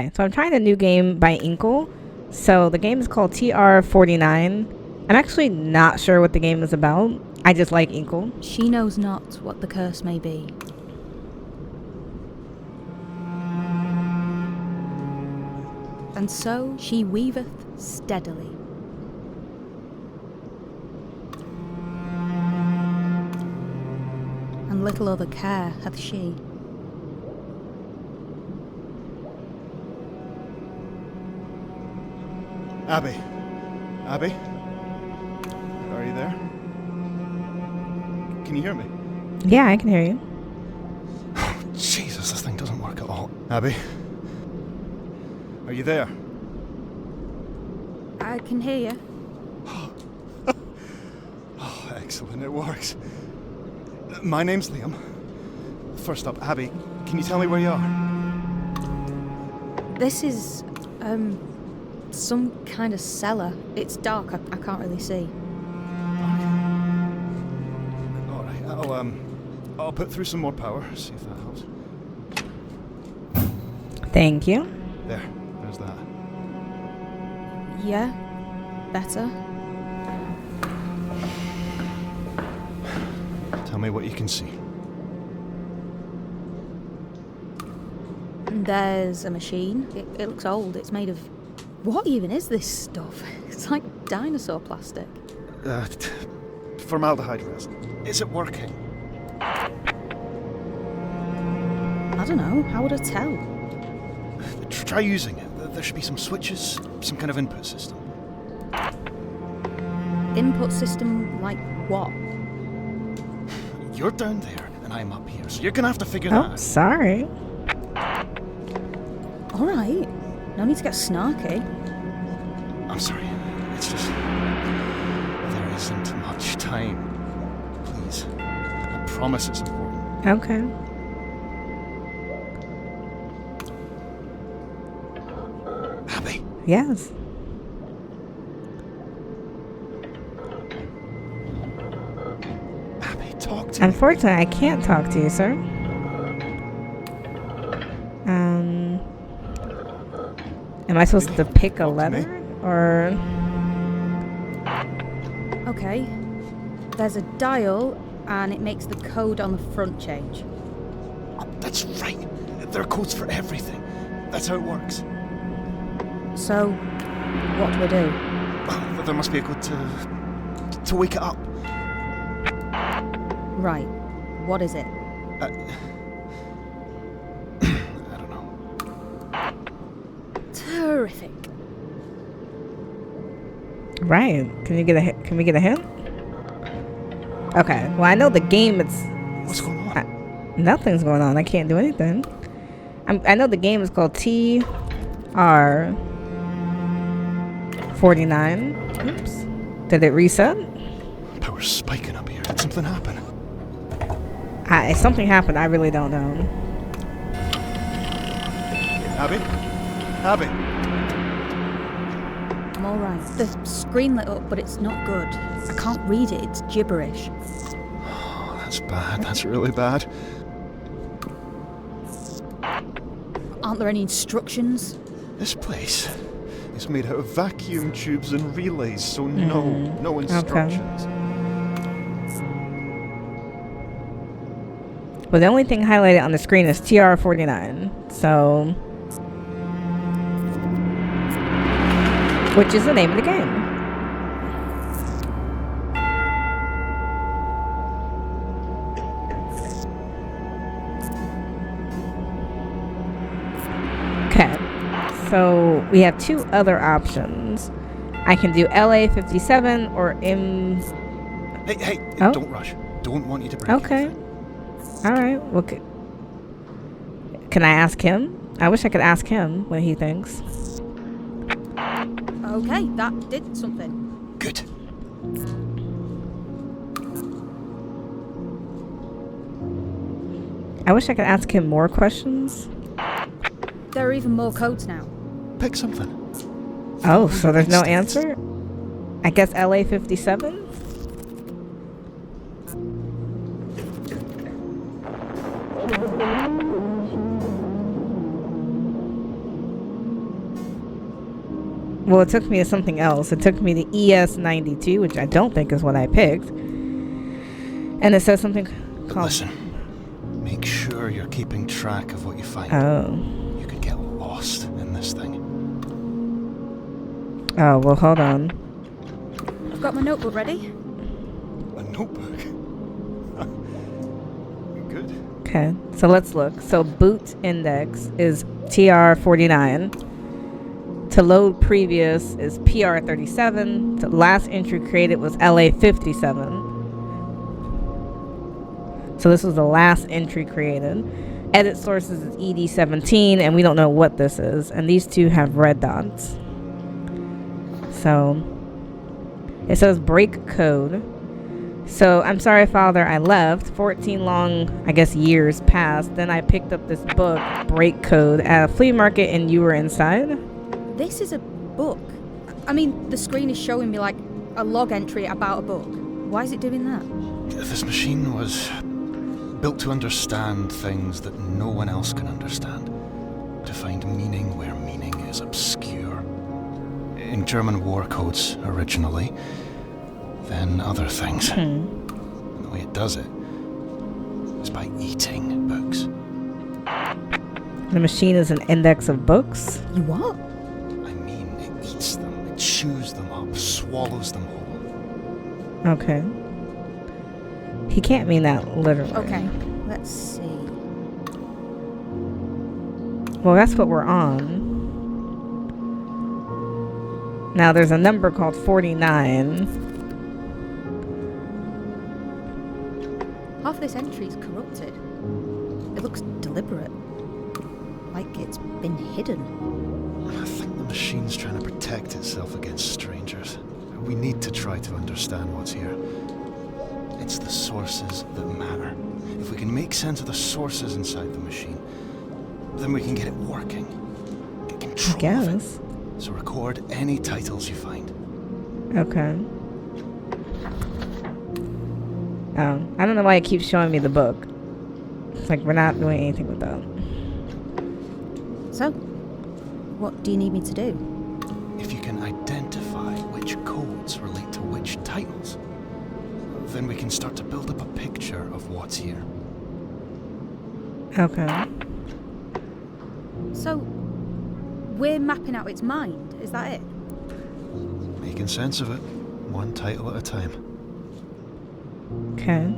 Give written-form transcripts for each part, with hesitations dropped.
Okay, so I'm trying a new game by Inkle. So the game is called TR-49. I'm actually not sure what the game is about. I just like Inkle. She knows not what the curse may be. And so she weaveth steadily. And little other care hath she. Abby. Abby? Are you there? Can you hear me? Yeah, I can hear you. Jesus, this thing doesn't work at all. Abby? Are you there? I can hear you. Oh, excellent, it works. My name's Liam. First up, Abby, can you tell me where you are? This is, some kind of cellar. It's dark, I can't really see. Alright, I'll put through some more power, see if that helps. Thank you. There's that. Yeah, better. Tell me what you can see. There's a machine. It looks old. It's made of... What even is this stuff? It's like dinosaur plastic. Formaldehyde resin. Is it working? I don't know. How would I tell? Try using it. There should be some switches, some kind of input system. Input system like what? You're down there, and I'm up here, so you're gonna have to figure that Oh, out. sorry. Alright. No need to get snarky. I'm sorry. It's just... there isn't much time. Please. I promise it's important. Okay. Abby? Yes. Abby, talk to me. Unfortunately, I can't talk to you, sir. Am I supposed to pick a letter? Or... Okay. There's a dial, and it makes the code on the front change. Oh, that's right. There are codes for everything. That's how it works. So, what do I do? Oh, there must be a code to wake it up. Right. What is it? I don't know. Terrific. Right. Can we get a hint? Okay. Well, I know the game. What's going on? Nothing's going on. I can't do anything. I know the game is called TR-49. Oops. Did it reset? Power's spiking up here. Did something happen? If something happened, I really don't know. Abby? Abby? I'm alright. The screen lit up, but it's not good. I can't read it. It's gibberish. Oh, that's bad. That's really bad. Aren't there any instructions? This place is made out of vacuum tubes and relays, so no instructions. Well, the only thing highlighted on the screen is TR-49. So... which is the name of the game. Okay. So we have two other options. I can do LA57 or M... Hey, Oh. Don't rush. Don't want you to break Okay. anything. All right. Well, can I ask him? I wish I could ask him what he thinks. Okay, that did something. Good. I wish I could ask him more questions. There are even more codes now. Pick something. Oh, so there's no answer? I guess LA57? Well, it took me to something else. It took me to ES92, which I don't think is what I picked. And it says something called... Listen, make sure you're keeping track of what you find. Oh. You could get lost in this thing. Oh, well, hold on. I've got my notebook ready. A notebook? Good. Okay, so let's look. So boot index is TR-49. To load previous is PR-37. The last entry created was LA-57. So this was the last entry created. Edit sources is ED-17, and we don't know what this is. And these two have red dots. So it says break code. So I'm sorry, Father, I left. 14 long, I guess, years passed. Then I picked up this book, Break Code, at a flea market, and you were inside? This is a book. I mean, the screen is showing me like a log entry about a book. Why is it doing that? This machine was built to understand things that no one else can understand. To find meaning where meaning is obscure. In German war codes, originally. Then other things. The way it does it is by eating books. The machine is an index of books? You what? I mean, it eats them, it chews them up, swallows them whole. Okay. He can't mean that literally. Okay, let's see. Well, that's what we're on. Now, there's a number called 49. Half this entry is corrupted. It looks deliberate. Like it's been hidden. I think the machine's trying to protect itself against strangers. We need to try to understand what's here. It's the sources that matter. If we can make sense of the sources inside the machine, then we can get it working. Get control of it. So record any titles you find. Okay. I don't know why it keeps showing me the book. It's like we're not doing anything with that. So, what do you need me to do? If you can identify which codes relate to which titles, then we can start to build up a picture of what's here. Okay. So, we're mapping out its mind, is that it? Making sense of it, one title at a time. Okay.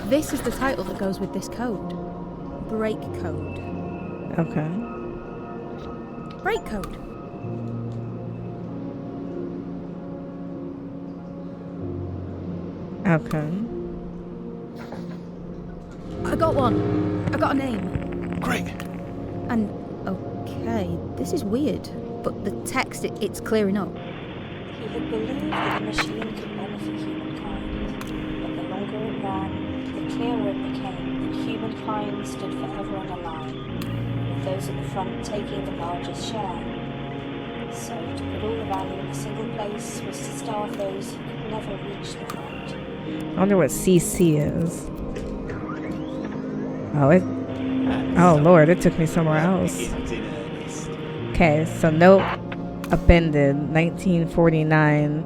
This is the title that goes with this code. Break code. Okay. Break code. Okay. I got one. I got a name. Great. And, okay, this is weird. But the text, it's clearing up. He had believed that the machine could benefit humankind, but the longer it ran, the clearer it became that humankind stood forever on a line, with those at the front taking the largest share. So, to put all the value in a single place was to starve those who could never reach the front. I wonder what CC is. Oh, Lord, it took me somewhere else. Okay, so note appended, 1949.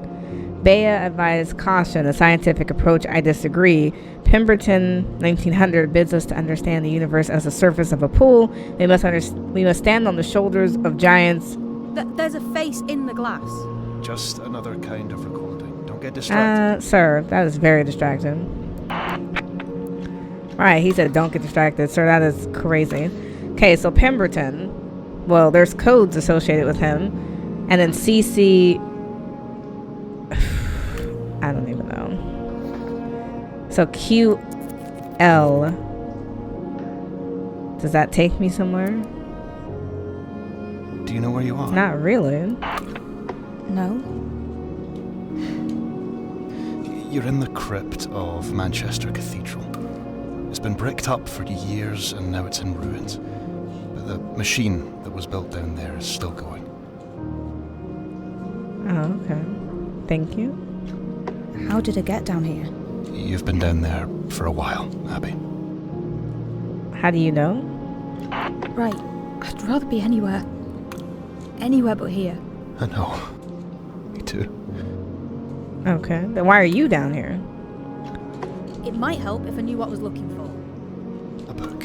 Bea advised caution, a scientific approach I disagree. Pemberton, 1900, bids us to understand the universe as the surface of a pool. We must stand on the shoulders of giants. There's a face in the glass. Just another kind of recording. Don't get distracted. Sir, that is very distracting. Alright, he said don't get distracted. Sir, that is crazy. Okay, so Pemberton. Well, there's codes associated with him. And then CC... I don't even know. So QL. Does that take me somewhere? Do you know where you are? Not really. No. You're in the crypt of Manchester Cathedral. It's been bricked up for years and now it's in ruins. But the machine that was built down there is still going. Oh, okay. Thank you. How did it get down here? You've been down there for a while, Abby. How do you know? Right. I'd rather be anywhere. Anywhere but here. I know. Me too. Okay. Then why are you down here? It might help if I knew what I was looking for. A book.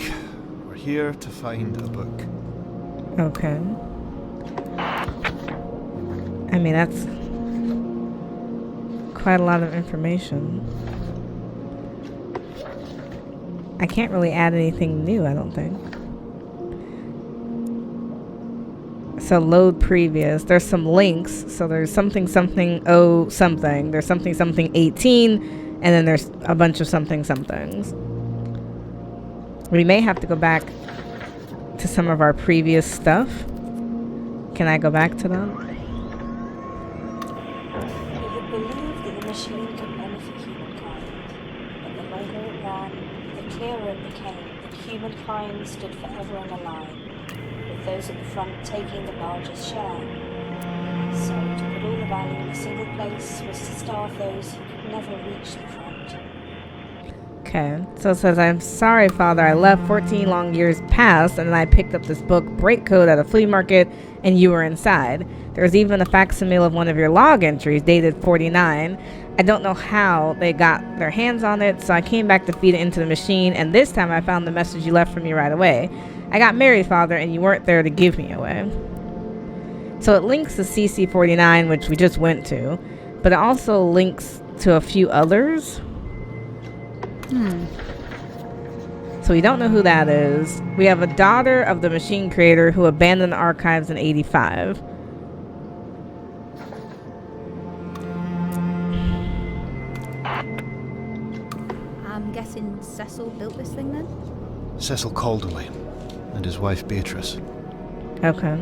We're here to find a book. Okay. I mean, that's quite a lot of information. I can't really add anything new, I don't think. So load previous. There's some links. So there's something oh something. There's something 18, and then there's a bunch of somethings. We may have to go back to some of our previous stuff. Can I go back to them? He had believed that the machine could benefit humankind, but the longer it ran, the clearer it became that humankind stood forever in a line, with those at the front taking the largest share. So, to put all the value in a single place was to starve those who could never reach the front. Okay, so it says, I'm sorry, Father, I left 14 long years passed, and then I picked up this book, Break Code, at a flea market, and you were inside. There's even a facsimile of one of your log entries, dated 49. I don't know how they got their hands on it, so I came back to feed it into the machine, and this time I found the message you left for me right away. I got married, Father, and you weren't there to give me away. So it links to CC49, which we just went to, but it also links to a few others. So we don't know who that is. We have a daughter of the machine creator who abandoned the archives in 85. I'm guessing Cecil built this thing then? Cecil Caldaway and his wife Beatrice. Okay.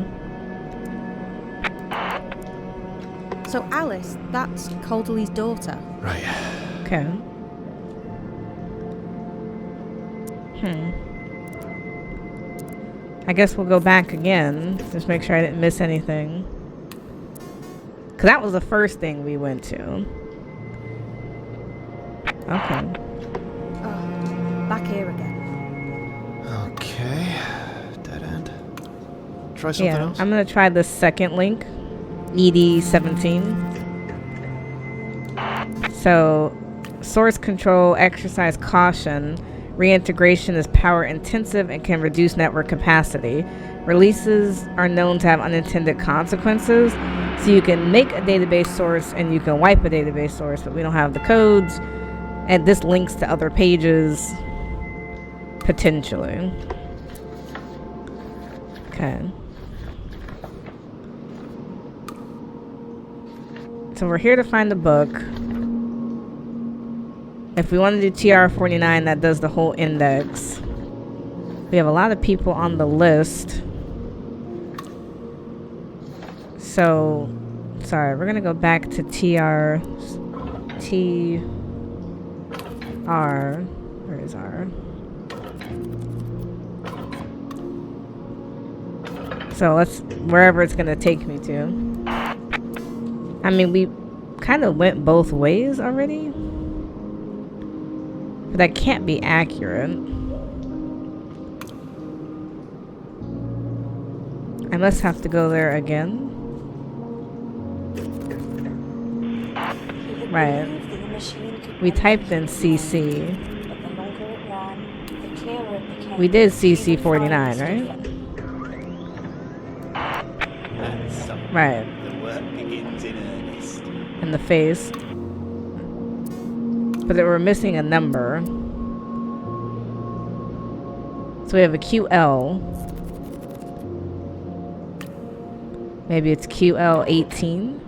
So Alice, that's Caldaway's daughter. Right. Okay. I guess we'll go back again. Just make sure I didn't miss anything. Because that was the first thing we went to. Okay. Back here again. Okay. Dead end. Try something else? I'm going to try the second link. ED17. So, source control, exercise caution. Reintegration is power intensive and can reduce network capacity. Releases are known to have unintended consequences. So you can make a database source and you can wipe a database source, but we don't have the codes. And this links to other pages, potentially. Okay. So we're here to find the book. If we want to do TR-49, that does the whole index. We have a lot of people on the list. So, sorry, we're going to go back to TR. Where is R? So let's, wherever it's going to take me to. I mean, we kind of went both ways already. But that can't be accurate. I must have to go there again. Right. We typed in CC. We did CC49, right? Right. The work begins in earnest. In the face. But we're missing a number. So we have a QL. Maybe it's QL18.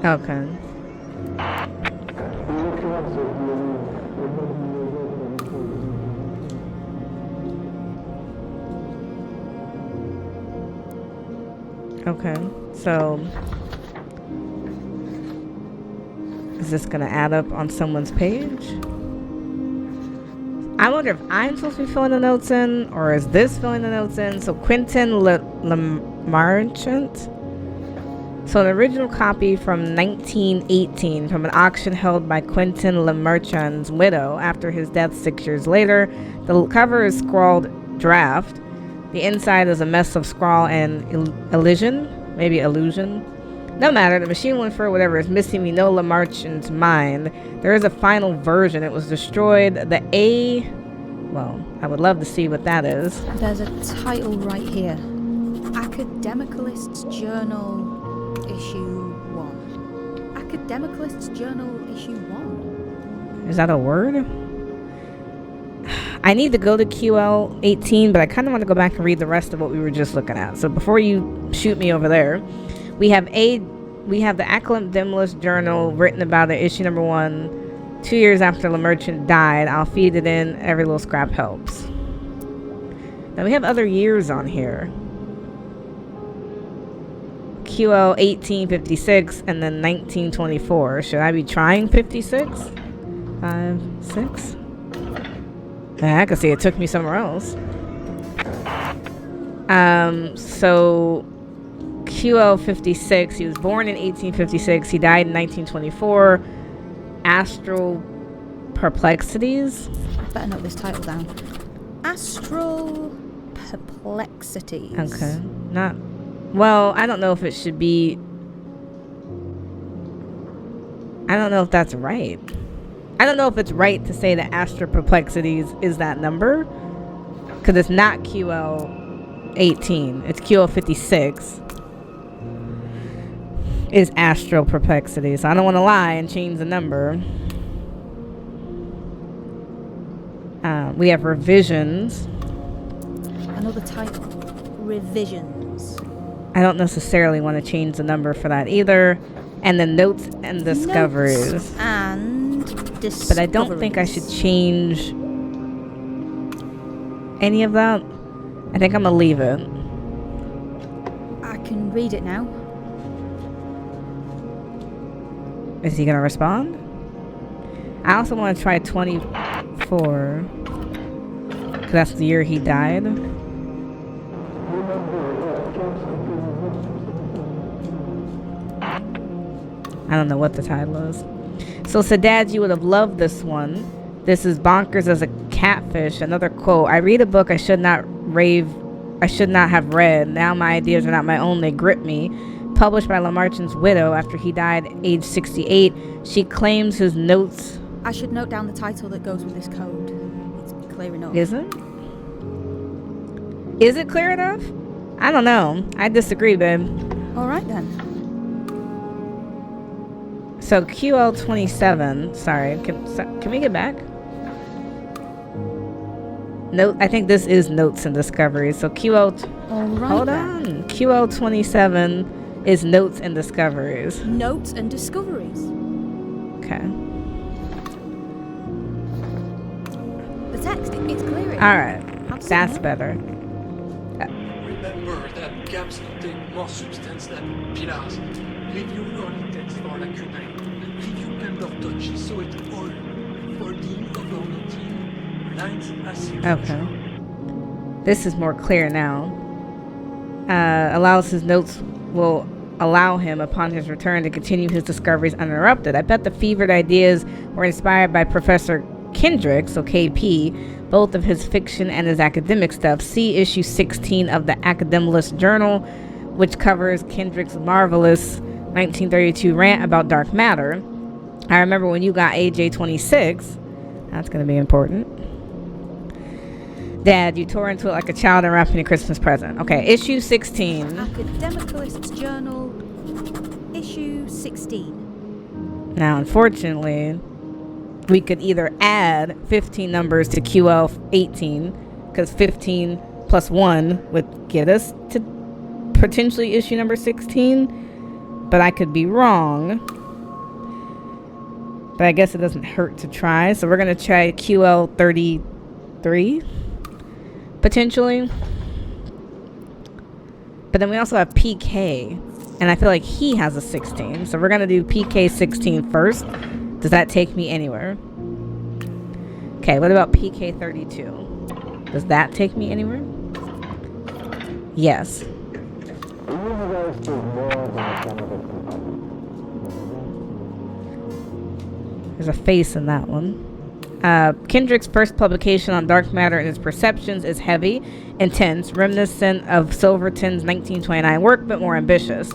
Okay. Okay, so is this gonna add up on someone's page? I wonder if I'm supposed to be filling the notes in, or is this filling the notes in? So Quentin Lemarchant. So an original copy from 1918 from an auction held by Quentin Lemarchant's widow after his death 6 years later. The cover is scrawled draft. The inside is a mess of scrawl and illusion. Maybe illusion. No matter, the machine went for whatever is missing. We know Lamarchan's mind. There is a final version. It was destroyed. The A... Well, I would love to see what that is. There's a title right here. Academicalist's Journal, Issue 1. Academicalist's Journal, Issue 1. Is that a word? I need to go to QL18, but I kind of want to go back and read the rest of what we were just looking at. So before you shoot me over there, we have the Academicalist Journal written about it, issue number 1, 2 years after Lamarchan died. I'll feed it in. Every little scrap helps. Now we have other years on here. QL 1856 and then 1924. Should I be trying 56? 5, 6? I can see it took me somewhere else. So QL 56, he was born in 1856, he died in 1924. Astral Perplexities. Better note this title down. Astral Perplexities. Okay. Not... Well, I don't know if it should be... I don't know if that's right. I don't know if it's right to say that Astral Perplexities is that number. Because it's not QL 18. It's QL 56. Is Astral Perplexities. So I don't want to lie and change the number. We have revisions. Another title. Revisions. I don't necessarily want to change the number for that either. And then notes and discoveries. Notes and discoveries. But I don't think I should change any of that. I think I'm going to leave it. I can read it now. Is he going to respond? I also want to try 24. Because that's the year he died. I don't know what the title is. So, Dad, you would have loved this one. This is bonkers as a catfish. Another quote. I read a book I should not have read. Now my ideas are not my own. They grip me. Published by Lamarchan's widow after he died age 68. She claims his notes... I should note down the title that goes with this code. It's clear enough. Isn't? Is it clear enough? I don't know. I disagree, babe. Alright then. So QL 27. Sorry, can we get back? Note. I think this is notes and discoveries. So QL. Alright. Hold then. on. QL 27 is notes and discoveries. Notes and discoveries. Okay. The text, it's clear. All right. Absolutely. That's better. Remember that gaps contain more substance than pillars. Review early text for lacunae. Review Pemberton, saw it all. Folding, overnoting, lines as usual. Okay. This is more clear now. Allows his notes will allow him upon his return to continue his discoveries uninterrupted. I bet the fevered ideas were inspired by Professor Kendrick, so KP, both of his fiction and his academic stuff. See issue 16 of the Academicalist Journal, which covers Kendrick's marvelous 1932 rant about dark matter. I remember when you got AJ26. That's going to be important. Dad, you tore into it like a child unwrapping a Christmas present. Okay, issue 16. Academicalist's Journal, issue 16. Now, unfortunately, we could either add 15 numbers to QL 18, because 15 plus 1 would get us to potentially issue number 16, but I could be wrong. But I guess it doesn't hurt to try, so we're going to try QL 33, potentially. But then we also have PK, and I feel like he has a 16, so we're going to do PK 16 first. Does that take me anywhere? Okay, what about PK 32? Does that take me anywhere? Yes. There's a face in that one. Kendrick's first publication on dark matter and its perceptions is heavy, intense, reminiscent of Silverton's 1929 work, but more ambitious.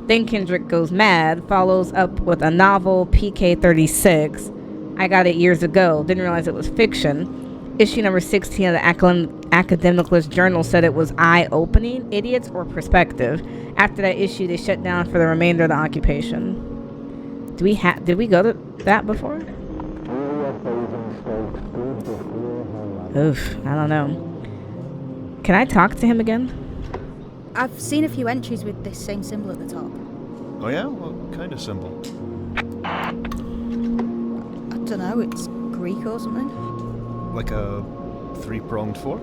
Then Kendrick Goes Mad follows up with a novel, PK-36. I got it years ago, didn't realize it was fiction. Issue number 16 of the Academicalist Journal said it was eye-opening, idiots, or perspective. After that issue, they shut down for the remainder of the occupation. Did we go to that before? Oof, I don't know. Can I talk to him again? I've seen a few entries with this same symbol at the top. Oh yeah? What kind of symbol? I don't know, it's Greek or something. Like a three-pronged fork?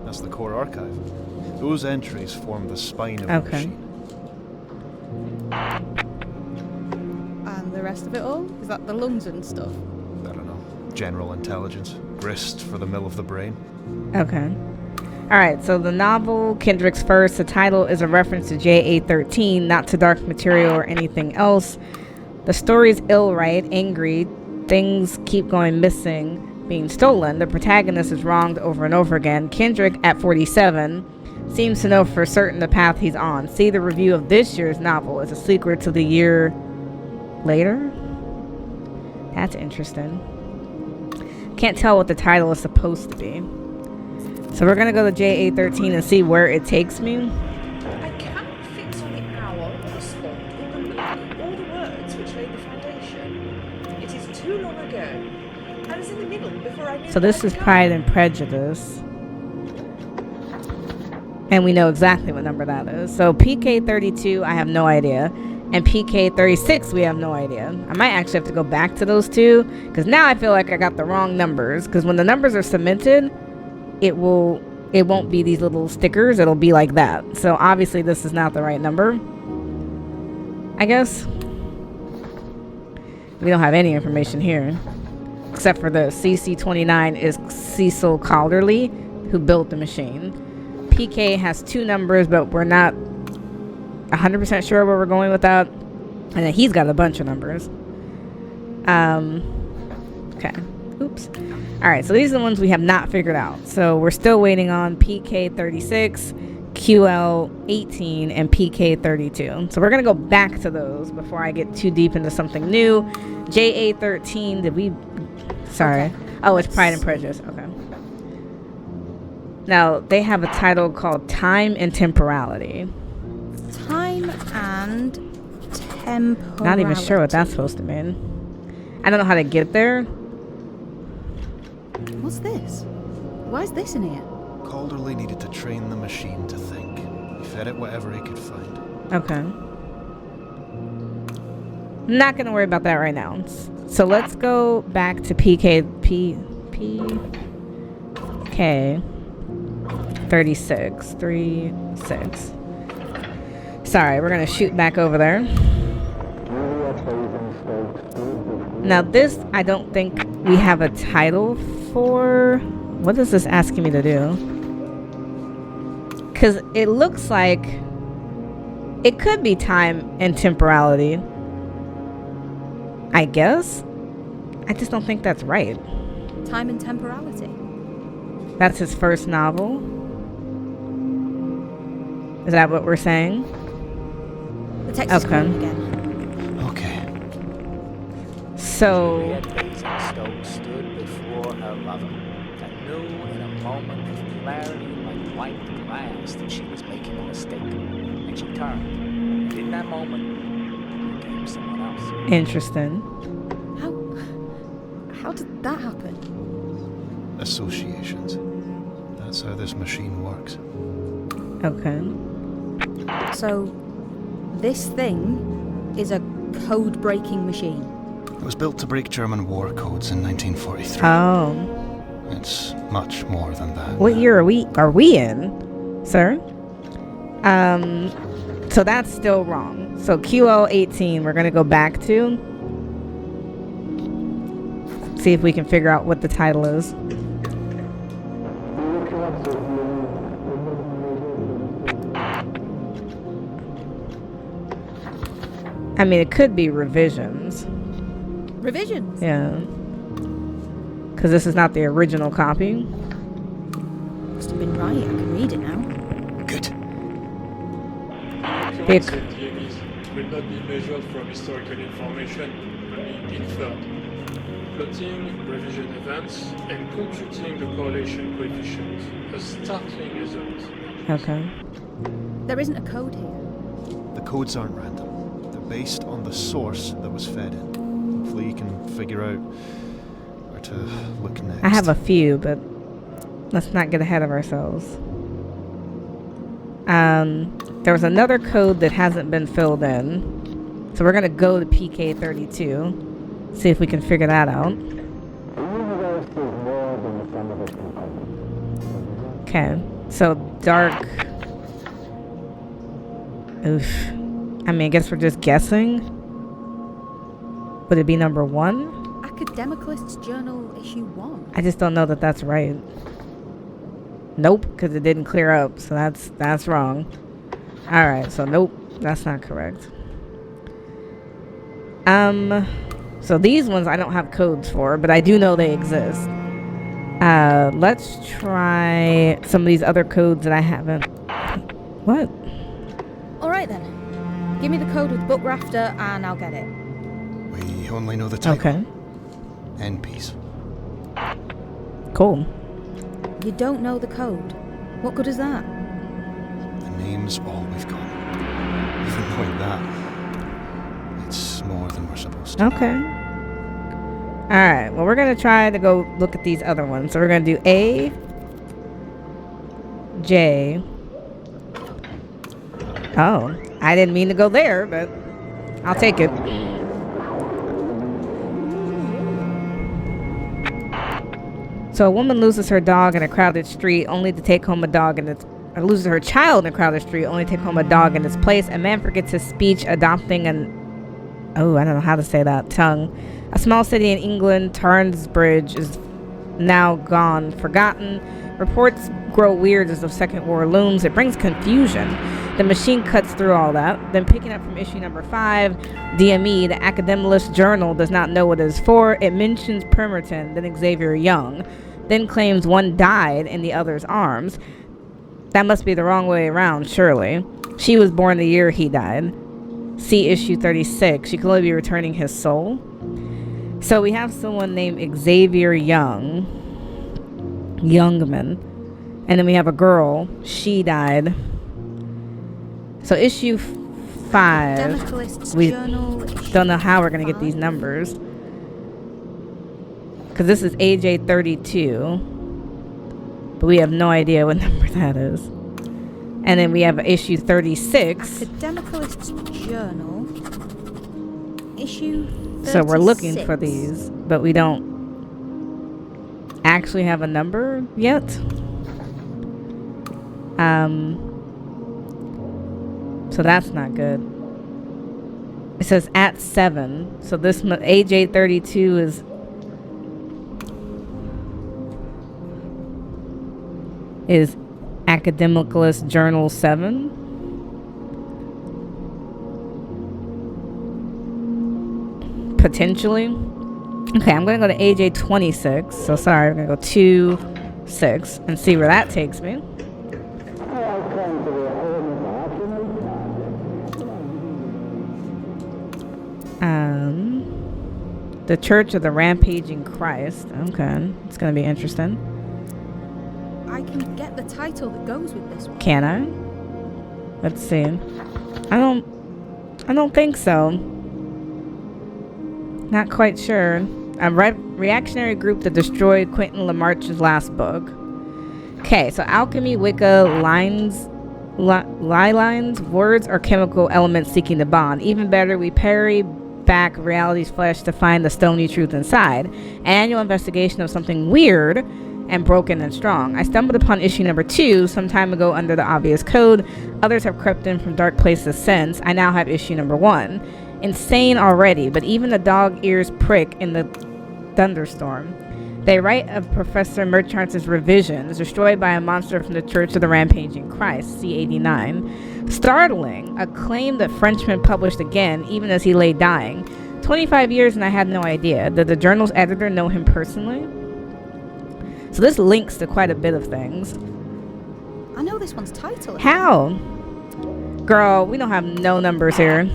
That's the core archive. Those entries form the spine of the machine. And the rest of it all? Is that the lungs and stuff? I don't know. General intelligence. Grist for the mill of the brain. Okay. Alright, so the novel, Kendrick's First, the title is a reference to JA-13, not to dark material or anything else. The story's ill, right? Angry. Things keep going missing, being stolen. The protagonist is wronged over and over again. Kendrick, at 47, seems to know for certain the path he's on. See the review of this year's novel as a sequel to the year later? That's interesting. Can't tell what the title is supposed to be. So we're gonna go to JA-13 and see where it takes me. I cannot fix on the hour, or the spot, or the look, or the words which laid the foundation. It is too long ago. I was in the middle before I knew. So this is Pride and Prejudice. And we know exactly what number that is. So PK-32, I have no idea. And PK-36, we have no idea. I might actually have to go back to those two, because now I feel like I got the wrong numbers. Because when the numbers are cemented, it won't be these little stickers. It'll be like that. So obviously this is not the right number, I guess. We don't have any information here, except for the CC-29 is Cecil Calderly, who built the machine. PK has two numbers, but we're not 100% sure where we're going with that. And then he's got a bunch of numbers. Okay. Oops. Alright, so these are the ones we have not figured out. So we're still waiting on PK-36, QL-18, and PK-32. So we're going to go back to those before I get too deep into something new. JA-13, did we... Sorry. Okay. Oh, it's Pride and Prejudice. Okay. Now, they have a title called Time and Temporality. Time and Temporality. Not even sure what that's supposed to mean. I don't know how to get there. What's this? Why is this in here? Calderly needed to train the machine to think. He fed it whatever he could find. Okay. Not gonna worry about that right now. So let's go back to PK-36. Sorry, we're gonna shoot back over there. Now this, I don't think we have a title for. What is this asking me to do? Because it looks like it could be time and temporality, I guess. I just don't think that's right. Time and Temporality. That's his first novel. Is that what we're saying? The text is green again. Okay. So Juliet Basingstoke stood before her lover and knew in a moment of clarity like white glass that she was making a mistake. And she turned. And in that moment became someone else. interesting. How did that happen? Associations. That's how this machine works. Okay. So, this thing is a code-breaking machine. It was built to break German war codes in 1943. Oh. It's much more than that. What year are we in, sir? So that's still wrong. So QL-18 we're gonna go back to. See if we can figure out what the title is. I mean, it could be revisions. Revisions? Yeah. Because this is not the original copy. Must have been right. I can read it now. Good. Documents and DMEs will not be measured from historical information, only inferred. Plotting revision events and computing the correlation coefficient. A startling result. Okay. There isn't a code here. The codes aren't random. They're based on the source that was fed in. Hopefully you can figure out where to look next. I have a few, but let's not get ahead of ourselves. There was another code that hasn't been filled in. So we're going to go to PK32. See if we can figure that out. Okay. So dark. Oof. I mean, I guess we're just guessing. Would it be number 1? Academicalist's Journal, issue 1. I just don't know that that's right. Nope, because it didn't clear up, so that's wrong. All right, so nope, that's not correct. So these ones I don't have codes for, but I do know they exist. Let's try some of these other codes that I haven't. What? All right then. Give me the code with book rafter, and I'll get it. We only know the title. Okay. End piece. Cool. You don't know the code. What good is that? The name's all we've got. Even knowing that, it's more than we're supposed to. Okay. Alright, well, we're going to try to go look at these other ones. So we're going to do A, J. Oh, I didn't mean to go there, but I'll take it. So a woman loses her dog in a crowded street only to take home a dog in its... Or loses her child in a crowded street only to take home a dog in its place. A man forgets his speech, adopting an... Oh, I don't know how to say that. Tongue. A small city in England, Tarnsbridge, is now gone, forgotten. Reports grow weird as the Second War looms. It brings confusion. The machine cuts through all that. Then picking up from issue number 5, DME, the Academicalist Journal, does not know what it is for. It mentions Pemberton, then Xavier Young, then claims one died in the other's arms. That must be the wrong way around, surely. She was born the year he died. See issue 36. She could only be returning his soul. So we have someone named Xavier Youngman. And then we have a girl. She died. So issue 5. We don't know how we're going to get these numbers. Because this is AJ 32. But we have no idea what number that is. And then we have issue 36. Academicalist's Journal. Issue 36. So we're looking for these, but we don't actually have a number yet. So that's not good. It says at 7. So this AJ 32 is Academicalist Journal 7. Potentially. Okay, I'm going to go to AJ 26. So sorry, I'm going to go 2, 6 and see where that takes me. The Church of the Rampaging Christ. Okay, it's going to be interesting. I can get the title that goes with this one. Can I? Let's see. I don't think so. Not quite sure. A reactionary group that destroyed Quentin Lamarche's last book. Okay, so alchemy, Wicca, lines, words are chemical elements seeking to bond. Even better, we parry back reality's flesh to find the stony truth inside. An annual investigation of something weird and broken and strong. I stumbled upon issue number 2 some time ago under the obvious code. Others have crept in from dark places since. I now have issue number 1. Insane already, but even the dog ears prick in the thunderstorm. They write of Professor Merchance's revisions, destroyed by a monster from the Church of the Rampaging Christ, C89. Startling, a claim that Frenchman published again, even as he lay dying. 25 years and I had no idea. Did the journal's editor know him personally? So this links to quite a bit of things. I know this one's title. How? Girl, we don't have no numbers here.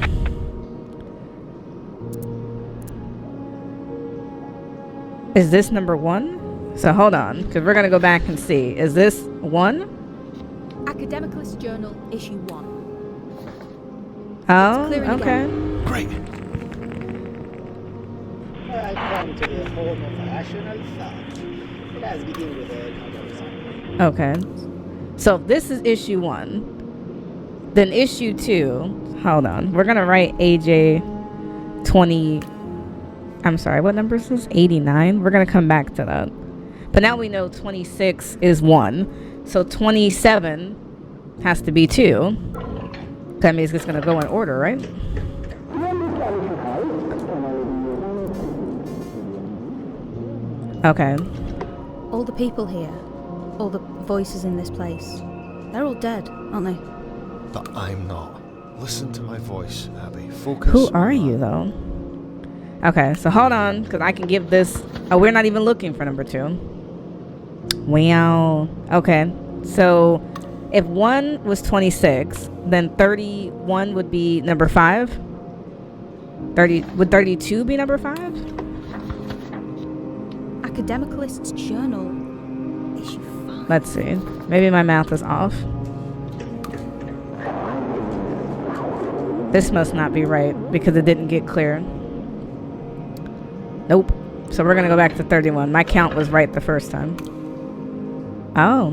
Is this number 1? So hold on, because we're going to go back and see. Is this 1? Academicalist Journal, issue 1. Oh, clearing okay. Great. I come to the home of rational thought. Let's begin with a conversation. Okay. So if this is issue 1, then issue 2, hold on. We're going to write AJ 20, I'm sorry, what number is this? 89? We're going to come back to that. But now we know 26 is 1. So 27 has to be 2. That means it's going to go in order, right? Okay. All the people here, all the voices in this place, they're all dead, aren't they? But I'm not. Listen to my voice, Abby. Focus. Who are you, though? Okay, so hold on, because I can give this... Oh, we're not even looking for number 2. Wow. Okay, so if 1 was 26, then 31 would be number 5? Would 32 be number 5? Academicalist's Journal, issue 5. Let's see. Maybe my math is off. This must not be right, because it didn't get clear. Nope. So we're going to go back to 31. My count was right the first time. Oh.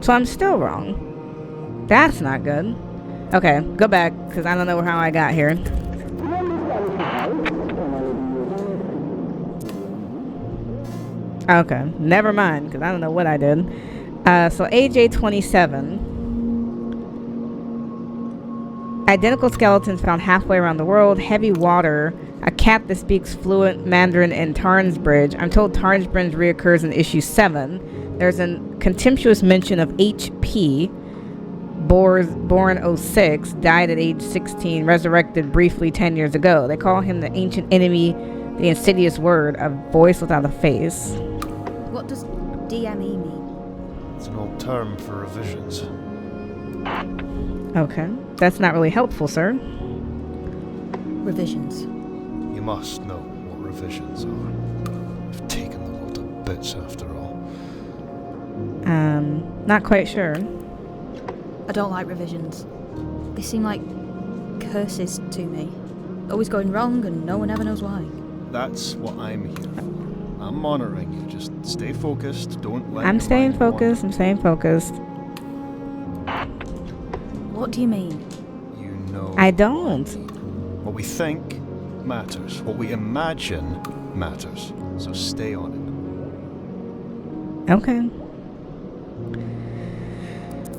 So I'm still wrong. That's not good. Okay, go back, because I don't know how I got here. Okay, never mind, because I don't know what I did. So AJ 27. Identical skeletons found halfway around the world. Heavy water. A cat that speaks fluent Mandarin in Tarnsbridge. I'm told Tarnsbridge reoccurs in issue 7. There's a contemptuous mention of HP. Born 06. Died at age 16. Resurrected briefly 10 years ago. They call him the ancient enemy. The insidious word. A voice without a face. What does DME mean? It's an old term for revisions. Okay. That's not really helpful, sir. Revisions. You must know what revisions are. You've taken the world to bits after all. Not quite sure. I don't like revisions. They seem like curses to me. Always going wrong and no one ever knows why. That's what I'm here for. I'm monitoring you. Just stay focused. Don't let I'm your staying mind focused. I'm wander. staying focused. What do you mean? You know. I don't. What we think matters. What we imagine matters. So stay on Okay.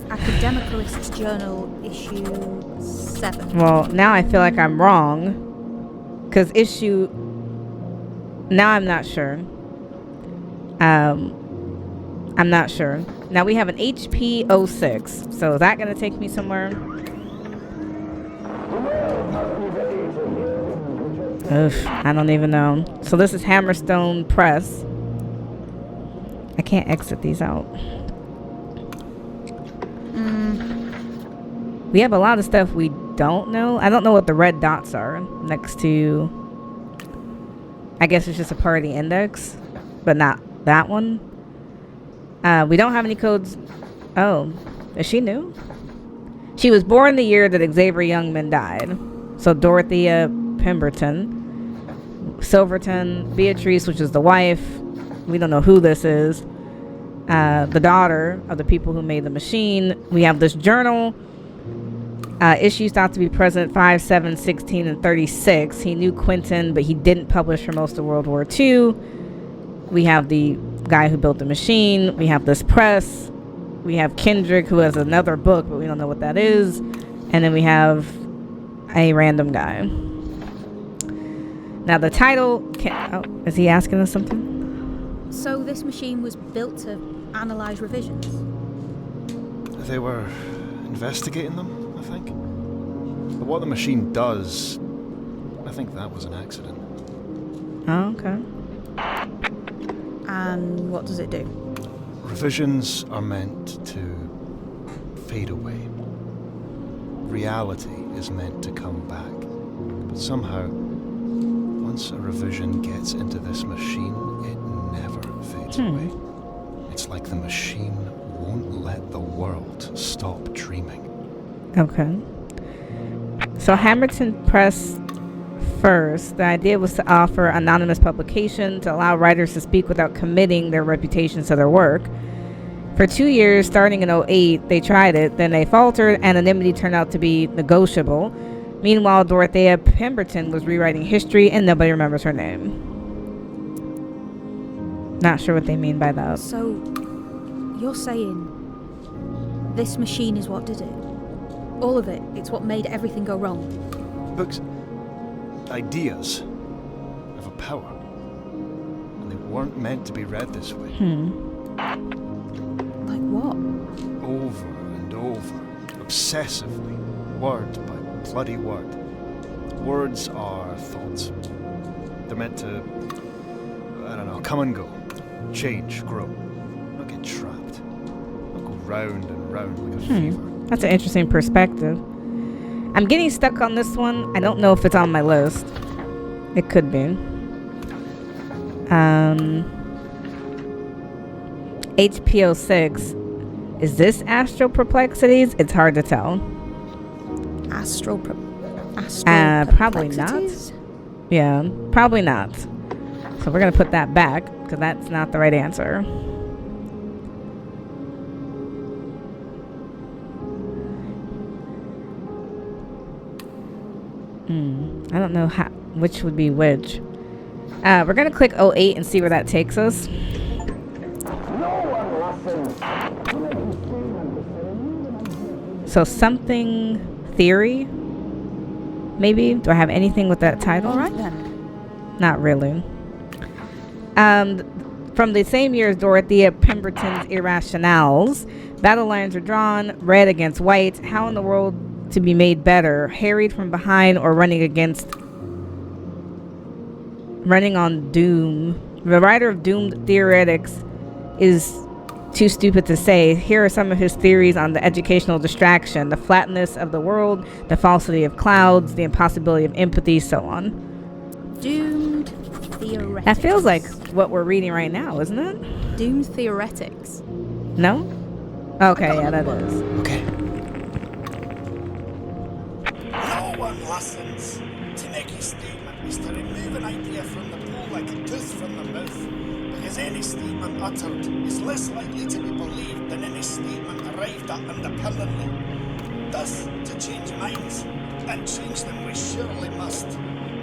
Academicalist's Journal, issue 7. Well, now I feel like I'm wrong. Because issue... Now I'm not sure. I'm not sure. Now we have an HP 06. So is that going to take me somewhere? Oof, I don't even know. So this is Hammerstone Press. I can't exit these out. We have a lot of stuff we don't know. I don't know what the red dots are next to... I guess it's just a part of the index, but not that one. We don't have any codes. Oh, is she new? She was born the year that Xavier Youngman died. So Dorothea Pemberton, Silverton, Beatrice, which is the wife. We don't know who this is. The daughter of the people who made the machine. We have this journal. Issues thought to be present 5, 7, 16, and 36. He knew Quentin, but he didn't publish for most of World War II. We have the guy who built the machine. We have this press. We have Kendrick, who has another book, but we don't know what that is. And then we have a random guy. Now the title... is he asking us something? So this machine was built to analyze revisions? They were investigating them, I think. But what the machine does, I think that was an accident. Oh, okay. And what does it do? Revisions are meant to fade away. Reality is meant to come back. But somehow, once a revision gets into this machine, it never fades away. It's like the machine won't let the world stop dreaming. Okay. So Hamilton Press first, the idea was to offer anonymous publication to allow writers to speak without committing their reputations to their work. For 2 years, starting in 2008, they tried it, then they faltered. Anonymity turned out to be negotiable. Meanwhile, Dorothea Pemberton was rewriting history and nobody remembers her name. Not sure what they mean by that. So, you're saying this machine is what did it? All of it. It's what made everything go wrong. Books, ideas, have a power. And they weren't meant to be read this way. Like what? Over and over, obsessively, word by bloody word. Words are thoughts. They're meant to, I don't know, come and go, change, grow, not get trapped, not go round and round like a fever. That's an interesting perspective. I'm getting stuck on this one. I don't know if it's on my list. It could be. HPO6. Is this Astral Perplexities? It's hard to tell. Astral Probably not. Yeah, probably not. So we're going to put that back because that's not the right answer. I don't know which would be which. We're going to click 08 and see where that takes us. So something theory, maybe? Do I have anything with that title? All right then. Not really. From the same year as Dorothea Pemberton's Irrationals, battle lines are drawn, red against white. How in the world to be made better? Harried from behind or running on doom. The writer of Doomed Theoretics is too stupid to say. Here are some of his theories on the educational distraction, the flatness of the world, the falsity of clouds, the impossibility of empathy, so on. Doomed Theoretics. That feels like what we're reading right now, isn't it? Doomed Theoretics. No? Okay, yeah, that is. Okay. No one listens. To make a statement is to remove an idea from the pool like a tooth from the mouth, because any statement uttered is less likely to be believed than any statement arrived at independently. Thus, to change minds, and change them we surely must,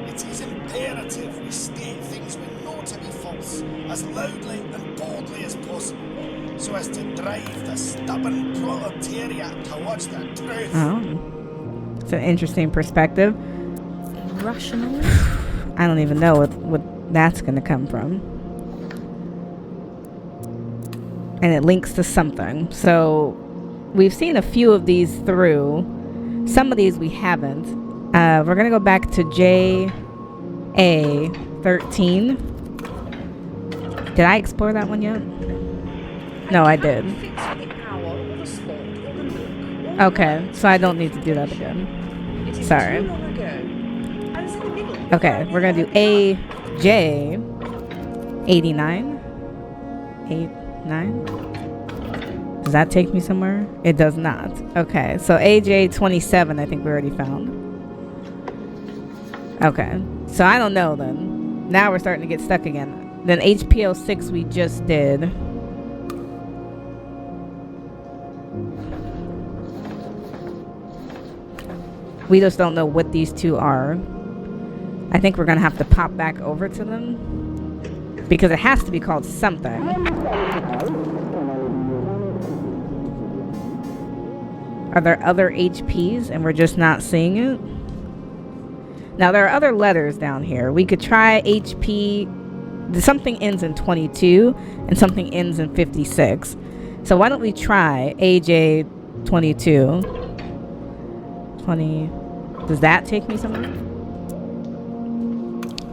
it is imperative we state things we know to be false as loudly and boldly as possible, so as to drive the stubborn proletariat towards the truth. Oh. It's an interesting perspective. Irrational? I don't even know what that's going to come from. And it links to something. So we've seen a few of these through. Some of these we haven't. We're going to go back to JA13. Did I explore that one yet? No, I did. Okay, so I don't need to do that again. Sorry. Okay, we're going to do AJ89. 9. Does that take me somewhere? It does not. Okay, so AJ27 I think we already found. Okay, so I don't know then. Now we're starting to get stuck again. Then HPO6 we just did. We just don't know what these two are. I think we're going to have to pop back over to them, because it has to be called something. Are there other HPs and we're just not seeing it? Now, there are other letters down here. We could try HP. Something ends in 22 and something ends in 56. So why don't we try AJ22? 20. Does that take me somewhere?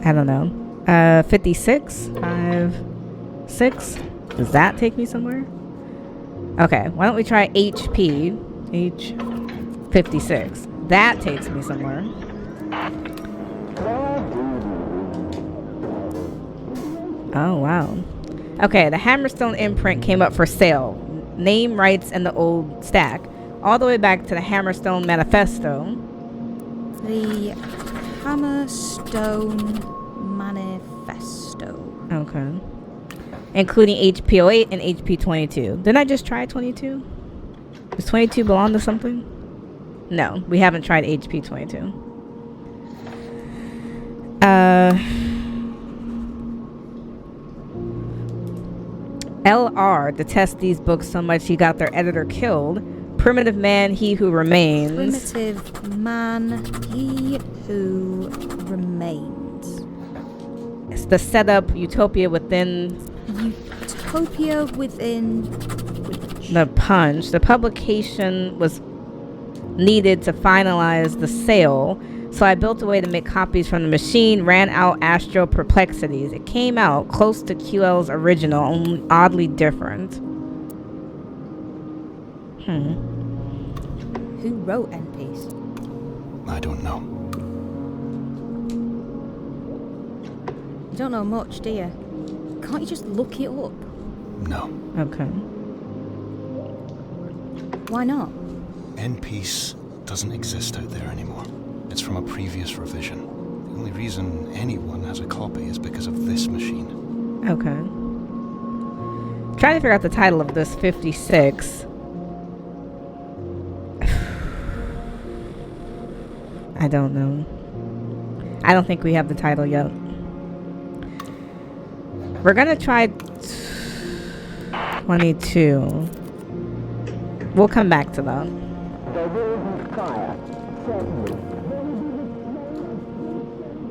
I don't know. 56, 5, 6. Does that take me somewhere? Okay, why don't we try HP? H56. That takes me somewhere. Oh, wow. Okay, the Hammerstone imprint came up for sale. Name, rights, and the old stack. All the way back to the Hammerstone Manifesto. The Hammerstone Manifesto. Okay. Including HP08 and HP22. Didn't I just try 22? Does 22 belong to something? No, we haven't tried HP22. LR detests these books so much he got their editor killed. Primitive Man, He Who Remains. Primitive Man, He Who Remains. It's the setup, Utopia Within. Utopia Within which? The Punch. The publication was needed to finalize the sale, so I built a way to make copies from the machine, ran out Astro Perplexities. It came out close to QL's original, only oddly different. Who wrote N-Piece? I don't know. You don't know much, do you? Can't you just look it up? No. Okay. Why not? N-Piece doesn't exist out there anymore. It's from a previous revision. The only reason anyone has a copy is because of this machine. Okay. Trying to figure out the title of this 56. I don't know. I don't think we have the title yet. We're gonna try 22. We'll come back to that.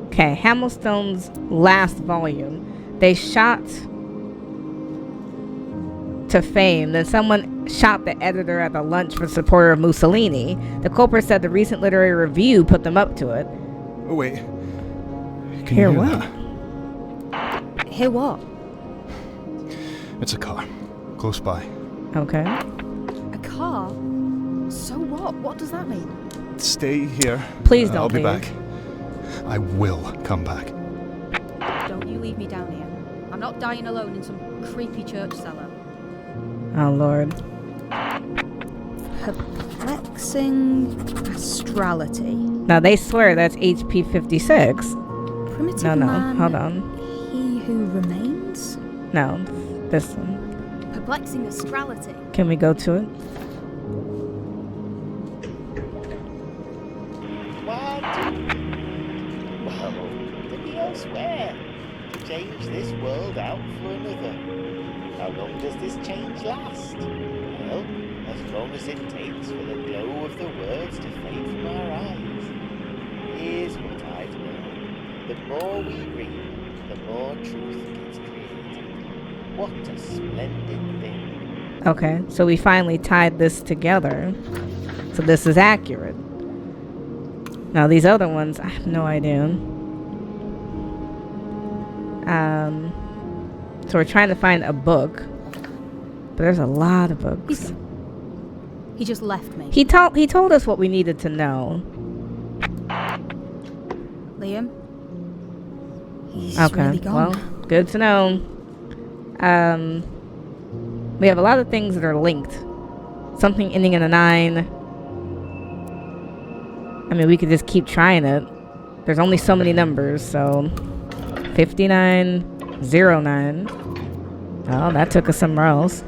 Okay, Hammerstone's last volume. They shot to fame. Then someone shot the editor at the lunch for supporter of Mussolini. The culprit said the recent literary review put them up to it. Oh, wait. Can Hear you hear what? that? Hear what? It's a car. Close by. Okay. A car? So what? What does that mean? Stay here. Please don't I'll be leave. back. I will come back. Don't you leave me down here. I'm not dying alone in some creepy church cellar. Oh, Lord. Perplexing astrality. Now, they swear that's HP 56. Primitive No, Man, hold on. He Who Remains? No, this one. Perplexing astrality. Can we go to it? What? Well, to be elsewhere. To change this world out for another. How long does this change last? Well, as long as it takes for the glow of the words to fade from our eyes. Here's what I've learned. The more we read, the more truth gets created. What a splendid thing. Okay, so we finally tied this together. So this is accurate. Now these other ones, I have no idea. So we're trying to find a book. But there's a lot of books. He just left me. He told us what we needed to know. Liam? He's Okay, really gone. well, good to know. We have a lot of things that are linked. Something ending in a 9. I mean, we could just keep trying it. There's only so many numbers, so 59, 09. Oh, that took us somewhere else.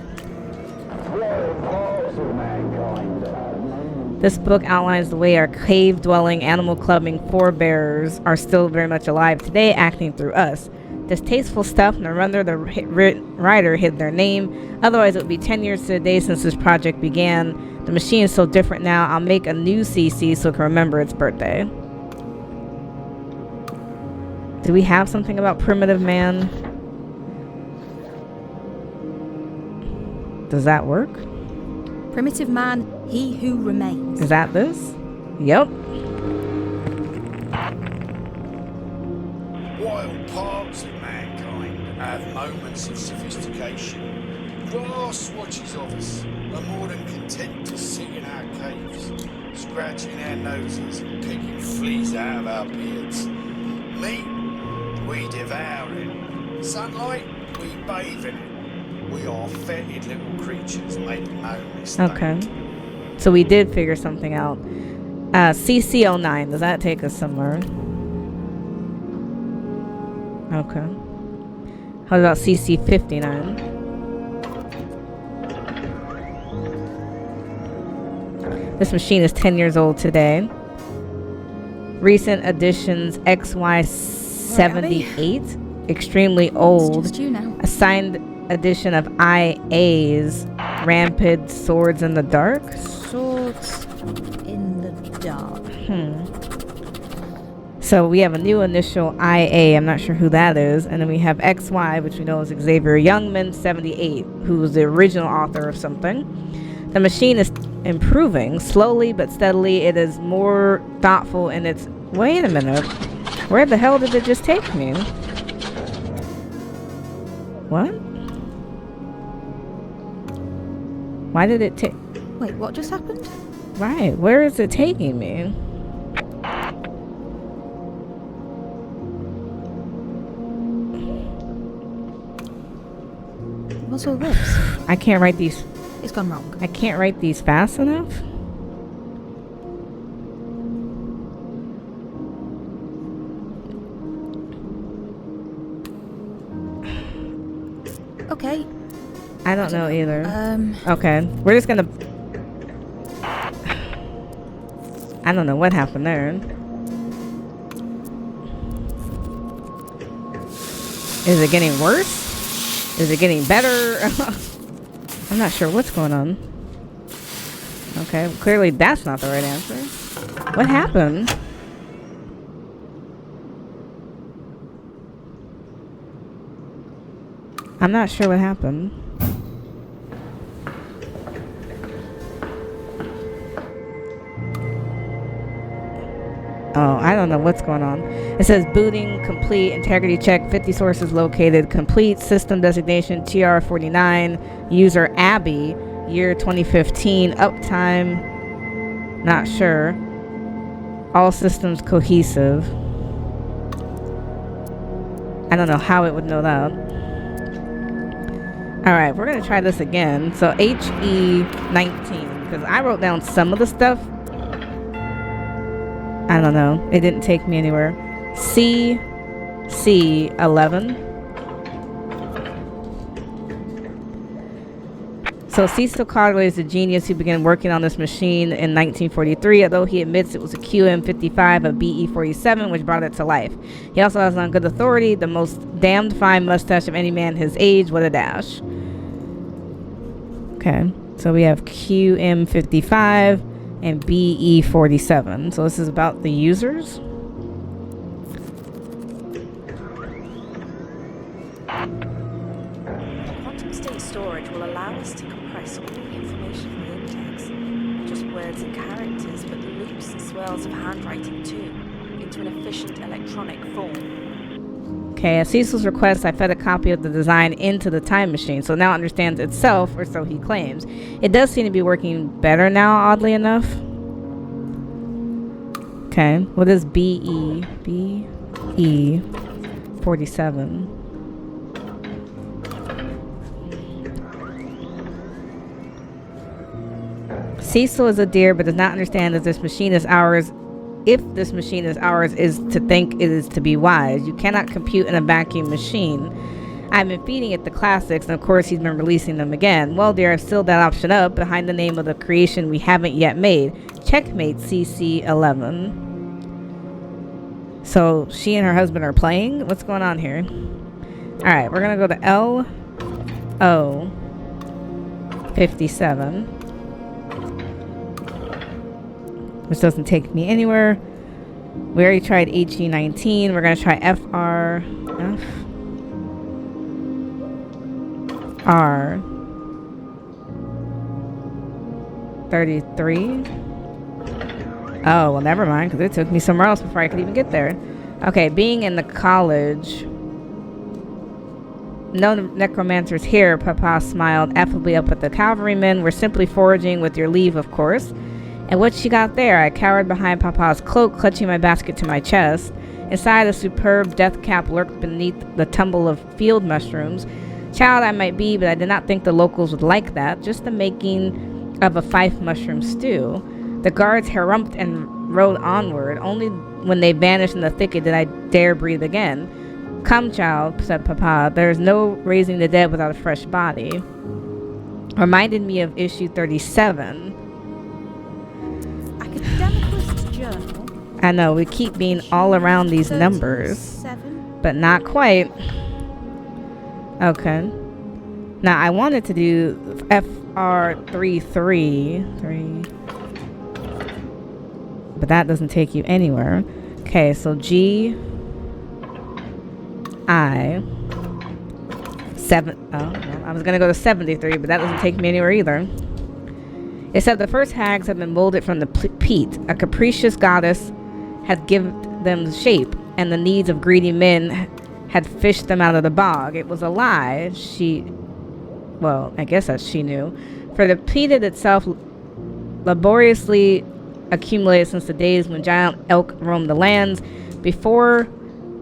This book outlines the way our cave-dwelling, animal-clubbing forebears are still very much alive today, acting through us. Distasteful stuff, no wonder the writer hid their name. Otherwise, it would be 10 years to the day since this project began. The machine is so different now, I'll make a new CC so it can remember its birthday. Do we have something about Primitive Man? Does that work? Primitive Man, He Who Remains. Is that this? Yep. Wild parts of mankind have moments of sophistication. Grass watches of us are more than content to sit in our caves, scratching our noses and picking fleas out of our beards. Meat, we devour it. Sunlight, we bathe in it. We are fetid little creatures making no mistake. Okay. So we did figure something out. CC09, does that take us somewhere? Okay. How about CC59? This machine is 10 years old today. Recent additions XY78, extremely old. It's just you now. Assigned edition of IA's Rampant Swords in the Dark. Swords in the dark. So we have a new initial IA, I'm not sure who that is, and then we have XY, which we know is Xavier Youngman 78, who was the original author of something. The machine is improving slowly but steadily. It is more thoughtful in its... Wait a minute. Where the hell did it just take me? What? Why did it take... Wait, what just happened? Right, where is it taking me? What's all this? I can't write these... It's gone wrong. I can't write these fast enough? Okay. I don't know either. Okay. We're just gonna... I don't know what happened there. Is it getting worse? Is it getting better? I'm not sure what's going on. Okay, clearly that's not the right answer. What happened? I'm not sure what happened. Oh, I don't know what's going on. It says booting complete, integrity check, 50 sources located, complete, system designation TR-49, user Abby, year 2015, uptime, not sure. All systems cohesive. I don't know how it would know that. Alright, we're going to try this again. So HE19, because I wrote down some of the stuff. I don't know. It didn't take me anywhere. CC11. So Cecil Carter is the genius who began working on this machine in 1943, although he admits it was a QM55 of BE47 which brought it to life. He also has on good authority the most damned fine mustache of any man his age. What a dash. Okay, so we have QM55 and BE47. So this is about the users. Quantum state storage will allow us to compress all the information from the index, not just words and characters, but the loops and swirls of handwriting too, into an efficient electronic form. Okay, at Cecil's request, I fed a copy of the design into the time machine, so now it understands itself, or so he claims. It does seem to be working better now, oddly enough. Okay, what is BE? BE47. Cecil is a dear, but does not understand that this machine is ours. If this machine is ours, is to think it is to be wise. You cannot compute in a vacuum machine. I've been feeding it the classics, and of course he's been releasing them again. Well, dear, I've sealed that option up behind the name of the creation we haven't yet made. Checkmate CC11. So she and her husband are playing? What's going on here? Alright, we're gonna go to LO57. Which doesn't take me anywhere. We already tried HE19. We're going to try FR33. Oh, well, never mind, because it took me somewhere else before I could even get there. Okay, being in the college. No necromancers here, Papa smiled affably up at the cavalrymen. We're simply foraging with your leave, of course. And what you got there? I cowered behind Papa's cloak, clutching my basket to my chest. Inside, a superb death cap lurked beneath the tumble of field mushrooms. Child I might be, but I did not think the locals would like that. Just the making of a fife mushroom stew. The guards harumphed and rode onward. Only when they vanished in the thicket did I dare breathe again. Come, child, said Papa. There is no raising the dead without a fresh body. Reminded me of issue 37. Academicalist Journal. I know, we keep being all around these numbers. 37. But not quite. Okay. Now, I wanted to do FR33. But that doesn't take you anywhere. Okay, so G... I was gonna go to 73, but that doesn't take me anywhere either. It said the first hags have been molded from the peat. A capricious goddess had given them shape, and the needs of greedy men had fished them out of the bog. It was a lie. I guess that she knew. For the peat itself laboriously accumulated since the days when giant elk roamed the lands, before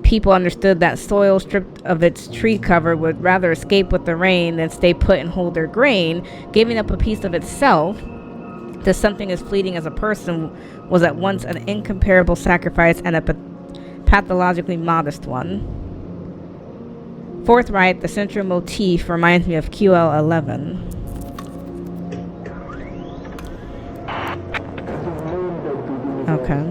people understood that soil stripped of its tree cover would rather escape with the rain than stay put and hold their grain. Giving up a piece of itself to something as fleeting as a person was at once an incomparable sacrifice and a pathologically modest one. Forthright, the central motif reminds me of QL11. Okay.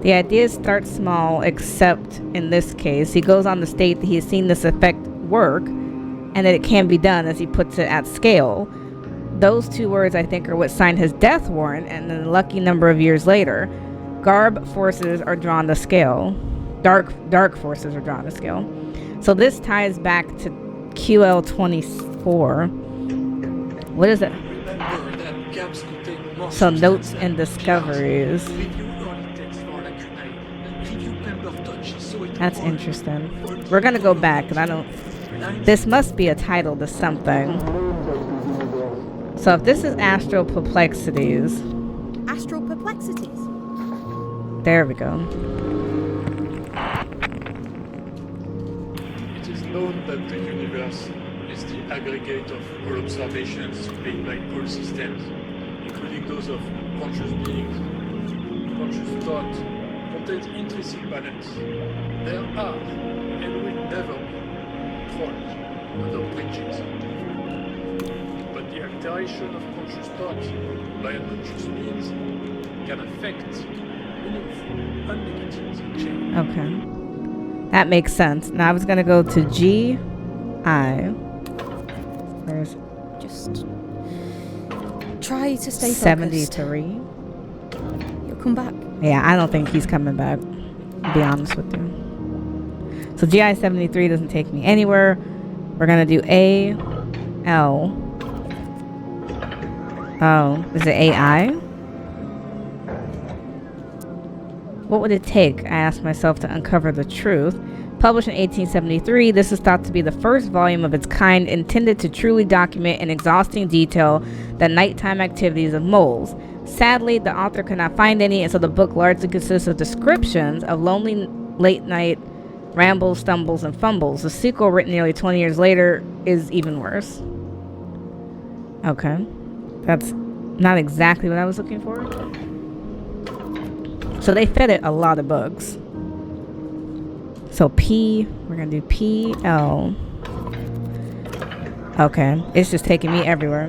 The idea starts small, except in this case. He goes on to state that he has seen this effect work and that it can be done, as he puts it, at scale. Those two words, I think, are what signed his death warrant, and then a lucky number of years later, Garb forces are drawn to scale. Dark forces are drawn to scale. So this ties back to QL24. What is it? Remember that gaps contain more So notes substance and than discoveries. pillars. Review early text for lacunae, and review Pemberton, so it That's all interesting. for We're gonna go the back, because I don't... lines This must be a title to something. So if this is Astral Perplexities... Astral Perplexities. There we go. It is known that the universe is the aggregate of all observations made by all systems, including those of conscious beings. Conscious thought contains intrinsic balance. There are, and will never be, trolls under bridges. But the alteration of conscious thought by unconscious means can affect meaningful, unnegative change. Okay. That makes sense. Now I was gonna go to G, I. There's Just try to stay focused. 73. You'll come back. Yeah, I don't think he's coming back, to be honest with you. So GI 73 doesn't take me anywhere. We're gonna do A, L. Oh, is it AI? What would it take, I asked myself, to uncover the truth? Published in 1873, this is thought to be the first volume of its kind intended to truly document in exhausting detail the nighttime activities of moles. Sadly, the author could not find any, and so the book largely consists of descriptions of lonely late-night rambles, stumbles, and fumbles. The sequel, written nearly 20 years later, is even worse. Okay. That's not exactly what I was looking for. So they fed it a lot of bugs. So P, we're gonna do PL. Okay, it's just taking me everywhere.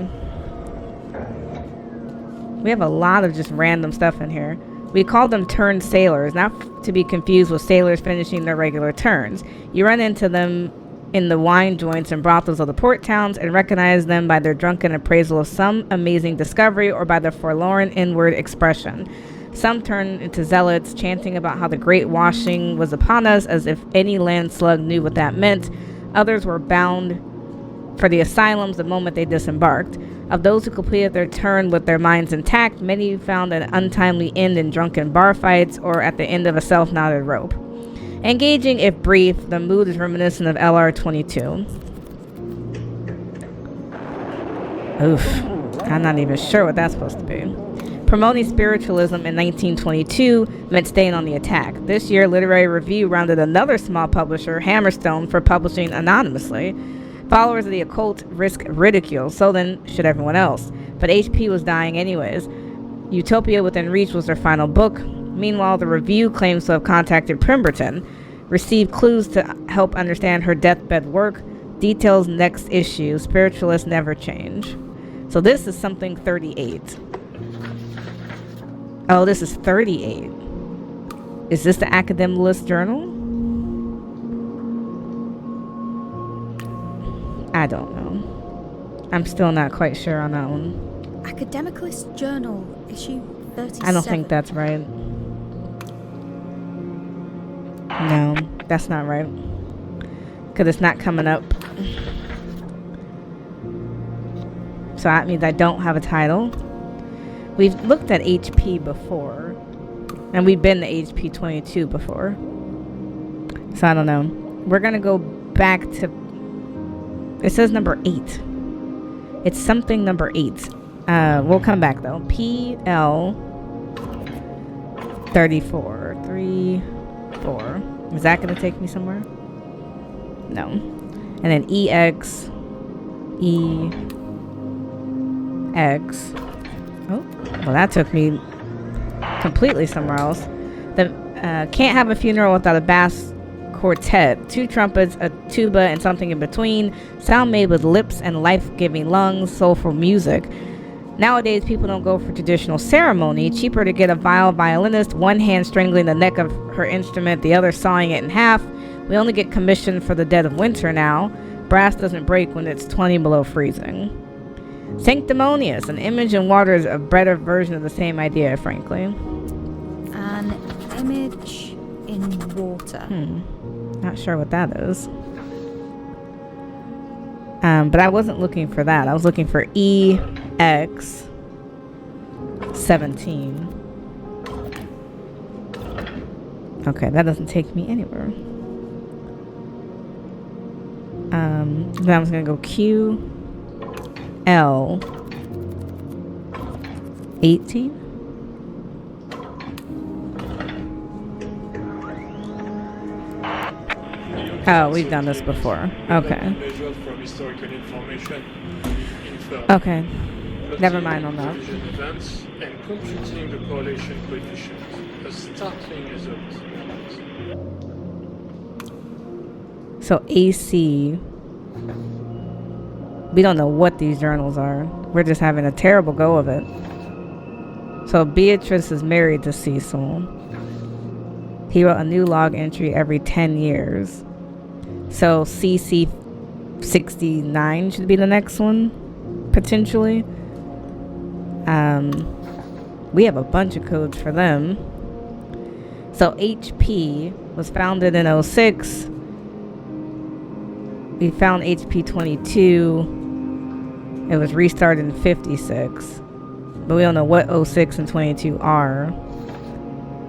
We have a lot of just random stuff in here. We call them turned sailors, not to be confused with sailors finishing their regular turns. You run into them in the wine joints and brothels of the port towns and recognize them by their drunken appraisal of some amazing discovery or by their forlorn inward expression. Some turn into zealots, chanting about how the great washing was upon us, as if any land slug knew what that meant. Others were bound for the asylums the moment they disembarked. Of those who completed their turn with their minds intact, many found an untimely end in drunken bar fights or at the end of a self-knotted rope. Engaging, if brief, the mood is reminiscent of LR-22. Oof. I'm not even sure what that's supposed to be. Promoting spiritualism in 1922 meant staying on the attack. This year, Literary Review rounded another small publisher, Hammerstone, for publishing anonymously. Followers of the occult risk ridicule, so then should everyone else. But HP was dying anyways. Utopia Within Reach was their final book. Meanwhile, the review claims to have contacted Pemberton, received clues to help understand her deathbed work, details next issue, spiritualists never change. So this is something 38. Oh, this is 38. Is this the Academicalist Journal? I don't know. I'm still not quite sure on that one. Academicalist Journal, issue 37. I don't think that's right. No, that's not right. Because it's not coming up. So that means I don't have a title. We've looked at HP before. And we've been to HP 22 before. So I don't know. We're going to go back to... It says number 8. It's something number 8. We'll come back though. PL 34. 3, 4. Is that going to take me somewhere? No. And then EX. EX. Oh, well, that took me completely somewhere else. The can't have a funeral without a bass quartet, 2 trumpets, a tuba, and something in between. Sound made with lips and life-giving lungs, soulful music. Nowadays, people don't go for traditional ceremony. Cheaper to get a violinist, one hand strangling the neck of her instrument, the other sawing it in half. We only get commissioned for the dead of winter now. Brass doesn't break when it's 20 below freezing. Sanctimonious, an image in water is a better version of the same idea, frankly. An image in water. Not sure what that is. But I wasn't looking for that. I was looking for EX 17. Okay, that doesn't take me anywhere. Then I was gonna go QL 18. Oh, we've done this before. Okay. Okay. Never mind on that. Events and computing the correlation coefficient. A startling result. So AC. We don't know what these journals are. We're just having a terrible go of it. So Beatrice is married to Cecil. He wrote a new log entry every 10 years. So CC 69 should be the next one, potentially. We have a bunch of codes for them. So HP was founded in 06. We found HP 22. It was restarted in 56. But we don't know what 06 and 22 are.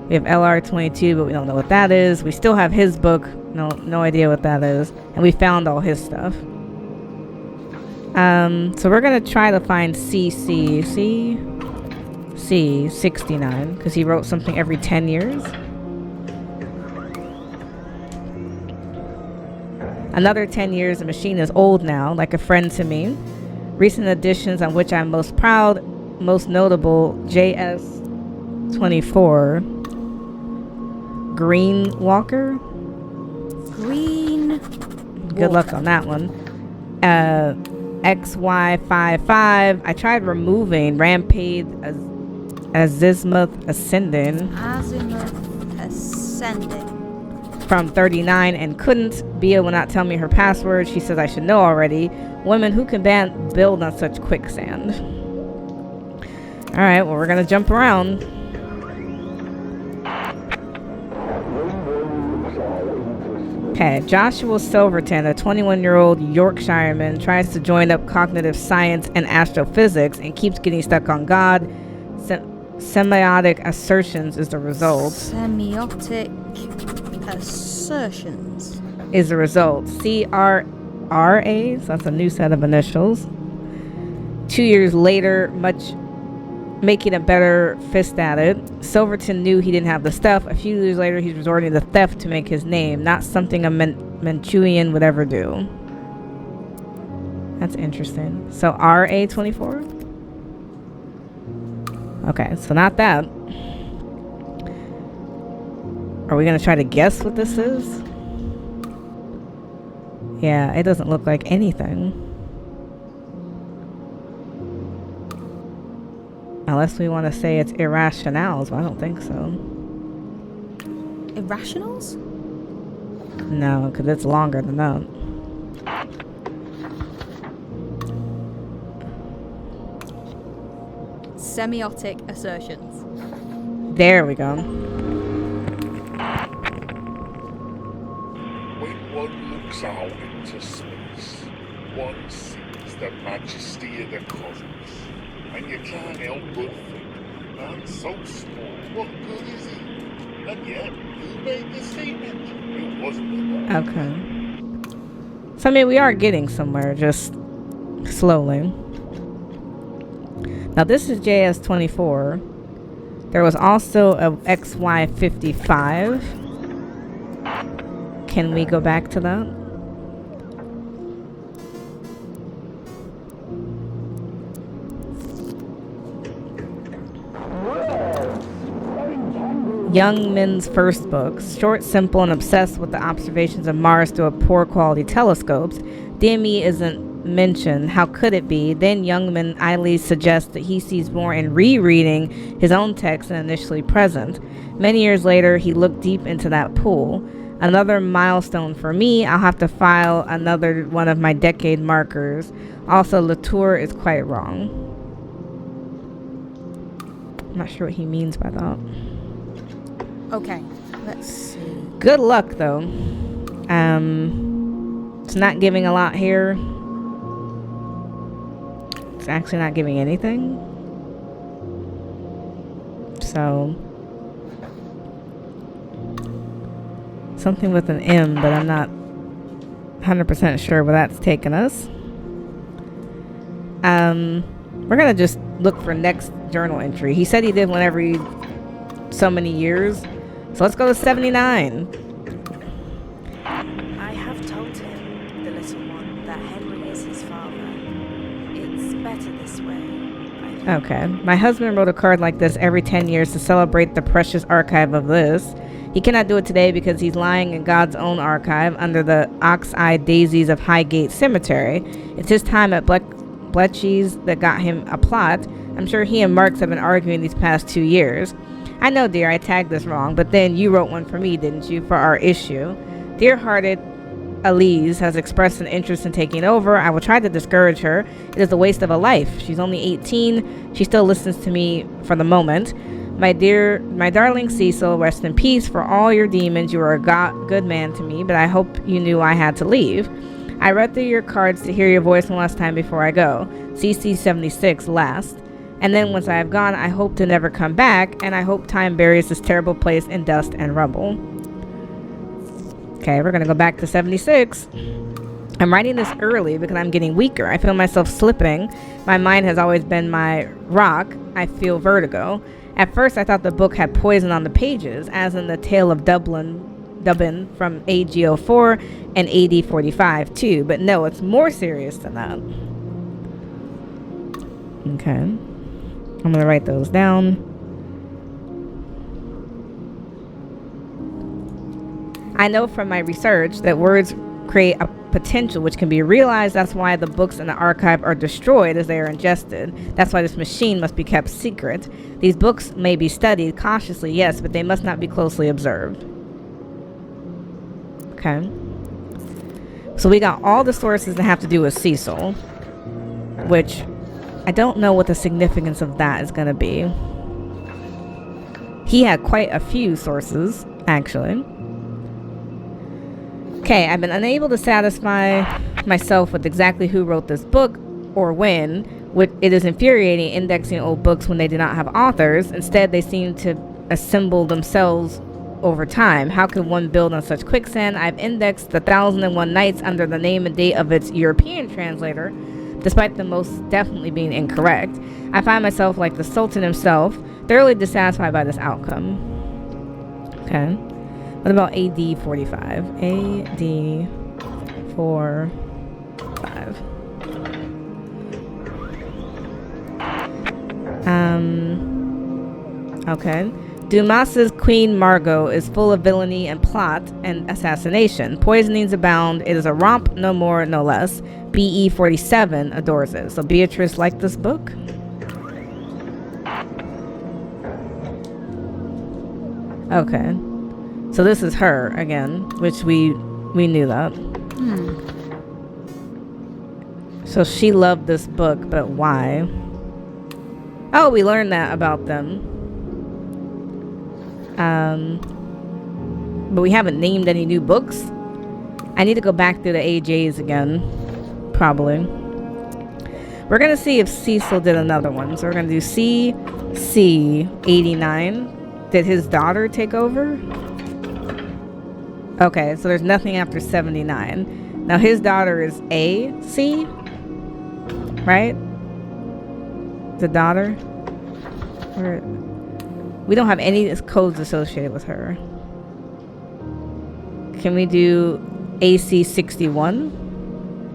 We have LR22, but we don't know what that is. We still have his book. No idea what that is. And we found all his stuff. So we're going to try to find CC 69. Because he wrote something every 10 years. Another 10 years, the machine is old now, like a friend to me. Recent additions on which I'm most proud, most notable, JS24. Green Walker. Good luck on that one. XY55. I tried removing Rampage Azimuth Ascending from 39 and couldn't. Bia will not tell me her password. She says I should know already. Women who can build on such quicksand. Alright, well, we're gonna jump around. Okay, Joshua Silverton, a 21-year-old Yorkshireman, tries to join up cognitive science and astrophysics and keeps getting stuck on God. Semiotic assertions is the result. Semiotic Assertions. is the result. CRRA, so that's a new set of initials. 2 years later, making a better fist at it, Silverton knew he didn't have the stuff. A few years later, he's resorting to theft to make his name, not something a Manchurian would ever do. That's interesting. So RA24? Okay, so not that. Are we going to try to guess what this is? Yeah, it doesn't look like anything. Unless we want to say it's irrationals, but I don't think so. Irrationals? No, because it's longer than that. Semiotic assertions. There we go. When one looks out into space, one sees the majesty of the cosmos, and you can't help but think, man, so small, what good is he? And yet, who made the statement? It wasn't enough. Okay. So, I mean, we are getting somewhere, just slowly. Now, this is JS24. There was also a XY55. Can we go back to that? Youngman's first books, short, simple, and obsessed with the observations of Mars through a poor quality telescopes. DME isn't mentioned. How could it be? Then Youngman idly suggests that he sees more in rereading his own text than initially present. Many years later, he looked deep into that pool. Another milestone for me. I'll have to file another one of my decade markers. Also, Latour is quite wrong. I'm not sure what he means by that. Okay, let's see. Good luck, though. It's not giving a lot here. It's actually not giving anything. So, something with an M, but I'm not 100% sure where that's taken us. We're gonna just look for next journal entry. He said he did one every so many years. So let's go to 79. I have told him, the little one, that Henry is his father. It's better this way, I think. Okay. My husband wrote a card like this every 10 years to celebrate the precious archive of this. He cannot do it today because he's lying in God's own archive under the ox-eyed daisies of Highgate Cemetery. It's his time at Bletchley's that got him a plot. I'm sure he and Marks have been arguing these past 2 years. I know, dear, I tagged this wrong, but then you wrote one for me, didn't you, for our issue? Dear-hearted Elise has expressed an interest in taking over. I will try to discourage her. It is a waste of a life. She's only 18. She still listens to me for the moment. My darling Cecil, rest in peace. For all your demons, you are a good man to me, but I hope you knew I had to leave. I read through your cards to hear your voice one last time before I go. CC76 last. And then once I have gone, I hope to never come back, and I hope time buries this terrible place in dust and rubble. Okay, we're going to go back to 76. I'm writing this early because I'm getting weaker. I feel myself slipping. My mind has always been my rock. I feel vertigo. At first, I thought the book had poison on the pages, as in the Tale of Dublin from AG04 and AD45 too. But no, it's more serious than that. Okay. I'm going to write those down. I know from my research that words create a potential which can be realized. That's why the books in the archive are destroyed as they are ingested. That's why this machine must be kept secret. These books may be studied cautiously, yes, but they must not be closely observed. Okay. So we got all the sources that have to do with Cecil, which I don't know what the significance of that is going to be. He had quite a few sources, actually. Okay, I've been unable to satisfy myself with exactly who wrote this book or when. It is infuriating indexing old books when they do not have authors. Instead, they seem to assemble themselves over time. How could one build on such quicksand? I've indexed the 1001 Nights under the name and date of its European translator, despite them most definitely being incorrect. I find myself, like the Sultan himself, thoroughly dissatisfied by this outcome. Okay. What about AD 45? AD 45. Okay. Dumas's Queen Margot is full of villainy and plot and assassination. Poisonings abound. It is a romp, no more, no less. BE 47 adores it. So Beatrice liked this book? Okay. So this is her again, which we knew that. So she loved this book, but why? Oh, we learned that about them. But we haven't named any new books. I need to go back through the AJs again. Probably. We're gonna see if Cecil did another one. So we're gonna do CC 89. Did his daughter take over? Okay, so there's nothing after 79. Now his daughter is AC, right? The daughter? Or we don't have any codes associated with her. Can we do AC 61?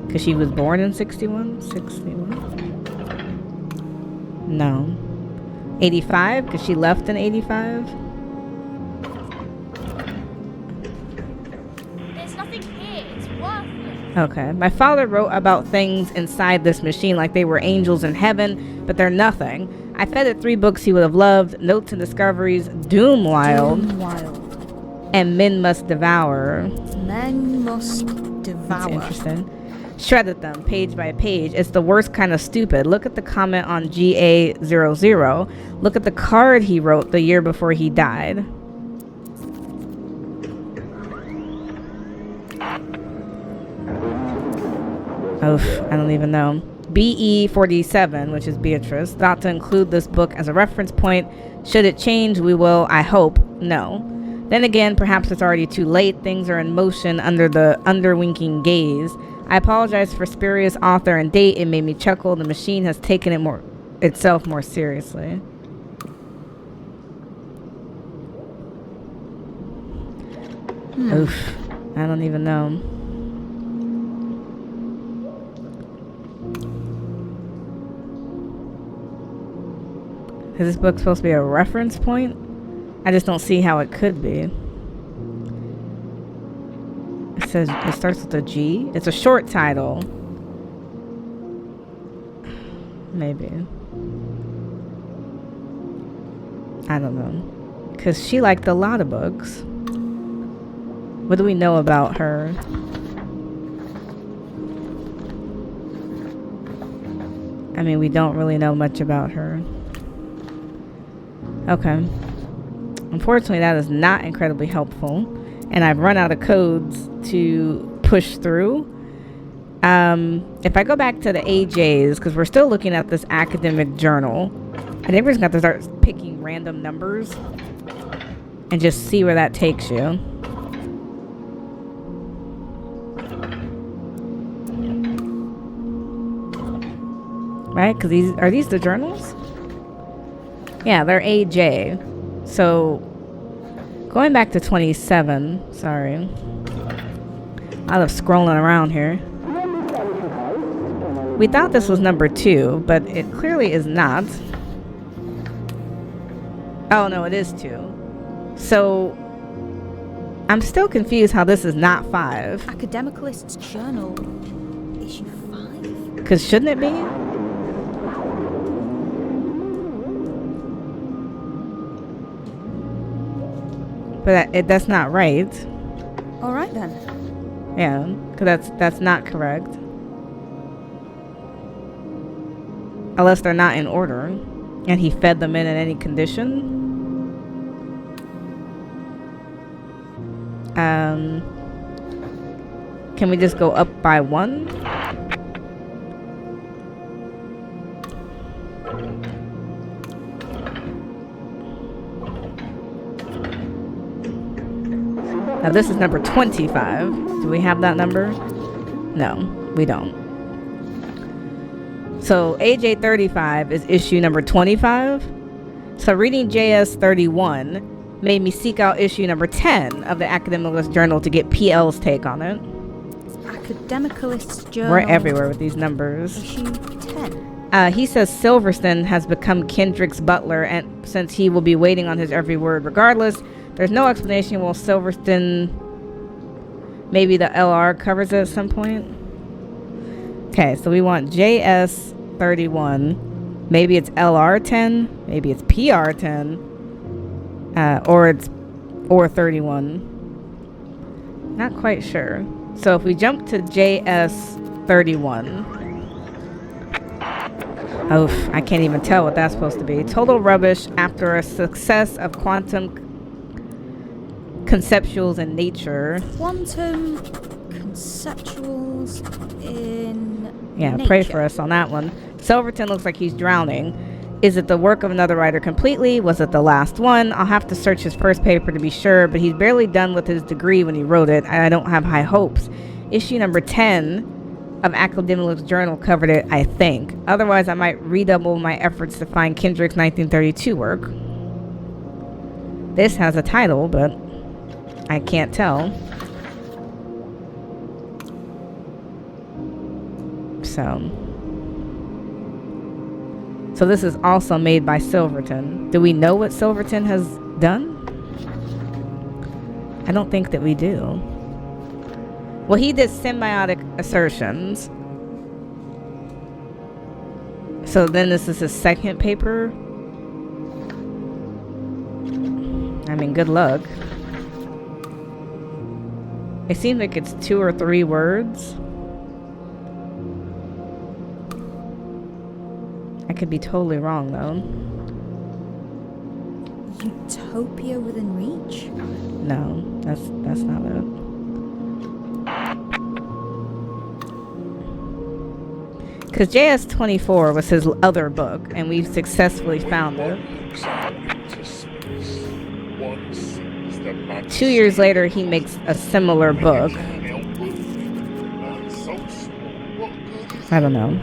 Because she was born in 61? 61? No. 85? Because she left in 85? There's nothing here. It's worthless. Okay. My father wrote about things inside this machine like they were angels in heaven, but they're nothing. I fed it 3 books he would have loved: Notes and Discoveries, Doom Wild, and Men Must Devour. Men Must Devour. That's interesting. Shredded them page by page. It's the worst kind of stupid. Look at the comment on GA00. Look at the card he wrote the year before he died. Oof, I don't even know. BE 47, which is Beatrice, thought to include this book as a reference point. Should it change, we will, I hope, no. Then again, perhaps it's already too late. Things are in motion under the underwinking gaze. I apologize for spurious author and date. It made me chuckle. The machine has taken it itself more seriously. Oof, I don't even know. Is this book supposed to be a reference point? I just don't see how it could be. It says it starts with a G. It's a short title. Maybe. I don't know. Because she liked a lot of books. What do we know about her? I mean, we don't really know much about her. Okay. Unfortunately, that is not incredibly helpful. And I've run out of codes to push through. If I go back to the AJs, because we're still looking at this academic journal, I think we're just going to have to start picking random numbers and just see where that takes you. Right? Because are these the journals? Yeah, they're AJ. So, going back to 27. Sorry. A lot of scrolling around here. We thought this was number 2, but it clearly is not. Oh, no, it is 2. So, I'm still confused how this is not 5. Academicalist's Journal, issue 5. Because shouldn't it be? But that's not right. All right then. Yeah, because that's not correct. Unless they're not in order, and he fed them in any condition. Can we just go up by 1? Now this is number 25. Do we have that number? No, we don't. So AJ35 is issue number 25. So reading JS31 made me seek out issue number 10 of the Academicalist Journal to get PL's take on it. Academicalist Journal. We're everywhere with these numbers. Issue 10. He says Silverstone has become Kendrick's butler, and since he will be waiting on his every word regardless, there's no explanation. Will Silverstone, maybe the LR covers it at some point? Okay, so we want JS31. Maybe it's LR10, maybe it's PR10, or 31. Not quite sure. So if we jump to JS31, oof, I can't even tell what that's supposed to be. Total rubbish after a success of quantum conceptuals in nature. Quantum conceptuals in Yeah, nature. pray for us on that one. Silverton looks like he's drowning. Is it the work of another writer completely? Was it the last one? I'll have to search his first paper to be sure, but he's barely done with his degree when he wrote it. I don't have high hopes. Issue number 10 of Academicalist Journal covered it, I think. Otherwise, I might redouble my efforts to find Kendrick's 1932 work. This has a title, but I can't tell. So this is also made by Silverton. Do we know what Silverton has done? I don't think that we do. Well, he did symbiotic assertions. So then this is his second paper. I mean, good luck. It seems like it's 2 or 3 words. I could be totally wrong, though. Utopia within reach? No, that's not it. Because JS24 was his other book, and we've successfully found it. 2 years later, he makes a similar book. I don't know.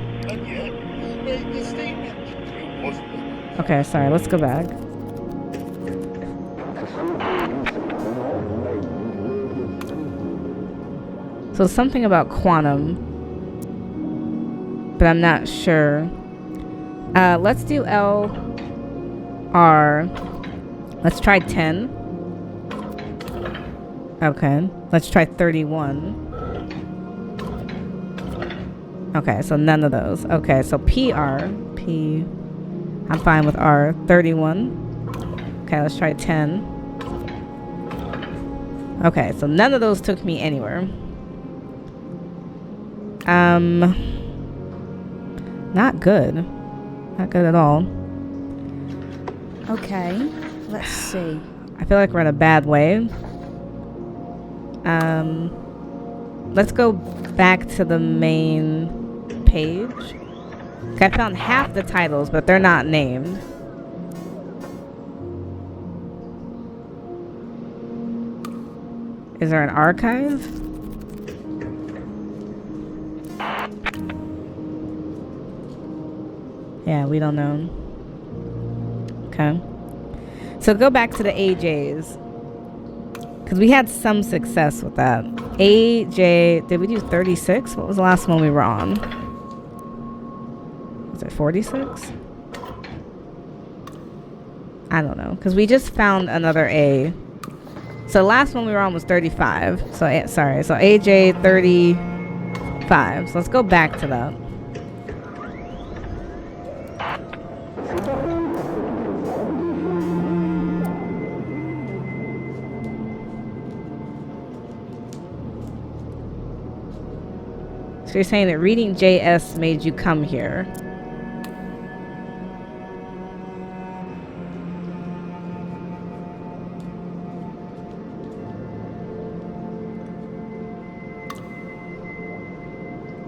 Okay, sorry, let's go back. So something about quantum, but I'm not sure. Let's do LR. Let's try 10. Okay, let's try 31. Okay, so none of those. Okay, so P. I'm fine with R. 31. Okay, let's try 10. Okay, so none of those took me anywhere. Not good. Not good at all. Okay, let's see. I feel like we're in a bad way. Let's go back to the main page. Okay, I found half the titles, but they're not named. Is there an archive? Yeah, we don't know. Okay. So go back to the AJs. Because we had some success with that. AJ, did we do 36? What was the last one we were on? Was it 46? I don't know. Because we just found another A. So the last one we were on was 35. So, sorry. So AJ 35. So let's go back to that. So you're saying that reading JS made you come here.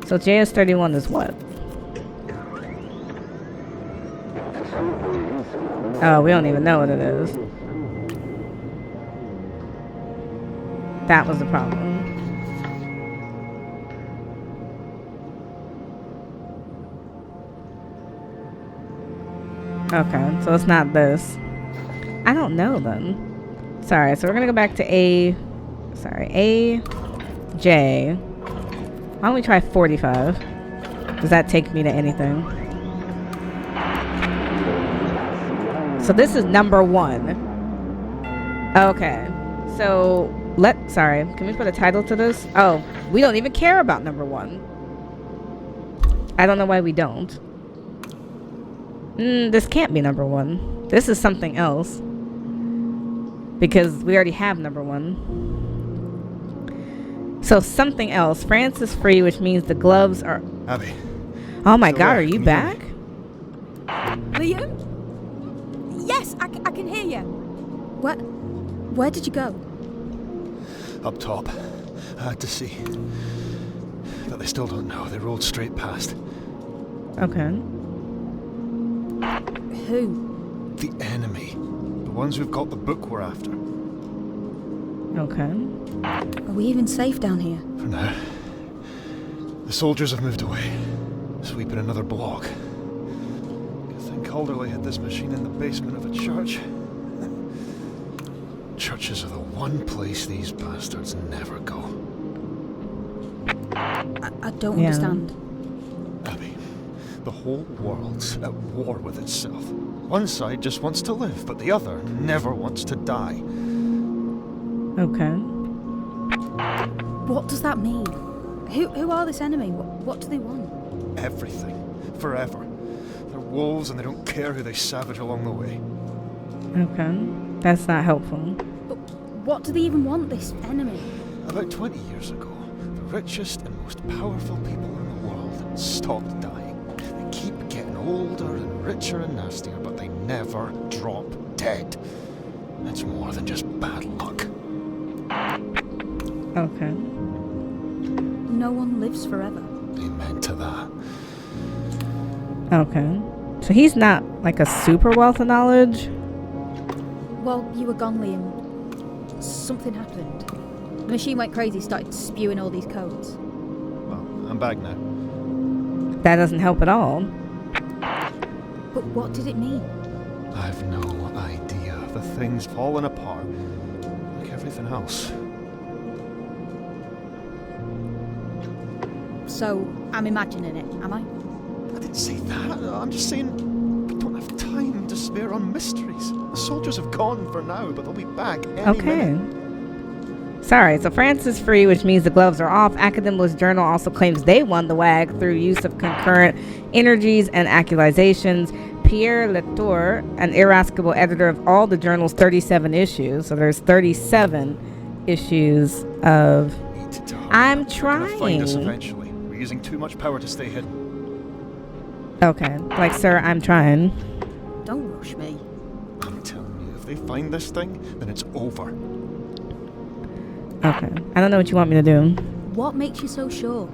So JS31 is what? Oh, we don't even know what it is. That was the problem. Okay, so it's not this. I don't know then. Sorry, so we're gonna go back to A. Sorry, A, J. Why don't we try 45? Does that take me to anything? So this is number 1. Okay, so sorry, can we put a title to this? Oh, we don't even care about number 1. I don't know why we don't. This can't be number 1. This is something else. Because we already have number 1. So something else. France is free, which means the gloves are... Abby. Oh my god, are you back? Liam? Yes, I can hear you. Where did you go? Up top. I had to see. But they still don't know. They rolled straight past. Okay. Who? The enemy. The ones who've got the book we're after. Okay. Are we even safe down here? For now. The soldiers have moved away. Sweeping another block. Good thing Calderley had this machine in the basement of a church. Churches are the one place these bastards never go. I don't understand. Abby, the whole world's at war with itself. One side just wants to live, but the other never wants to die. Okay. What does that mean? Who are this enemy? What do they want? Everything. Forever. They're wolves and they don't care who they savage along the way. Okay. That's not helpful. But what do they even want, this enemy? About 20 years ago, the richest and most powerful people in the world stopped dying. They keep getting older and richer and nastier, but they never drop dead. It's more than just bad luck. Okay. No one lives forever. Amen to that. Okay. So he's not like a super wealth of knowledge? While you were gone, Liam, something happened. The machine went crazy, started spewing all these codes. Well, I'm back now. That doesn't help at all. But what did it mean? I've no idea. The thing's fallen apart. Like everything else. So, I'm imagining it, am I? I didn't say that. I'm just saying we don't have time to spare on mysteries. The soldiers have gone for now, but they'll be back any minute. Sorry, so France is free, which means the gloves are off. Academics Journal also claims they won the WAG through use of concurrent energies and accusations. Pierre Lectour, an irascible editor of all the journal's 37 issues, so there's 37 issues of... I'm trying. They're gonna find us eventually. We're using too much power to stay hidden. Okay, like, sir, I'm trying. Don't rush me. I'm telling you, if they find this thing, then it's over. Okay, I don't know what you want me to do. What makes you so sure?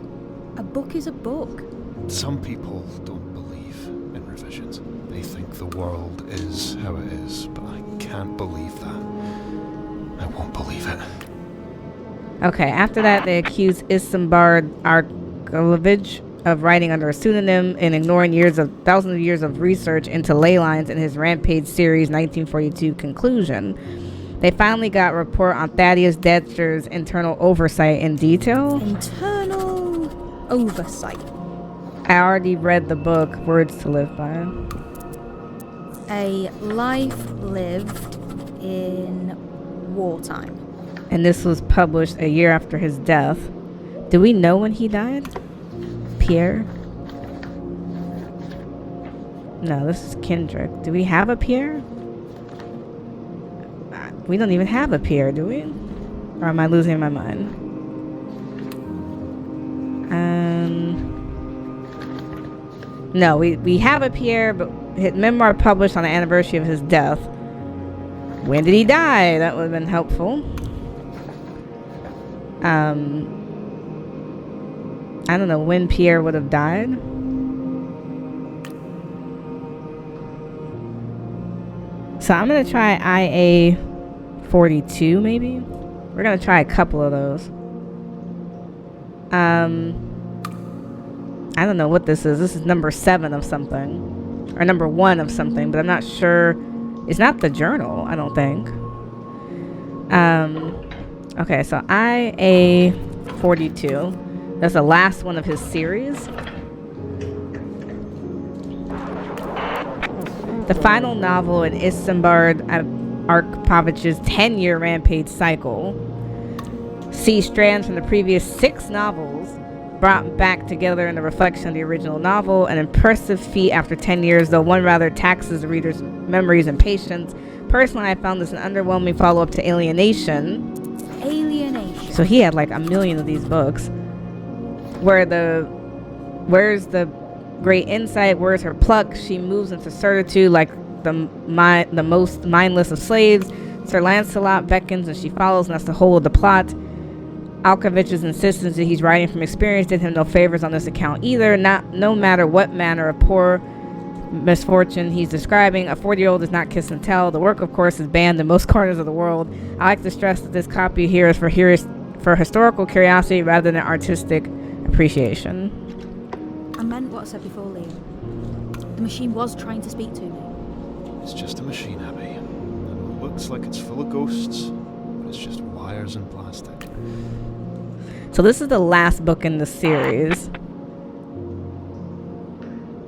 A book is a book. Some people don't believe in revisions. They think the world is how it is, but I can't believe that. I won't believe it. Okay, after that, they accused Isambard Arkalovich of writing under a pseudonym and ignoring thousands of years of research into ley lines in his Rampage series 1942 conclusion. They finally got a report on Thaddeus Dexter's internal oversight in detail. Internal oversight. I already read the book, Words to Live By. A life lived in wartime. And this was published a year after his death. Do we know when he died? Pierre? No, this is Kendrick. Do we have a Pierre? We don't even have a Pierre, do we? Or am I losing my mind? No, we have a Pierre, but his memoir published on the anniversary of his death. When did he die? That would have been helpful. I don't know when Pierre would have died. So I'm gonna try IA 42 maybe. We're gonna try a couple of those. I don't know what this is. This is number 7 of something. Or number 1 of something, but I'm not sure. It's not the journal, I don't think. Okay, so IA-42. That's the last one of his series. The final novel in Isambard Arkapovich's 10-year rampage cycle. See strands from the previous 6 novels brought back together in the reflection of the original novel. An impressive feat after 10 years, though one rather taxes the reader's memories and patience. Personally, I found this an underwhelming follow-up to Alienation. Alienation. So he had like a million of these books. Where's the great insight? Where's her pluck? She moves into certitude like the most mindless of slaves. Sir Lancelot beckons and she follows, and that's the whole of the plot. Alkovich's insistence that he's writing from experience did him no favors on this account either. No matter what manner of poor misfortune he's describing, a 40-year-old does not kiss and tell. The work, of course, is banned in most corners of the world. I like to stress that this copy here is for historical curiosity rather than artistic appreciation. I meant what I said before, Liam. The machine was trying to speak to me. It's just a machine, Abby. And it looks like it's full of ghosts, but it's just wires and plastic. So this is the last book in the series.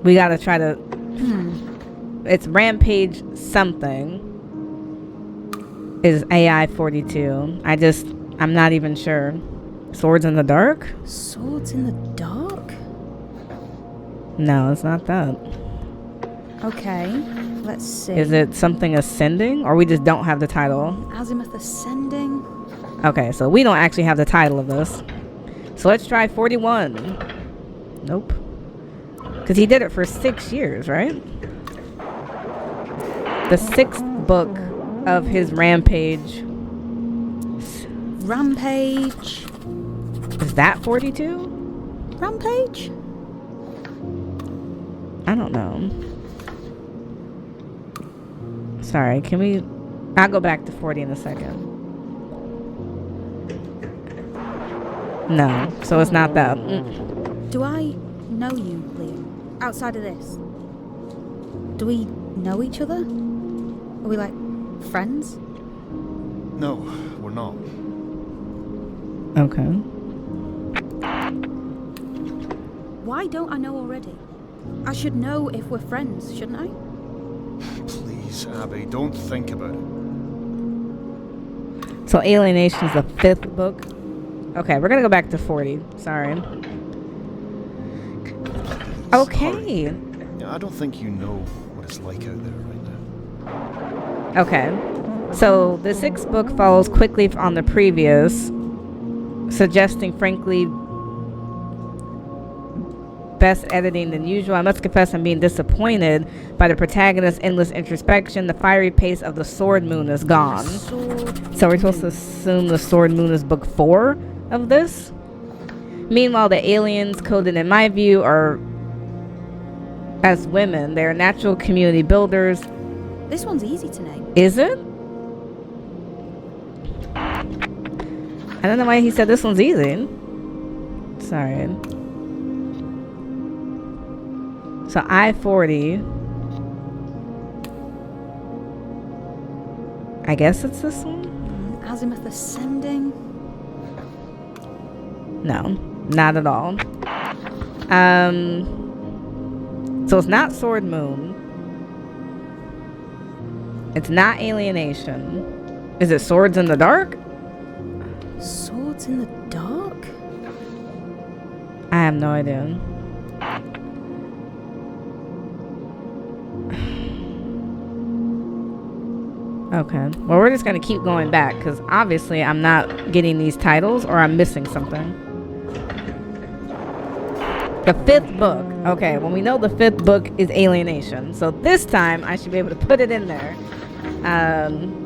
We gotta try to... It's Rampage something. Is AI-42. I'm not even sure. Swords in the Dark? Swords in the Dark? No, it's not that. Okay, let's see. Is it something ascending? Or we just don't have the title? Azimuth Ascending? Okay, so we don't actually have the title of this. So let's try 41. Nope. Because he did it for 6 years, right? The 6th book of his Rampage. Rampage. Is that 42? Rampage? I don't know. Sorry, can we... I'll go back to 40 in a second. No, so it's not that. Do I know you, Liam? Outside of this? Do we know each other? Are we like friends? No, we're not. Okay. Why don't I know already? I should know if we're friends, shouldn't I? Please, Abby, don't think about it. So Alienation is the 5th book. Okay, we're gonna go back to 40. Sorry. Okay. Yeah, I don't think you know what it's like out there right now. Okay. So the 6th book follows quickly on the previous, suggesting, frankly, best editing than usual. I must confess I'm being disappointed by the protagonist's endless introspection. The fiery pace of the Sword Moon is gone. So we're supposed to assume the Sword Moon is book 4 of this. Meanwhile, the aliens, coded in my view, are as women. They are natural community builders. This one's easy to name. Is it? I don't know why he said this one's easy. Sorry. So I-40. I guess it's this one? Azimuth Ascending? No, not at all. So it's not Sword Moon. It's not Alienation. Is it Swords in the Dark? Swords in the Dark? I have no idea. Okay. Well, we're just going to keep going back because obviously I'm not getting these titles or I'm missing something. The 5th book. Okay, well, we know the 5th book is Alienation. So this time I should be able to put it in there.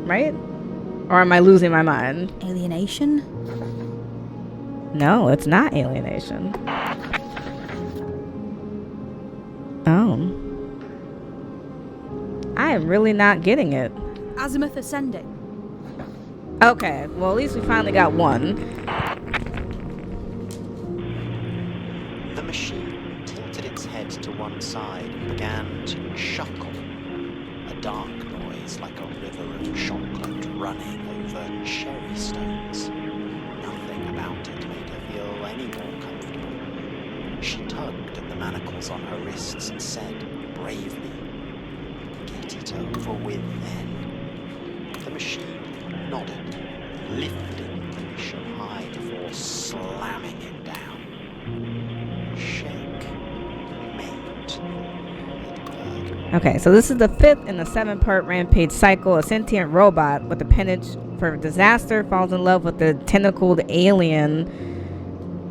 Right? Or am I losing my mind? Alienation? No, it's not Alienation. Oh. I am really not getting it. Azimuth Ascending. Okay, well, at least we finally got one. The machine tilted its head to one side and began to chuckle. A dark noise like a river of chocolate running over cherry stones. Nothing about it made her feel any more comfortable. She tugged at the manacles on her wrists and said, bravely, "Get it over with then." The machine nodded, lifting the mission high before slamming it down. Shake, mate, it purred. Okay, so this is the 5th in the 7-part Rampage cycle. A sentient robot with a penchant for disaster falls in love with a tentacled alien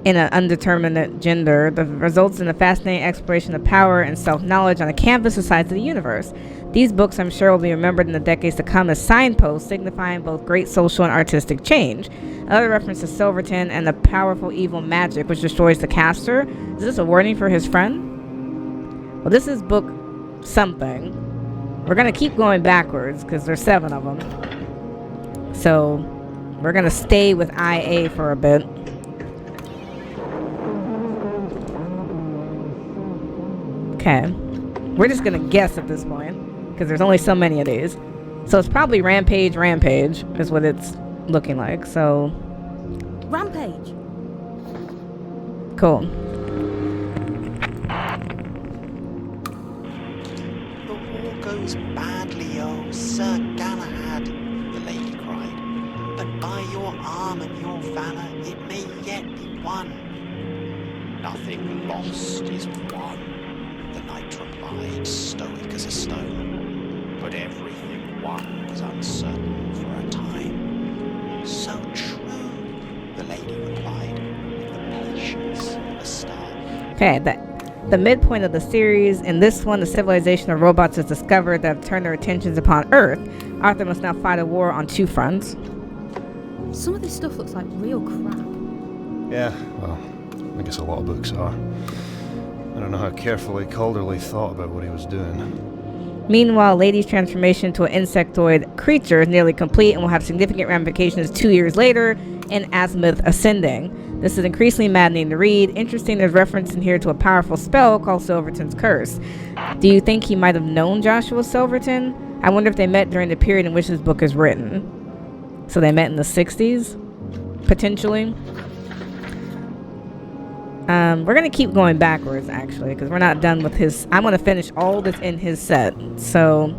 in an undeterminate gender that results in a fascinating exploration of power and self-knowledge on a canvas the size of the universe. These books, I'm sure, will be remembered in the decades to come as signposts signifying both great social and artistic change. Another reference to Silverton and the powerful evil magic which destroys the caster. Is this a warning for his friend? Well, this is book something. We're going to keep going backwards because there's 7 of them. So we're going to stay with IA for a bit. Okay. We're just going to guess at this point because there's only so many of these. So it's probably Rampage is what it's looking like. So Rampage. cool. The war goes badly, oh, Sir Galahad, the lady cried. But by your arm and your valor, it may yet be won. Nothing lost is won, the knight replied, stoic as a stone. But everything won was uncertain for a time. So true, the lady replied, with the patience of a star. Okay, the midpoint of the series. In this one, the civilization of robots is discovered that have turned their attentions upon Earth. Arthur must now fight a war on 2 fronts. Some of this stuff looks like real crap. Yeah, well, I guess a lot of books are. I don't know how carefully Calderley thought about what he was doing. Meanwhile, Lady's transformation to an insectoid creature is nearly complete and will have significant ramifications 2 years later in Azimuth Ascending. This is increasingly maddening to read. Interesting, there's reference in here to a powerful spell called Silverton's Curse. Do you think he might have known Joshua Silverton? I wonder if they met during the period in which this book is written. So they met in the 60s? Potentially? We're going to keep going backwards, actually, because we're not done with his... I want to finish all that's in his set. So...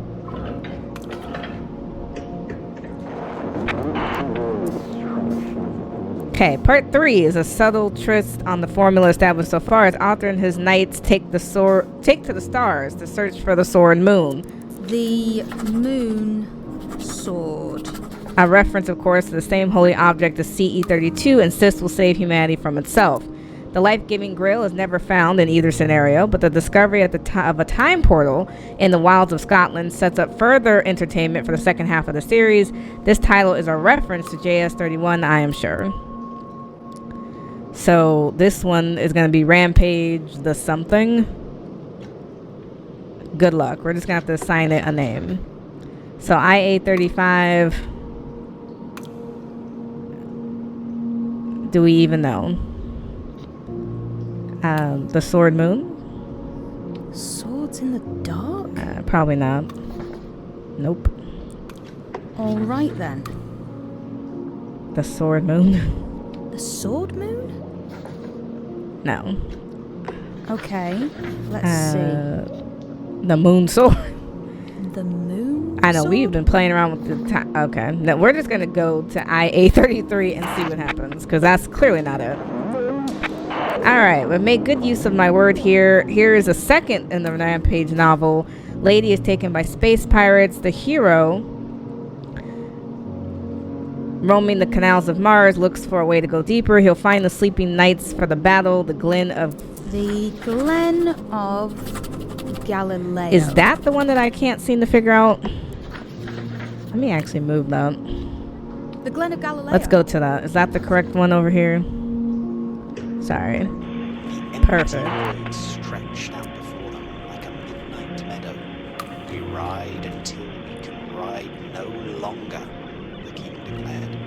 Okay, part 3 is a subtle twist on the formula established so far as Arthur and his knights take to the stars to search for the sword moon. The moon sword. A reference, of course, to the same holy object as CE-32 insists will save humanity from itself. The life-giving grail is never found in either scenario, but the discovery of a time portal in the wilds of Scotland sets up further entertainment for the second half of the series. This title is a reference to JS-31, I am sure. So this one is going to be Rampage the something. Good luck. We're just going to have to assign it a name. So IA-35. Do we even know? The Sword Moon? Swords in the dark? Probably not. Nope. Alright then. The Sword Moon? The Sword Moon? No. Okay, let's see. The Moon Sword. The Moon I know, Sword? we've been playing around with the time. Okay. No, we're just going to go to IA-33 and see what happens, because that's clearly not it. Alright, we've made good use of my word here. Here is a second in the Rampage novel. Lady is taken by space pirates. The hero, roaming the canals of Mars, looks for a way to go deeper. He'll find the sleeping knights for the battle, the Glen of Galileo. Is that the one that I can't seem to figure out? Let me actually move that. The Glen of Galileo. Let's go to that. Is that the correct one over here? Sorry. Perfect. Stretched out before them like a midnight meadow. We ride until we can ride no longer, the king declared.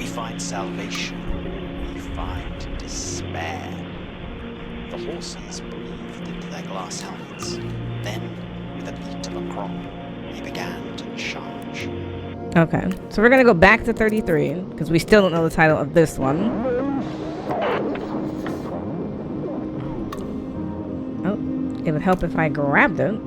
We find salvation, or we find despair. The horses breathed into their glass helmets. Then, with a beat of a crop, they began to charge. Okay, so we're gonna go back to 33 because we still don't know the title of this one. Oh, it would help if I grabbed it.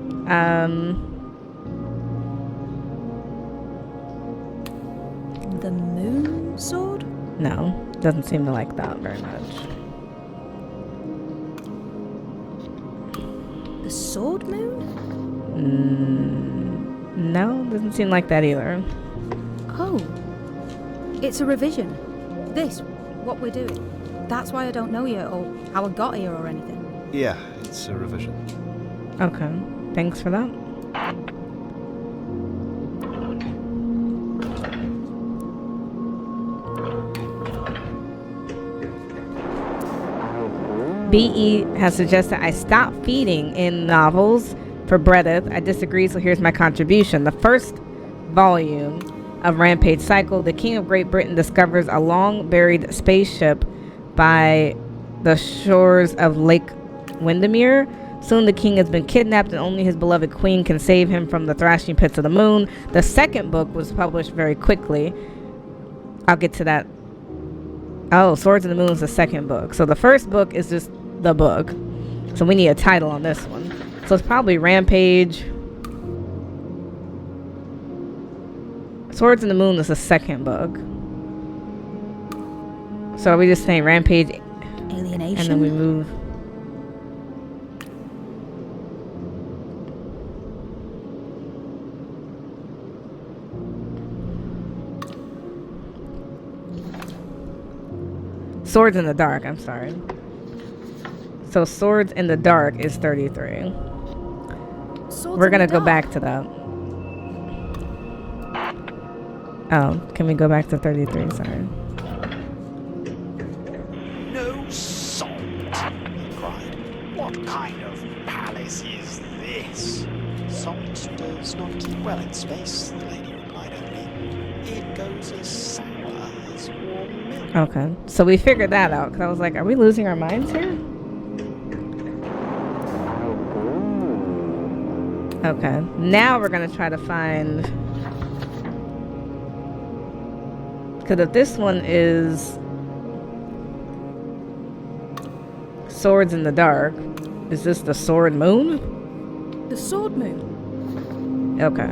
The moon sword? No, doesn't seem to like that very much. The sword moon? No, doesn't seem like that either. Oh. It's a revision. This, what we're doing. That's why I don't know yet, or how I got here or anything. Yeah, it's a revision. Okay, thanks for that. BE has suggested I stop feeding in novels for Bredith. I disagree, so here's my contribution. The first volume of Rampage Cycle, the King of Great Britain discovers a long-buried spaceship by the shores of Lake Windermere. Soon the king has been kidnapped and only his beloved queen can save him from the thrashing pits of the moon. The second book was published very quickly. I'll get to that. Oh, Swords in the Moon is the second book. So the first book is just the book. So we need a title on this one. So it's probably Rampage. Swords in the Moon is the second book. So are we just saying Rampage? Alienation. And then we move. Swords in the Dark, I'm sorry. So Swords in the Dark is 33. We're gonna go back to that. Oh, can we go back to 33? Sorry. No salt, he cried. What kind of palace is this? Salt does not keep well in space, the lady replied only. It goes as sour as warm milk. Okay, so we figured that out because I was like, are we losing our minds here? Okay, now we're gonna try to find, because if this one is Swords in the Dark, is this the Sword Moon? The Sword Moon? Okay.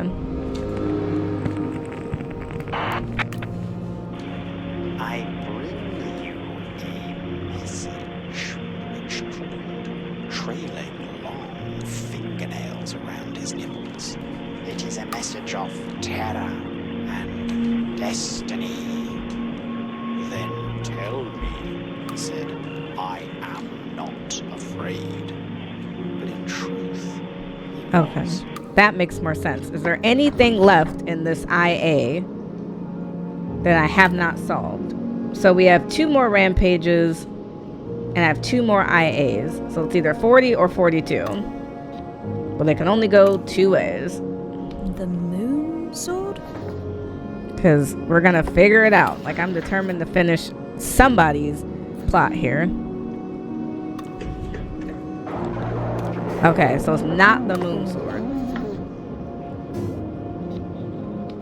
I bring you a message, which crawled, trailing long fingernails around his nipples. It is a message of terror and destiny. Then tell me, he said, I am not afraid. But in truth, he Okay, was. that makes more sense. Is there anything left in this IA that I have not solved? So we have 2 more rampages and I have 2 more IAs. So it's either 40 or 42. But they can only go 2 ways. The moon sword? Because we're going to figure it out. Like, I'm determined to finish somebody's plot here. Okay, so it's not the moon sword.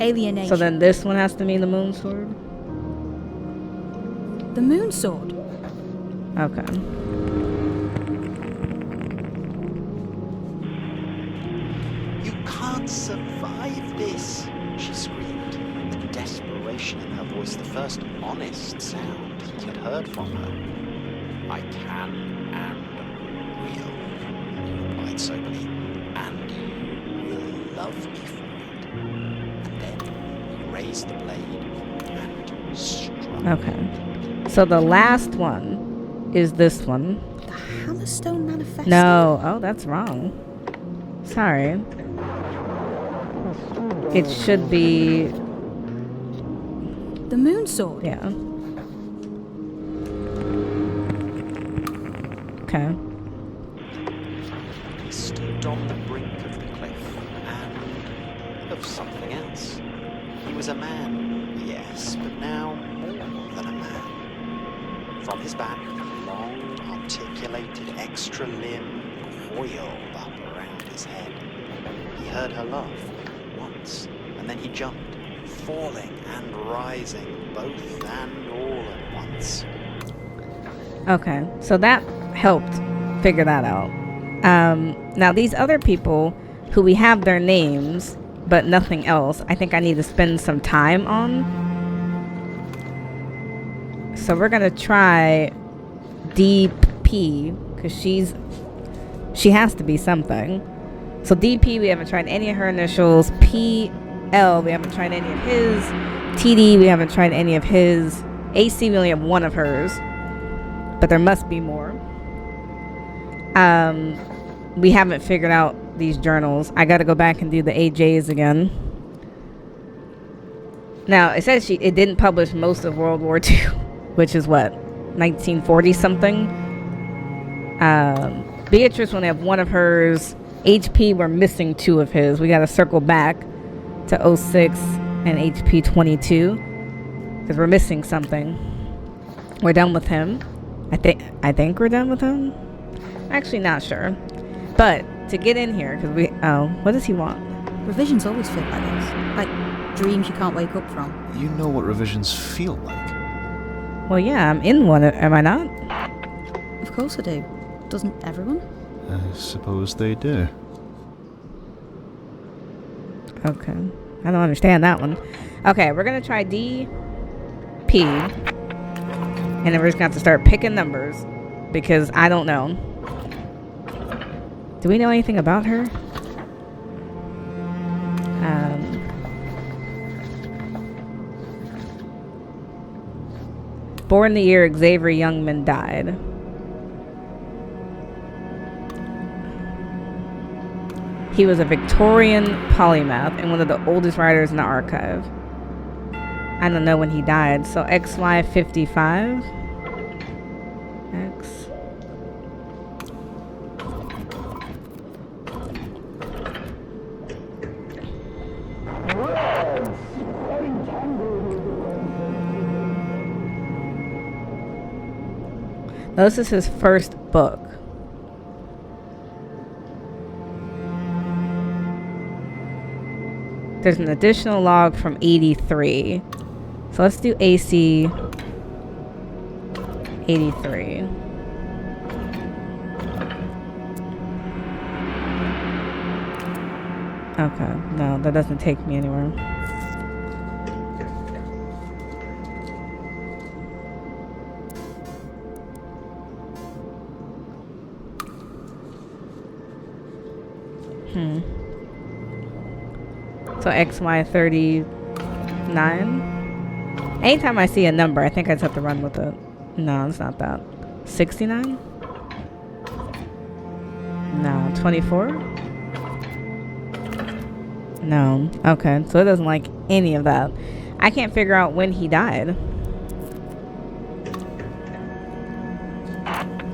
Alienation. So then this one has to be the moon sword? The moon sword? Okay. You can't survive this, she screamed, with desperation in her voice, the first honest sound he had heard from her. I can and will, he replied soberly, and you will love me for it. And then he raised the blade and struck. Okay. So the last one is this one. The Hammerstone Manifesto? No. Oh, that's wrong. Sorry. It should be... The moon sword? Yeah. Okay. He stood on the brink of the cliff and of something else. He was a man, yes, but now more than a man. From his back, a long, articulated extra limb coiled up around his head. He heard her laugh once, and then he jumped, falling and rising, both and all at once. Okay, so that helped figure that out. Now these other people who we have their names but nothing else, I think I need to spend some time on. So we're gonna try DP because she has to be something. So DP, we haven't tried any of her initials. PL, we haven't tried any of his. TD, we haven't tried any of his. AC, we only have one of hers, but there must be more. We haven't figured out these journals. I gotta go back and do the AJs again. Now it says it didn't publish most of World War II, which is what, 1940 something. Beatrice only have one of hers. HP, we're missing two of his. We gotta circle back to 06 and HP 22 because we're missing something. We're done with him. I think we're done with him. Actually, not sure. But to get in here, because what does he want? Revisions always feel like this. Like dreams you can't wake up from. You know what revisions feel like. Well, yeah, I'm in one. Am I not? Of course I do. Doesn't everyone? I suppose they do. Okay. I don't understand that one. Okay, we're going to try DP. And then we're just going to have to start picking numbers. Because I don't know. Do we know anything about her? Born the year Xavier Youngman died. He was a Victorian polymath and one of the oldest writers in the archive. I don't know when he died. So XY55. X. Now, this is his first book. There's an additional log from 83. So let's do AC 83. Okay, no, that doesn't take me anywhere. So XY39. Anytime I see a number, I think I just have to run with it. No, it's not that. 69? No. 24? No. Okay, so it doesn't like any of that. I can't figure out when he died.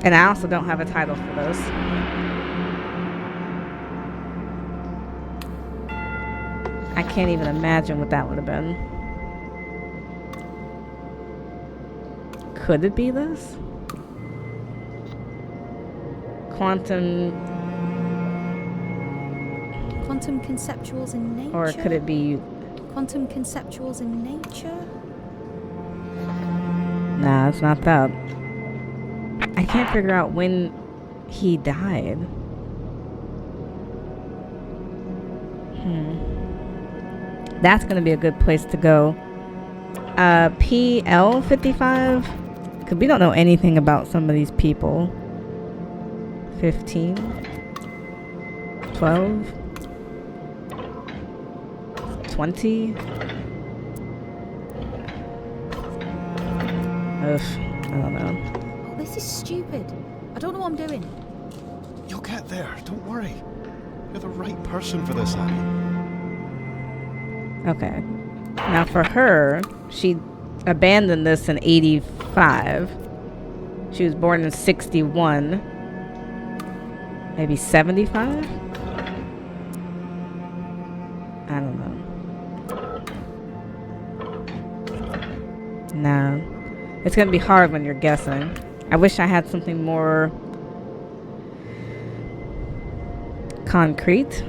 And I also don't have a title for this. I can't even imagine what that would have been. Could it be this? Quantum conceptuals in nature? Or could it be... Quantum conceptuals in nature? Nah, it's not that. I can't figure out when he died. That's going to be a good place to go. PL55? Because we don't know anything about some of these people. 15? 12? 20? Ugh, I don't know. Oh, this is stupid. I don't know what I'm doing. You'll get there, don't worry. You're the right person for this, Annie. Okay. Now for her, she abandoned this in 85. She was born in 61. Maybe 75? I don't know. Nah. It's gonna be hard when you're guessing. I wish I had something more concrete.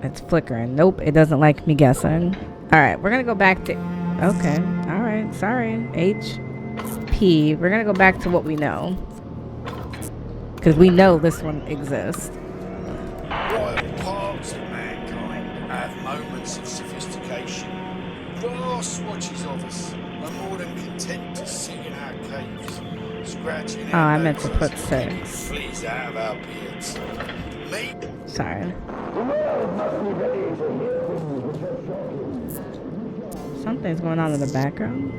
It's flickering. Nope, it doesn't like me guessing. Alright, we're gonna go back to... Okay, alright, sorry. HP. We're gonna go back to what we know. Because we know this one exists. Royal parts of mankind have moments of sophistication. Vast swatches of us are more than content to sit in our caves, scratching Oh, I our meant to noses put and 6. picking fleas out of our beards. Me? Sorry. Something's going on in the background.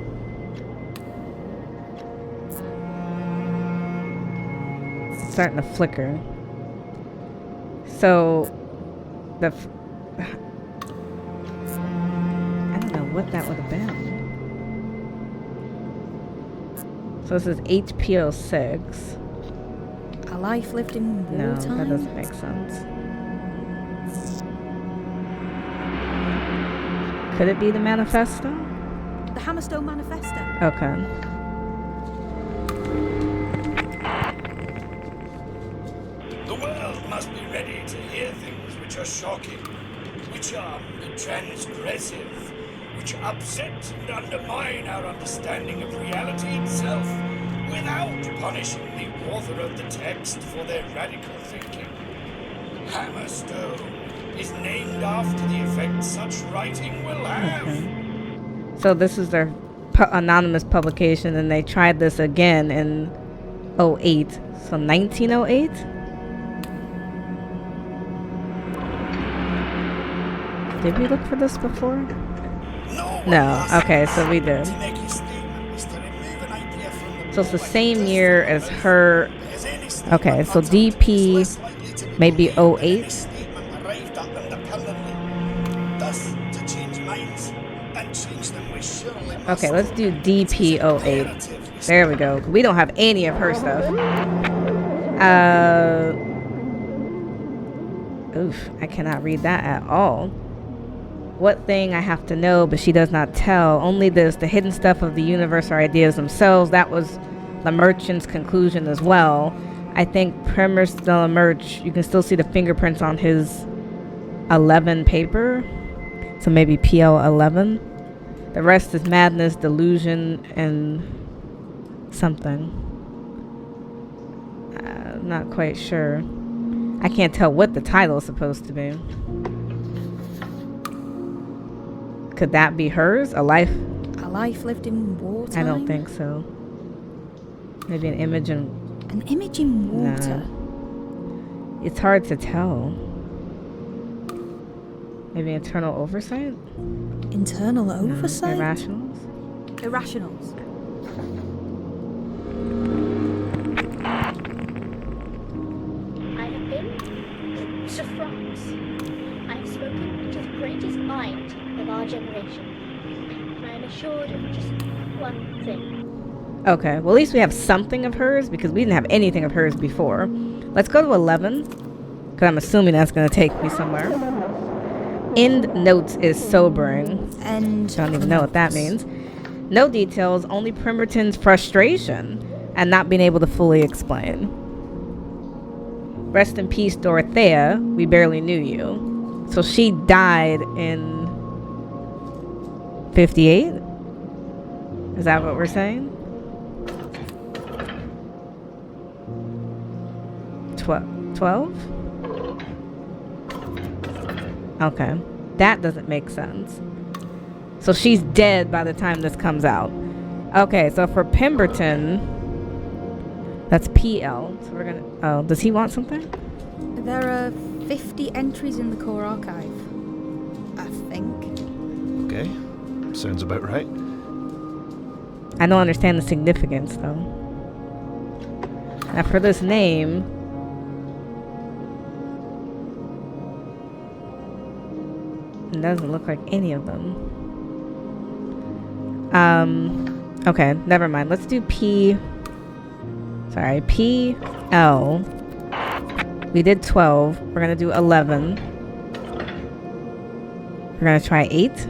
It's starting to flicker. So, I don't know what that would have been. So this is HPO6. A life lived in No, wartime? that doesn't make sense. Could it be the manifesto? The Hammerstone Manifesto. Okay. The world must be ready to hear things which are shocking, which are transgressive, which upset and undermine our understanding of reality itself, without punishing the author of the text for their radical thinking. Hammerstone is named after the effect such writing will have. Okay. So this is their anonymous publication, and they tried this again in 08. So 1908? Did we look for this before? No. Okay, so we did. So it's the same year as her. Okay, so DP maybe 08. Okay, let's do DP 08. There we go. We don't have any of her stuff. Oof, I cannot read that at all. What thing I have to know, but she does not tell. Only this, the hidden stuff of the universe or ideas themselves. That was the merchant's conclusion as well. I think Primer still emerged. You can still see the fingerprints on his 11 paper. So maybe PL 11. The rest is madness, delusion, and something. I'm not quite sure. I can't tell what the title is supposed to be. Could that be hers? A life lived in wartime? I don't think so. Maybe an image in... An image in water? Nah. It's hard to tell. Maybe internal oversight? Internal oversight? Irrationals? Irrationals. I have been to France. I have spoken to the greatest mind of our generation. And I am assured of just one thing. Okay, well at least we have something of hers because we didn't have anything of hers before. Let's go to 11 because I'm assuming that's going to take me somewhere. End notes is sobering. And I don't even know what that means. No details, only Primerton's frustration and not being able to fully explain. Rest in peace, Dorothea. We barely knew you. So she died in 58? Is that what we're saying? 12? Okay. That doesn't make sense. So she's dead by the time this comes out. Okay, so for Pemberton, that's PL. So we're gonna... Oh, does he want something? There are 50 entries in the core archive, I think. Okay, sounds about right. I don't understand the significance, though. Now for this name... It doesn't look like any of them. Okay, never mind. Let's do P. Sorry, PL. We did 12. We're gonna do 11. We're gonna try 8.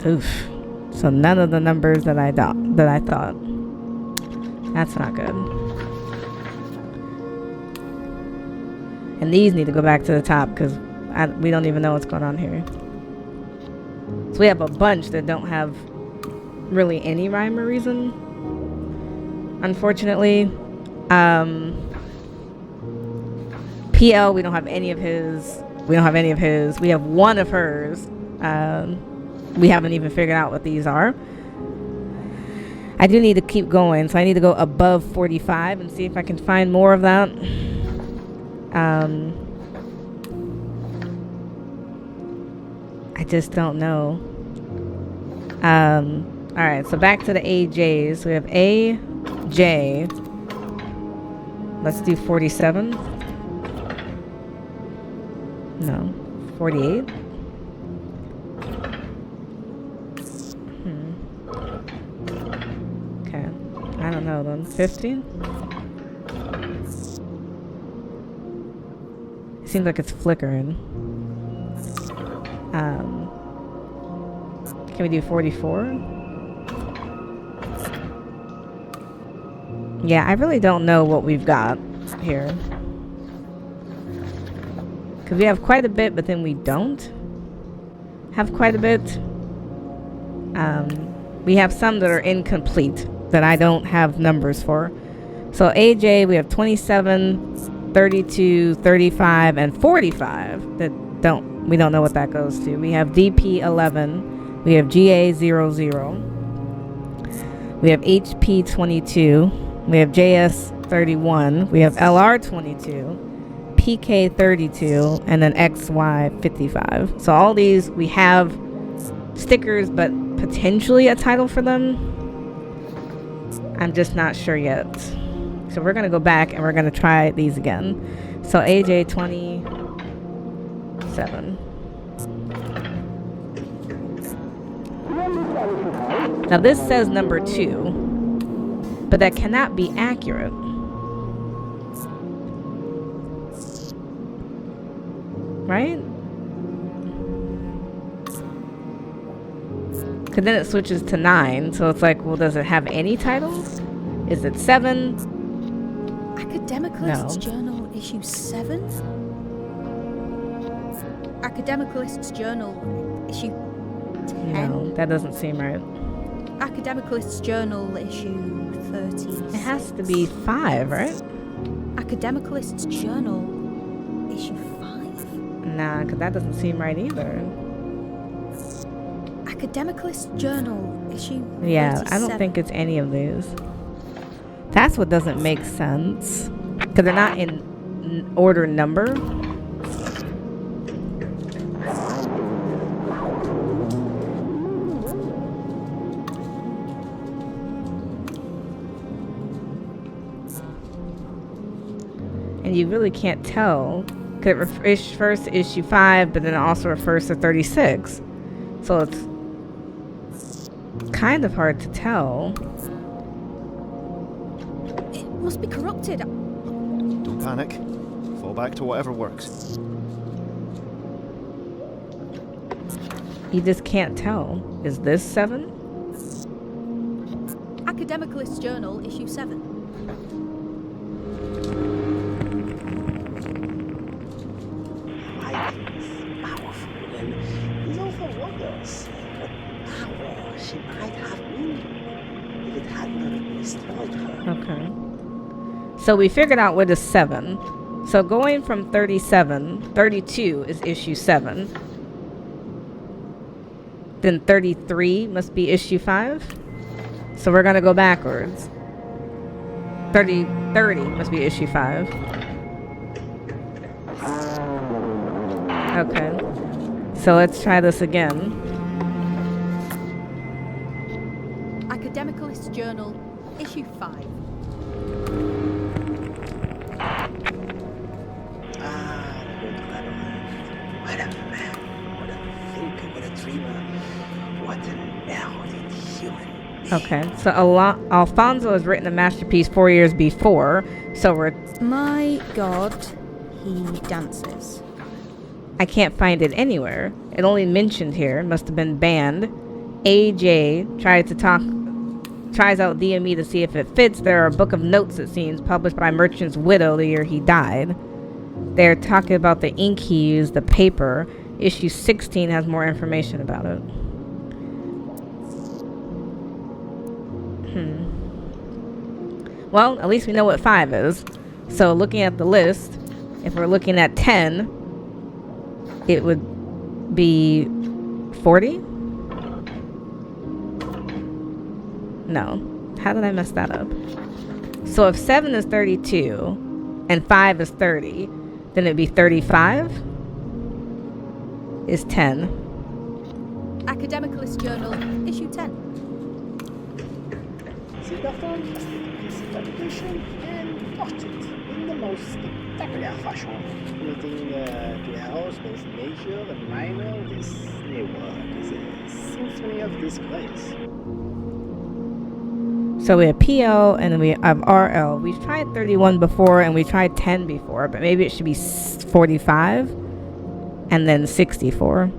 Oof. So none of the numbers that I thought. That's not good. And these need to go back to the top because we don't even know what's going on here. So we have a bunch that don't have really any rhyme or reason. Unfortunately. PL, we don't have any of his. We don't have any of his. We have one of hers. We haven't even figured out what these are. I do need to keep going, so I need to go above 45 and see if I can find more of that. I just don't know. Alright, so back to the AJs. We have AJ. Let's do 47. No. 48. Okay. I don't know then. 15? It seems like it's flickering. Can we do 44? Yeah, I really don't know what we've got here. Because we have quite a bit, but then we don't have quite a bit. We have some that are incomplete that I don't have numbers for. So AJ, we have 27, 32, 35, and 45 that we don't know what that goes to. We have DP11. We have GA00. We have HP22. We have JS31. We have LR22. PK32. And then XY55. So all these, we have stickers, but potentially a title for them. I'm just not sure yet. So we're going to go back and we're going to try these again. So AJ27. Now this says number 2, but that cannot be accurate. Right? Because then it switches to 9, so it's like, well, does it have any titles? Is it 7? Academicalist's Journal, issue 7? Academicalist's Journal, issue 10? No, that doesn't seem right. Academicalist's Journal, issue 30. It has to be 5, right? Academicalist's Journal, issue 5? Nah, because that doesn't seem right either. Academicalist's Journal, issue 37. Yeah, I don't think it's any of these. That's what doesn't make sense. Because they're not in order number. And you really can't tell. Because it refers to issue 5, but then it also refers to 36. So it's kind of hard to tell. It must be corrupted. Don't panic. Fall back to whatever works. You just can't tell. Is this 7? Academicalist's Journal, issue 7. Powerful and he's also wonders. What power she might have been if it had not destroyed her. Okay. So we figured out what is 7. So going from 37, 32 is issue 7. Then 33 must be issue 5. So we're going to go backwards. 30 must be issue 5. Okay. So let's try this again. Academicalist's Journal, issue 5. What a man, what a thinker, what a dreamer, what an earned human. Okay, so Alfonso has written a masterpiece 4 years before, so we're... My God, he dances. I can't find it anywhere. It only mentioned here. It must have been banned. AJ tries out DME to see if it fits. There are a book of notes, it seems, published by Merchant's widow the year he died. They're talking about the ink he used, the paper. Issue 16 has more information about it. Well, at least we know what 5 is. So looking at the list, if we're looking at 10, it would be 40? No. How did I mess that up? So if 7 is 32 and 5 is 30, then it'd be 35 is 10. Academicalist Journal, issue 10. Silverthorn has taken his publication and touched it in the most spectacular fashion, using to house both major and minor. This new work is a symphony of disgrace. So we have PL and then we have RL. We've tried 31 before and we tried 10 before, but maybe it should be 45 and then 64.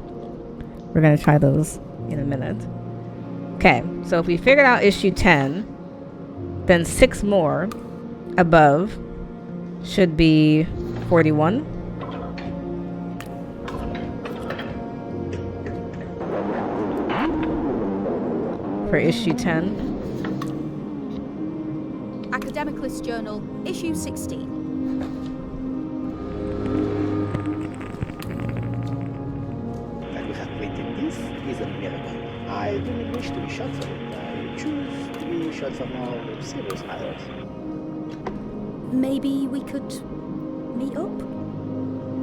We're going to try those in a minute. Okay, so if we figured out issue 10, then 6 more above should be 41. For issue 10. Academicalist Journal, issue 16. That we have printed this is a miracle. I do not wish to be shot for it. I choose to be shot for more serious matters. Maybe we could meet up?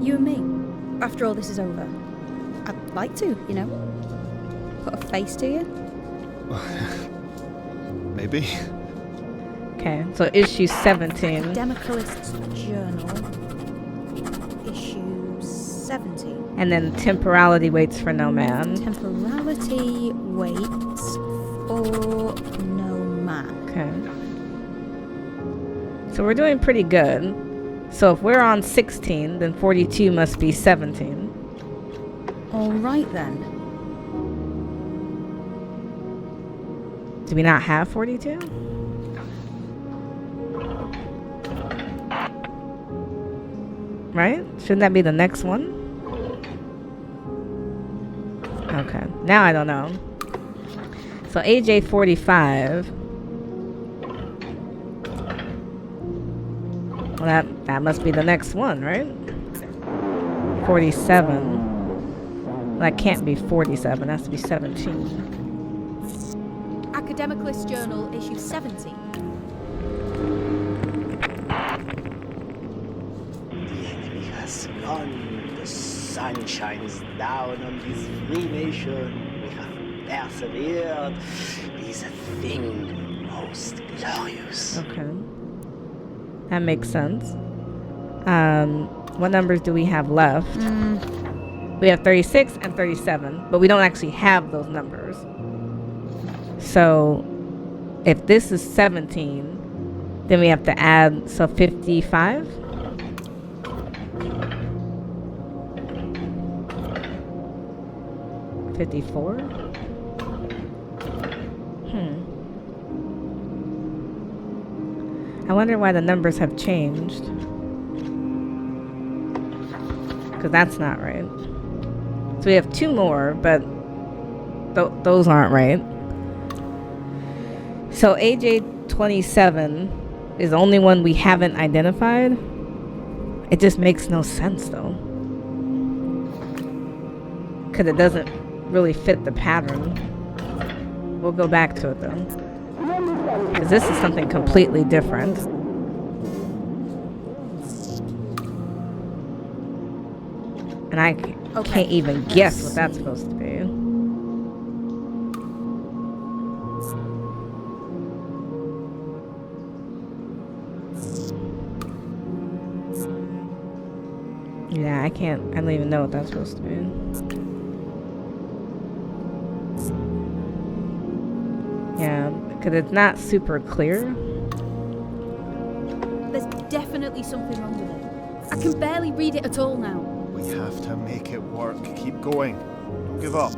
You and me, after all this is over. I'd like to, you know. Put a face to you. Maybe. Okay, so issue 17. Academicalist Journal, issue 17. And then temporality waits for no man. Temporality waits for no man. Okay. So we're doing pretty good. So if we're on 16, then 42 must be 17. Alright then. Do we not have 42? Right? Shouldn't that be the next one? Okay. Now I don't know. So AJ 45. Well, that must be the next one, right? 47. That can't be 47. It has to be 17. Academicalist Journal, issue 17. Gone. The sun shines down on this free nation. We have persevered. It is a thing most glorious. Okay. That makes sense. What numbers do we have left? We have 36 and 37, but we don't actually have those numbers. So if this is 17, then we have to add, so 55? 54? I wonder why the numbers have changed. Because that's not right. So we have 2 more, but those aren't right. So AJ 27 is the only one we haven't identified. It just makes no sense though. Because it doesn't really fit the pattern. We'll go back to it though. Because this is something completely different. And I can't even guess what that's supposed to be. Yeah, I don't even know what that's supposed to be. Yeah, because it's not super clear. There's definitely something wrong with it. I can barely read it at all now. We We have to make it work. Keep going. Don't give up.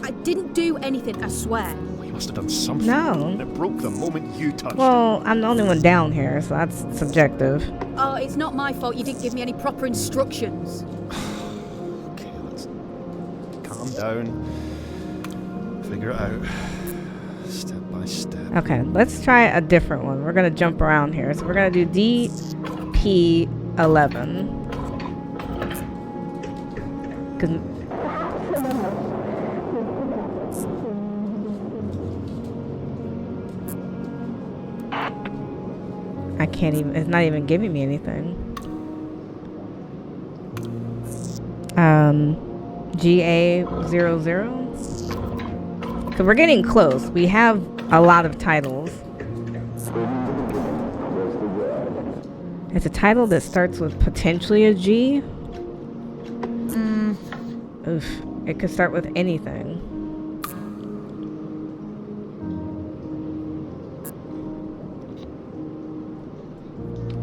I didn't do anything, I swear. Well, you must have done something. No. And it broke the moment you touched Well, I'm the only one down here, so that's subjective. Oh, it's not my fault you didn't give me any proper instructions. Okay, let's calm down. Figure it out. Step by step. Okay, let's try a different one. We're gonna jump around here. So we're gonna do DP11. I can't even, it's not even giving me anything. GA00. So we're getting close. We have a lot of titles. It's a title that starts with potentially a G. Oof. It could start with anything.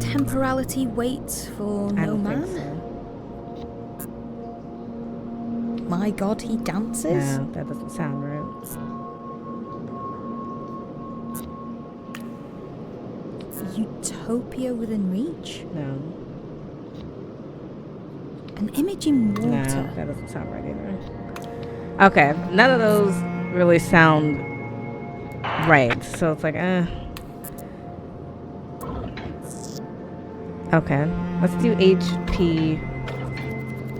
Temporality waits for I no don't man. think so. My God, he dances. No, that doesn't sound right. Utopia within reach. No. An image in water. No, that doesn't sound right either. Okay, none of those really sound right. So it's like, Okay, let's do HP.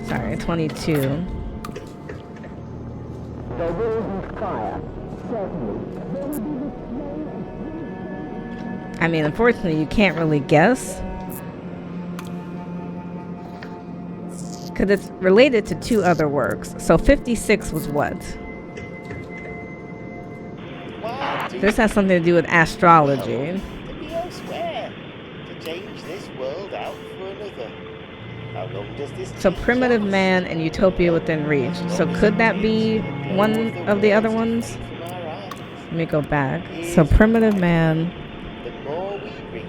Sorry, 22. I mean, unfortunately, you can't really guess. Because it's related to two other works. So 56 was what? This has something to do with astrology. To be elsewhere. To change this world out for another. How long does this So primitive man and utopia within reach. So could that be one of the other ones? Let me go back. So primitive man. The more we read,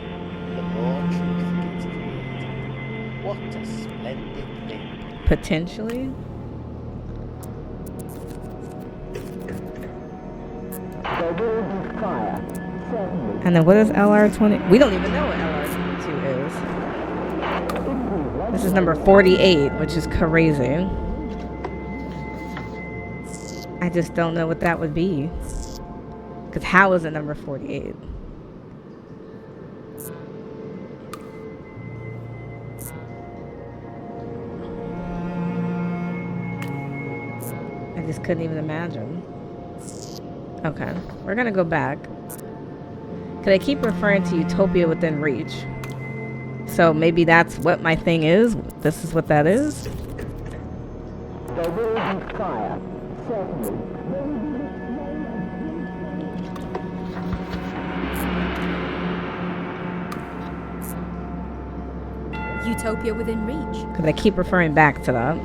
the more truth gets created. What a splendid thing. Potentially. And then what is LR20? We don't even know what LR22 is. This is number 48, which is crazy. I just don't know what that would be. Because how is it number 48? I just couldn't even imagine. Okay, we're gonna go back. Cause I keep referring to utopia within reach. So maybe that's what my thing is. This is what that is. Utopia within reach. Cause I keep referring back to that.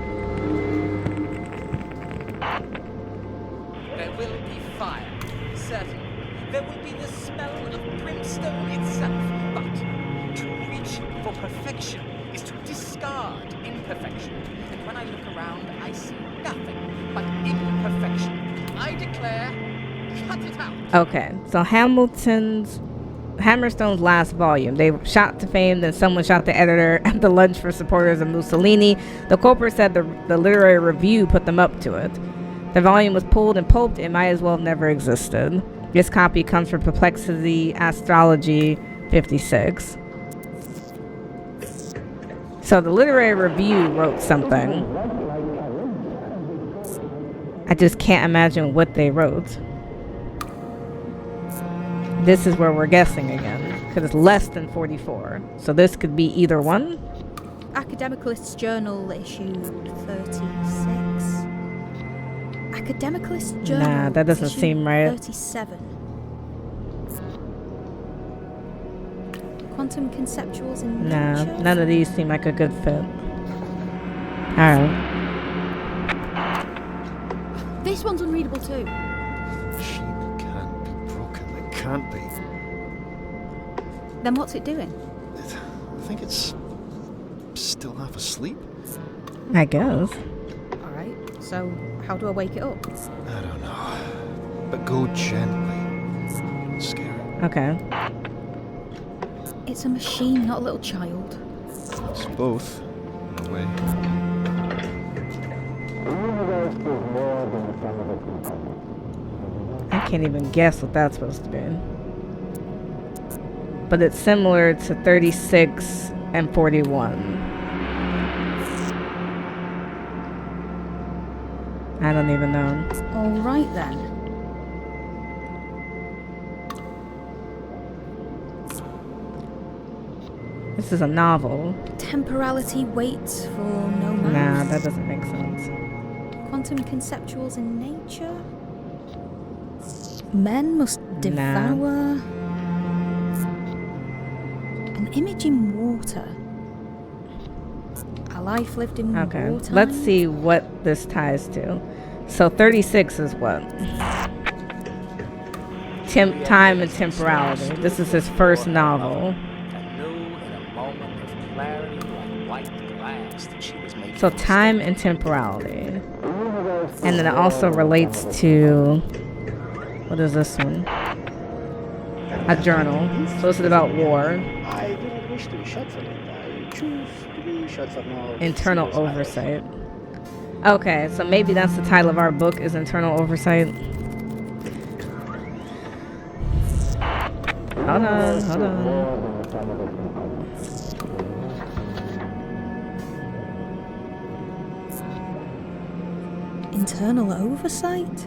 There will be fire, certainly. There will be the smell of brimstone itself. But to reach for perfection is to discard imperfection. And when I look around, I see nothing but imperfection. I declare, cut it out. Okay, so Hammerstone's last volume. They shot to fame, then someone shot the editor at the lunch for supporters of Mussolini. The culprit said the literary review put them up to it. The volume was pulled and pulped. It might as well have never existed. This copy comes from Perplexity Astrology 56. So the literary review wrote something. I just can't imagine what they wrote. This is where we're guessing again, because it's less than 44. So this could be either one. Academicalist's Journal issue 36. Academicalist's Journal. Nah, that doesn't issue seem right. 37. Quantum conceptuals in Nah, nature. none of these seem like a good fit. Alright. This one's unreadable too. Can't be. Then what's it doing? I think it's still half asleep? I guess. Alright, so how do I wake it up? I don't know. But go gently. Scary. Okay. It's a machine, not a little child. It's both, in a way. I can't even guess what that's supposed to be. But it's similar to 36 and 41. I don't even know. Alright then. This is a novel. Temporality waits for no man. Nah, that doesn't make sense. Quantum conceptuals in nature? Men must devour. An image in water. A life lived in Okay, wartime? let's see what this ties to. So 36 is what? Time and temporality. This is his first novel. So time and temporality. And then it also relates to, what is this one? A journal. So this is about war. I do not wish to be shot for it. I choose to be shot for more Internal serious matters. oversight. Okay, so maybe that's the title of our book, is Internal Oversight. Hold on. Internal oversight?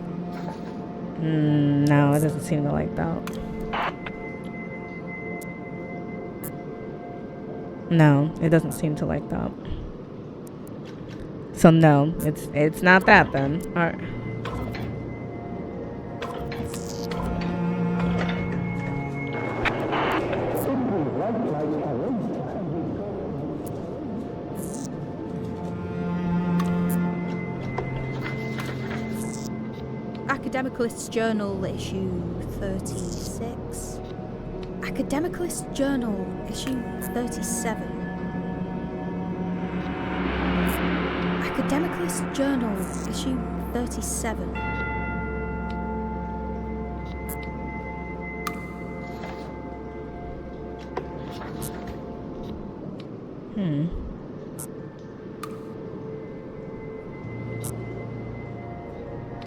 No, it doesn't seem to like that. No, it doesn't seem to like that. So no, it's not that then. All right. Academicalist Journal, issue 36. Academicalist Journal, issue 37. Academicalist Journal, issue 37.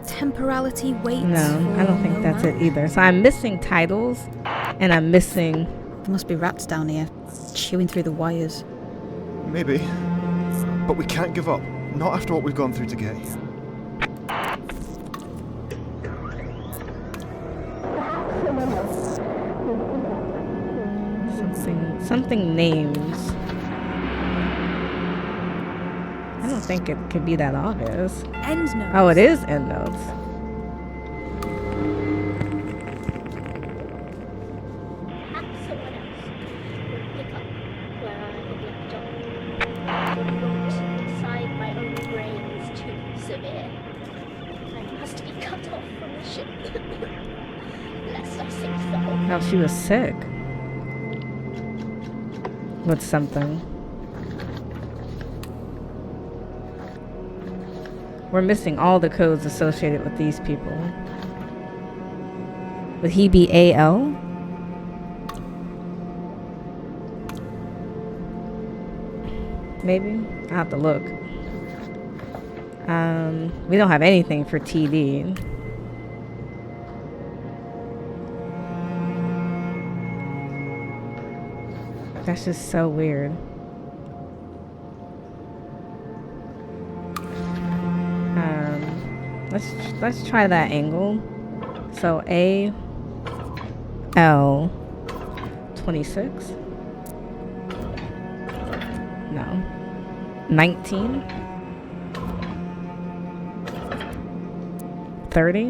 Temporality waits. No, I don't think that's it either. So I'm missing titles, and I'm missing. There must be rats down here, chewing through the wires. Maybe. But we can't give up. Not after what we've gone through to get here. Something names. I don't think it could be that obvious. End notes. Oh, it is end notes. Perhaps someone else will pick up where I have left off. The rot inside my own brain is too severe. I must be cut off from the ship, lest I sink so. Oh, she was sick. With something. We're missing all the codes associated with these people. Would he be AL? Maybe? I'll have to look. We don't have anything for TD. That's just so weird. Let's try that angle. So AL 26. No. 19. 30.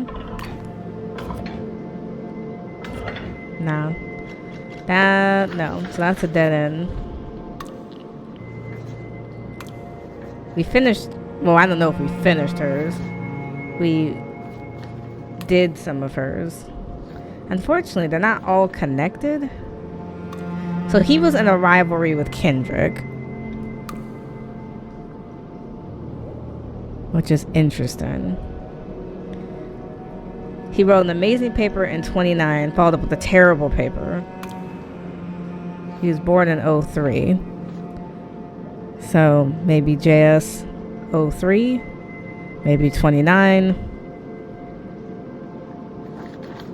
No. No. So that's a dead end. We finished. Well, I don't know if we finished hers. We did some of hers. Unfortunately, they're not all connected. So he was in a rivalry with Kendrick. which is interesting. He wrote an amazing paper in 29, followed up with a terrible paper. He was born in 03. So maybe JS 03, maybe 29.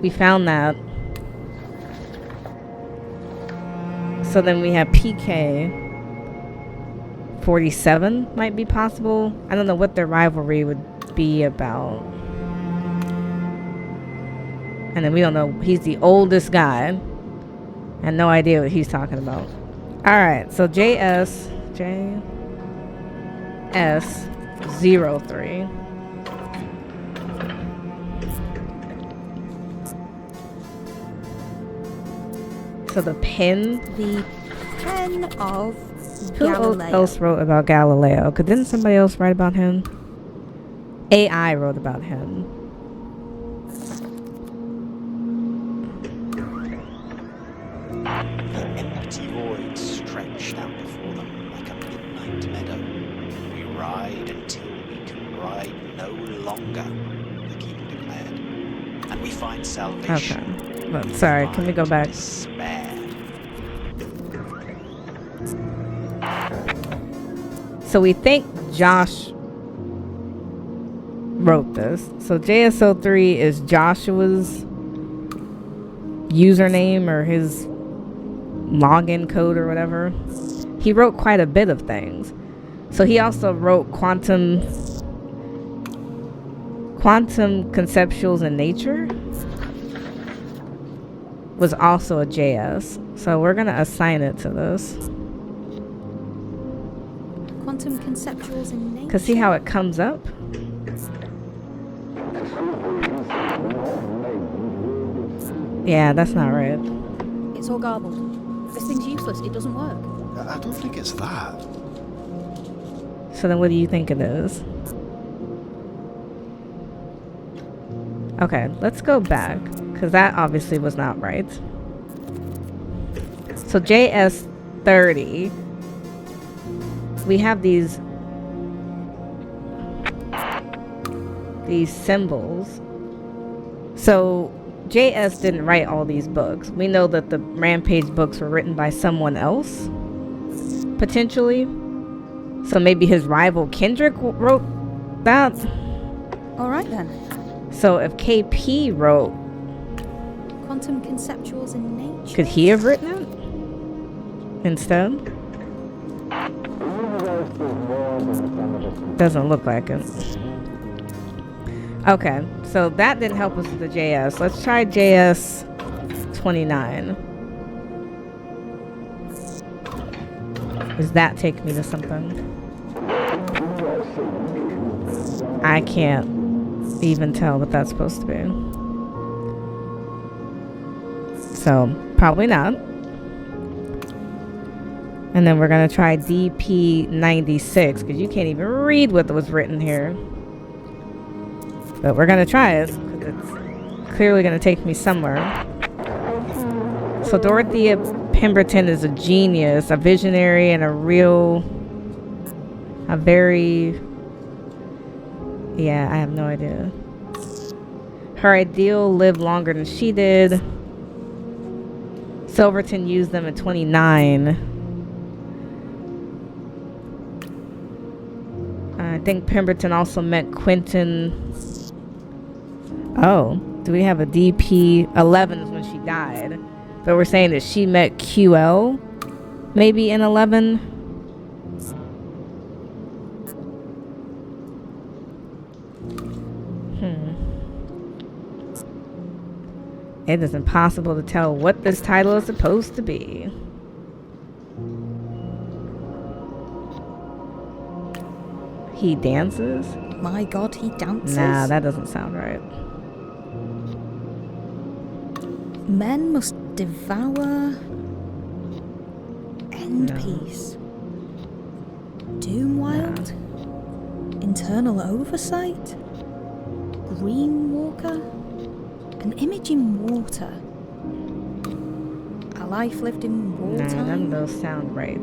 We found that. So then we have PK 47 might be possible. I don't know what their rivalry would be about. And then we don't know. He's the oldest guy. And no idea what he's talking about. Alright, so JS 03. So the pen. The pen of Who Galileo. else wrote about Galileo? Didn't somebody else write about him? AI wrote about him. The empty void stretched out before them like a midnight meadow. We ride until we can ride no longer, the king declared. And we find salvation. Okay. Well, sorry, can we go back? Despair. So we think Josh wrote this. So JS03 is Joshua's username or his login code or whatever. He wrote quite a bit of things. So he also wrote quantum conceptuals in nature was also a JS. So we're gonna assign it to this. Quantum conceptuals in nature. Cause see how it comes up? Yeah, that's not right. It's all garbled. This thing's useless. It doesn't work. I don't think it's that. So then what do you think it is? Okay, let's go back. Because that obviously was not right. So JS30. We have these symbols. So JS didn't write all these books. We know that the Rampage books were written by someone else, potentially. So maybe his rival Kendrick wrote that. All right then. So if KP wrote, Quantum conceptuals in nature. could he have written it instead? Doesn't look like it. Okay, so that didn't help us with the JS. Let's try JS 29. Does that take me to something? I can't even tell what that's supposed to be. So, probably not. And then we're going to try DP96, because you can't even read what was written here. But we're going to try it, because it's clearly going to take me somewhere. So Dorothea Pemberton is a genius, a visionary, and a very... Yeah, I have no idea. Her ideal lived longer than she did. Silverton used them in 29. I think Pemberton also met Quentin. Oh, do we have a DP? 11 is when she died. But we're saying that she met QL maybe in 11. It is impossible to tell what this title is supposed to be. He dances? My God, he dances. Nah, that doesn't sound right. Men must devour. End peace. Doomwild. Internal oversight. Green Walker. An image in water. A life lived in wartime. Nah, none of those sound right.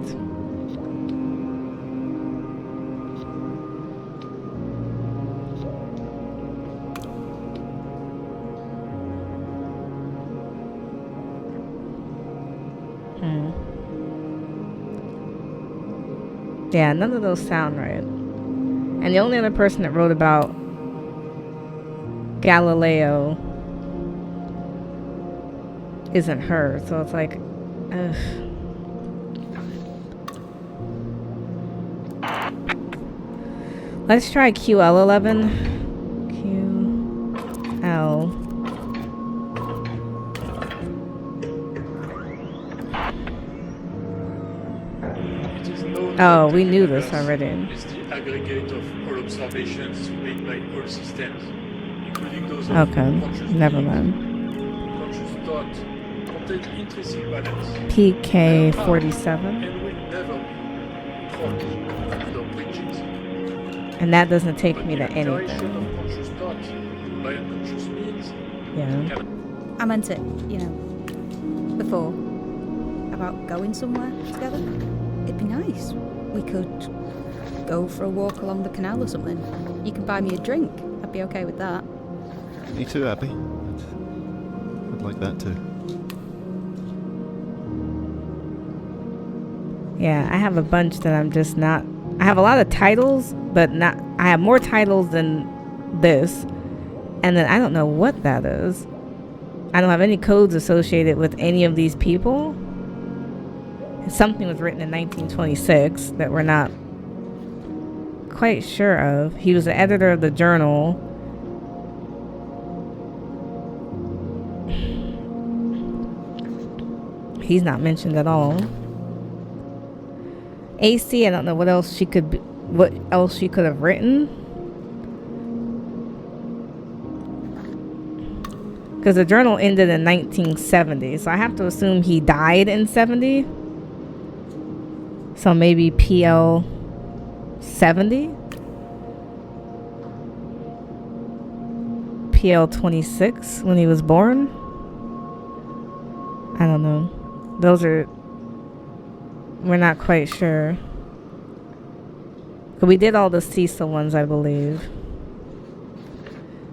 Yeah, none of those sound right. And the only other person that wrote about Galileo isn't her, so it's like, ugh. Let's try QL11. QL. Oh, we knew this already. It's the aggregate of all observations made by all systems, including those of Okay, conscious never beings. mind. Conscious thought contains intrinsic balance. PK47. And will never be trodden under bridges. And that doesn't take But me the to alteration anything. of conscious thought by unconscious means Yeah. I meant it, before. About going somewhere together. It'd be nice. We could go for a walk along the canal or something. You can buy me a drink. I'd be okay with that. Me too, Abby. I'd like that too. Yeah, I have a bunch that I'm just not. I have a lot of titles, but not. I have more titles than this. And then I don't know what that is. I don't have any codes associated with any of these people. Something was written in 1926 that we're not quite sure of. He was the editor of the journal. He's not mentioned at all. AC, I don't know what else she could have written. Because the journal ended in 1970, so I have to assume he died in 70. So maybe PL 70? PL 26 when he was born? I don't know. We're not quite sure. But we did all the Cecil ones, I believe.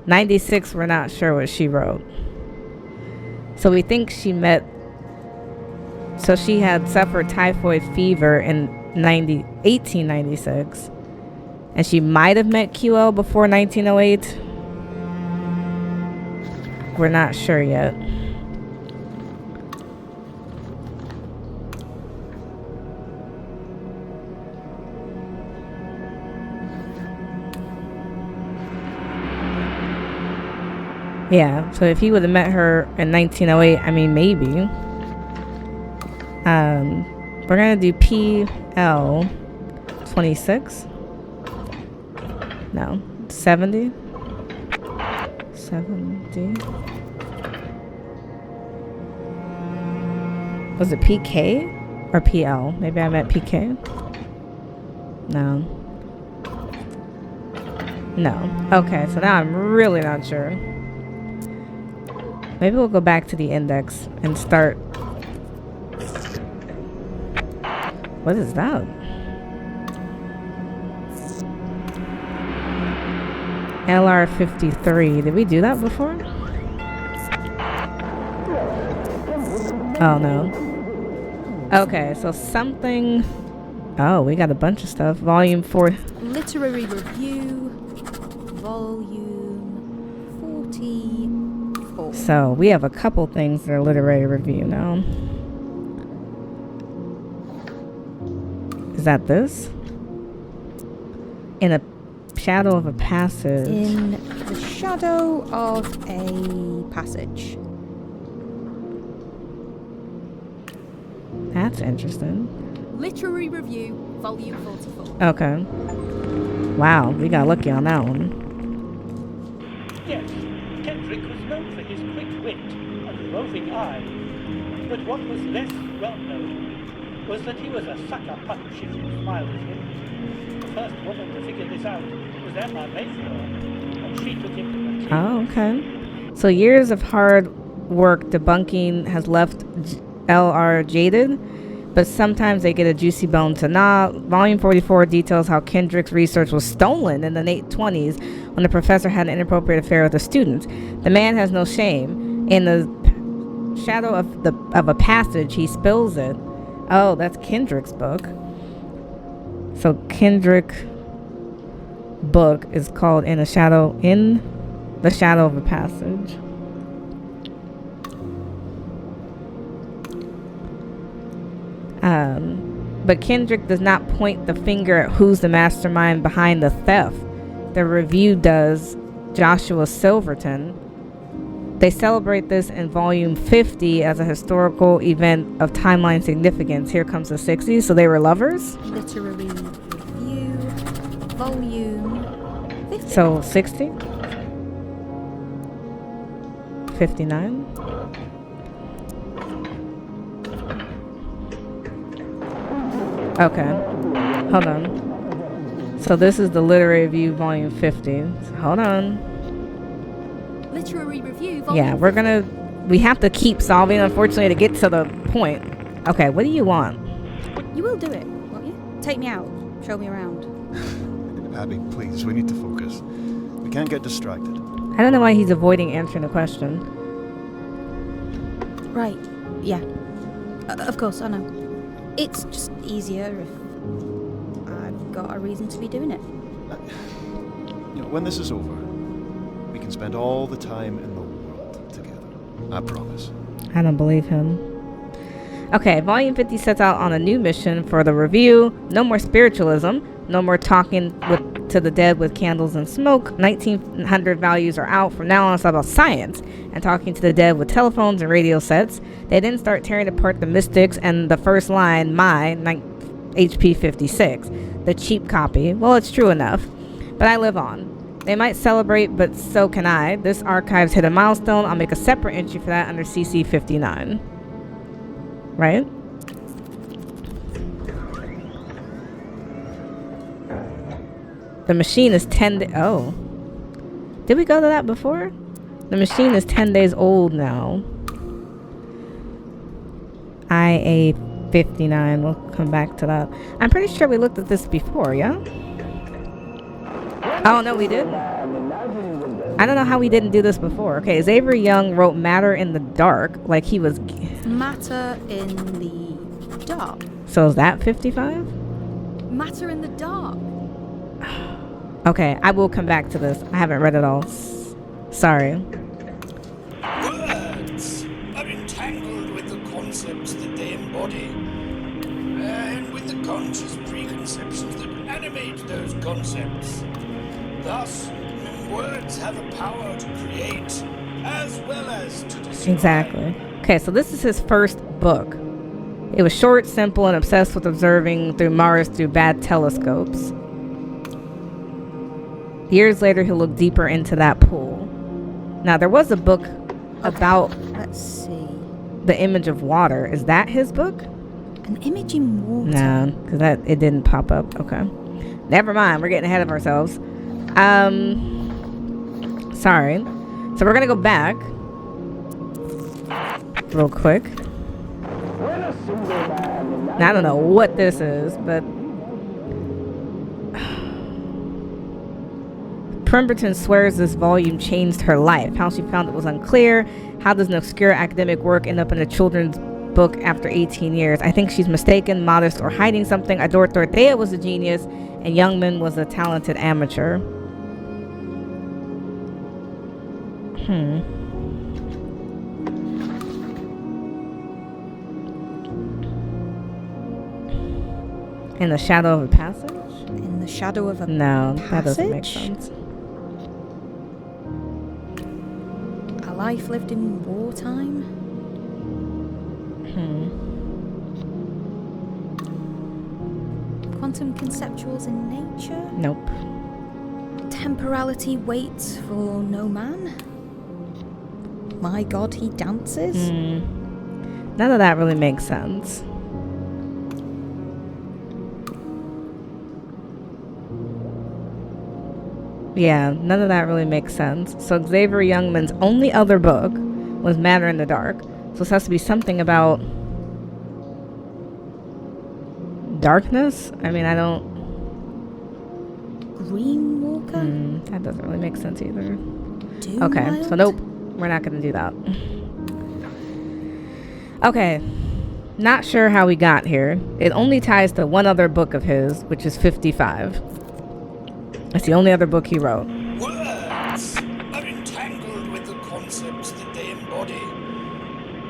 96, we're not sure what she wrote. So we think she met. So she had suffered typhoid fever in 1896. And she might have met QL before 1908. We're not sure yet. Yeah, so if he would have met her in 1908, I mean, maybe. We're gonna do PL 26. No, 70. 70. Was it PK or PL? Maybe I meant PK. No. No. Okay, so now I'm really not sure. Maybe we'll go back to the index and start. What is that? LR53. Did we do that before? Oh no. Okay, so something. Oh, we got a bunch of stuff. Volume 4. Literary review, volume 44. So we have a couple things that are literary review now. Is that this? In a shadow of a passage. In the shadow of a passage. That's interesting. Literary review, volume 44. Okay. Wow, we got lucky on that one. Yes, Kendrick was known for his quick wit and roving eye. But what was less well known was that he was a sucker punch if you smiled at him. The first woman to figure this out was Emma Mayflower, and she took him to the team. Oh, okay. So years of hard work debunking has left LR jaded, but sometimes they get a juicy bone to gnaw. Volume 44 details how Kendrick's research was stolen in the late 20s when the professor had an inappropriate affair with a student. The man has no shame. In the shadow of a passage, he spills it. Oh, that's Kendrick's book. So Kendrick book is called In the Shadow of a Passage. But Kendrick does not point the finger at who's the mastermind behind the theft. The review does, Joshua Silverton. They celebrate this in volume 50 as a historical event of timeline significance. Here comes the 60s. So they were lovers? Literary review, volume 50. So 60? 59? Okay. Hold on. So this is the Literary Review volume 50. So hold on. Literary review, volume Yeah, 50. we have to keep solving, unfortunately, to get to the point. Okay, what do you want? You will do it, won't you? Take me out. Show me around. Abby, please, we need to focus. We can't get distracted. I don't know why he's avoiding answering the question. Right. Yeah. Of course, I know. It's just easier if I've got a reason to be doing it. When this is over, we can spend all the time in the world together. I promise. I don't believe him. Okay, volume 50 sets out on a new mission for the review. No more spiritualism. No more talking to the dead with candles and smoke. 1900 values are out. From now on, it's all about science and talking to the dead with telephones and radio sets. They then start tearing apart the mystics and the first line, HP 56, the cheap copy. Well, it's true enough, but I live on. They might celebrate, but so can I. This archive's hit a milestone. I'll make a separate entry for that under CC 59. Right? The machine is 10 oh. Did we go to that before? The machine is 10 days old now. IA 59. We'll come back to that. I'm pretty sure we looked at this before, yeah? Oh, no, we didn't. I don't know how we didn't do this before. Okay, Xavier Young wrote Matter in the Dark like he was... Matter in the Dark. So is that 55? Matter in the Dark. Okay, I will come back to this. I haven't read it all. Sorry. Words are entangled with the concepts that they embody, and with the conscious preconceptions that animate those concepts. Thus, words have a power to create as well as to describe. Exactly. Okay, so this is his first book. It was short, simple, and obsessed with observing through Mars through bad telescopes. Years later, he'll look deeper into that pool. Now, there was a book about... Let's see. The image of water. Is that his book? An image in water? No, because it didn't pop up. Okay. Never mind. We're getting ahead of ourselves. Sorry. So we're going to go back. Real quick. Now, I don't know what this is, but... Pemberton swears this volume changed her life. How she found it was unclear. How does an obscure academic work end up in a children's book after 18 years? I think she's mistaken, modest, or hiding something. Adore Dorothea was a genius, and Youngman was a talented amateur. In the shadow of a passage? In the shadow of a No, passage? that doesn't make sense. A life lived in wartime? Quantum conceptuals in nature? Nope. Temporality waits for no man? My God, he dances? None of that really makes sense. Yeah, none of that really makes sense. So Xavier Youngman's only other book was Matter in the Dark. So this has to be something about darkness? I mean, I don't... Green Walker? That doesn't really make sense either. Doom Okay, Wild? so nope. We're not going to do that. Okay. Not sure how we got here. It only ties to one other book of his, which is 55. That's the only other book he wrote. Words are entangled with the concepts that they embody,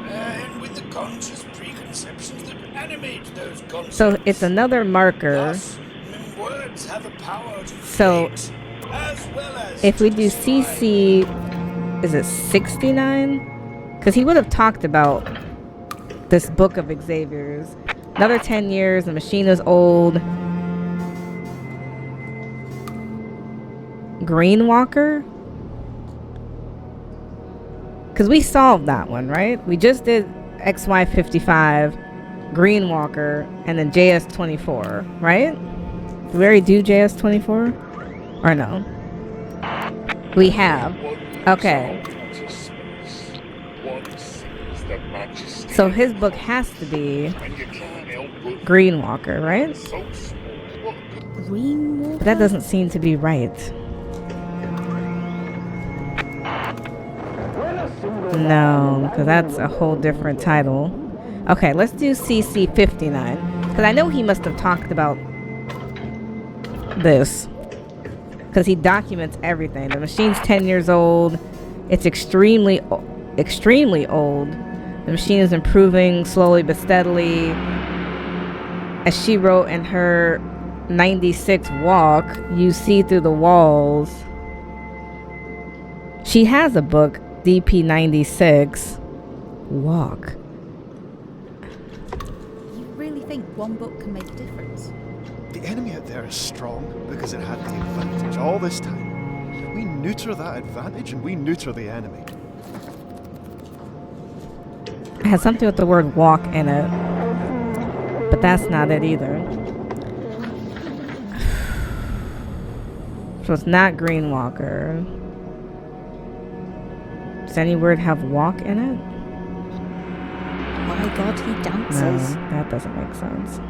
and with the conscious preconceptions that animate those concepts. So it's another marker. Thus, words have a power to So create, as well as if we to do describe. CC, is it 69? Because he would have talked about this book of Xavier's. Another 10 years, the machine is old. Greenwalker? Because we solved that one, right? We just did XY55, Greenwalker, and then JS24, right? Did we already do JS24? Or no? We have. Okay. So his book has to be Greenwalker, right? Greenwalker? But that doesn't seem to be right. No, because that's a whole different title. Okay, let's do CC59. Because I know he must have talked about this. Because he documents everything. The machine's 10 years old. It's extremely old. The machine is improving slowly but steadily. As she wrote in her 96 walk, you see through the walls. She has a book, DP96 walk. You really think one book can make a difference? The enemy out there is strong because it had the advantage all this time. We neuter that advantage and we neuter the enemy. It has something with the word walk in it. But that's not it either. So it's not Greenwalker. Does any word have walk in it? My God, he dances. No, that doesn't make sense.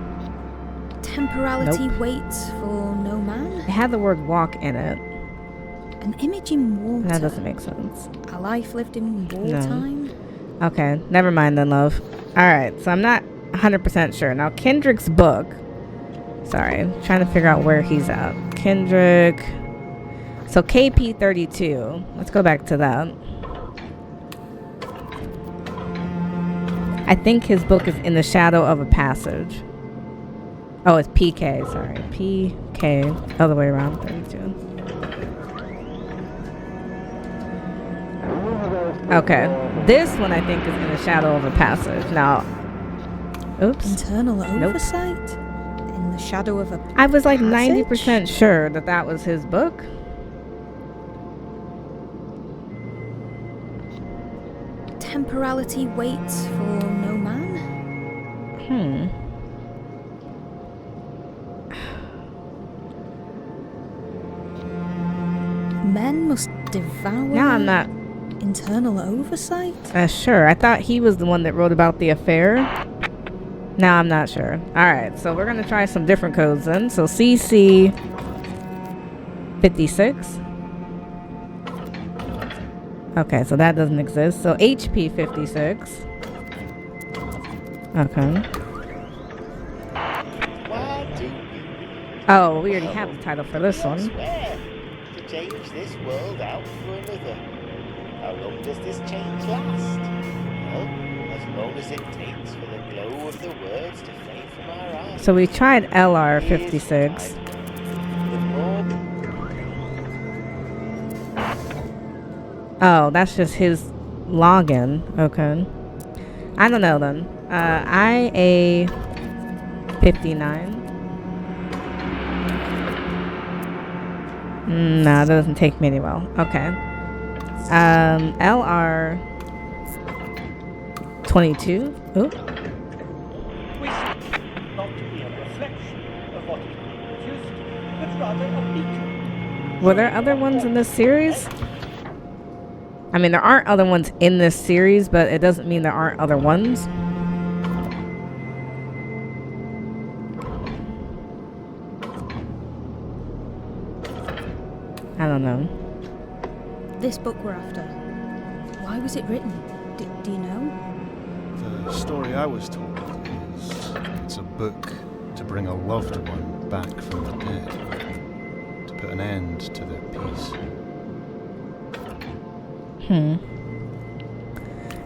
Temporality Nope. waits for no man. It had the word walk in it. An image in water. That doesn't make sense. A life lived in wartime. Okay, never mind then, love. Alright, so I'm not 100% sure. Now, Kendrick's book. Sorry, I'm trying to figure out where he's at. Kendrick. So, KP32. Let's go back to that. I think his book is In the Shadow of a Passage. Oh, it's PK, sorry. PK. Other way around, 32. Okay. This one I think is In the Shadow of a Passage. Now, oops. Internal oversight? In the shadow of a I was like passage? 90% sure that that was his book. Temporality waits for no man. Men must devour. Now I'm not internal oversight. sure. I thought he was the one that wrote about the affair. Now I'm not sure. Alright, so we're going to try some different codes then. So CC 56. Okay, so that doesn't exist. So HP 56. Okay. Oh, we already have the title for this one. Swear to change this world out for another. How long does this change last? Well, as long as it takes for the glow of the words to fade from our eyes. So we tried LR 56. Oh, that's just his login. Okay. I don't know then. IA 59. No, that doesn't take me anywhere. Okay. LR 22. Ooh. We seek not to be a reflection of what is produced, but rather a beacon. Were there other ones in this series? I mean, there aren't other ones in this series, but it doesn't mean there aren't other ones. I don't know. This book we're after. Why was it written? Do you know? The story I was told It's a book to bring a loved one back from the dead, to put an end to their peace.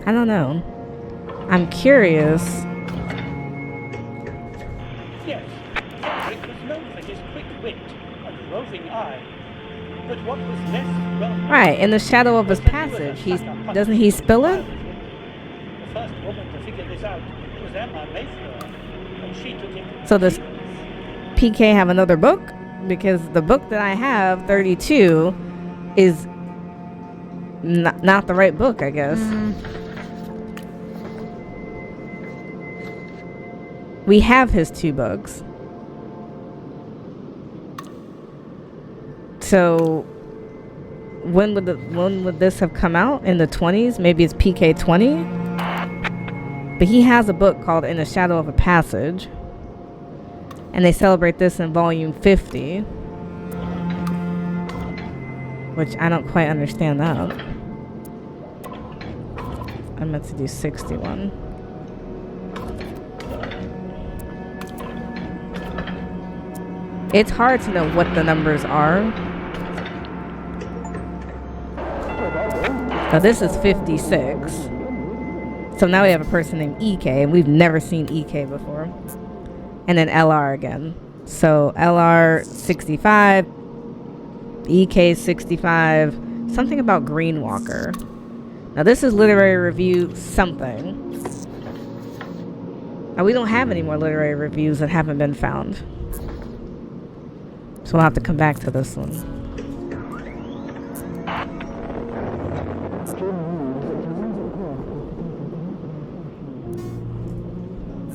I don't know. I'm curious. Yes, Kendrick was known for his quick wit and roving eye. But what was less well known, Right, in the shadow of his passage, doesn't he spill it? the first woman to figure this out was Emma Mayfair, and she took him. So does PK have another book? Because the book that I have, 32, is not the right book, I guess. We have his 2 books. So when would this have come out? In the 20s? Maybe it's PK 20? But he has a book called In the Shadow of a Passage. And they celebrate this in volume 50. Which I don't quite understand that. I meant to do 61. It's hard to know what the numbers are. So this is 56. So now we have a person named EK, and we've never seen EK before. And then LR again. So LR 65, EK 65, something about Greenwalker. Now this is literary review something. Now we don't have any more literary reviews that haven't been found. So we'll have to come back to this one.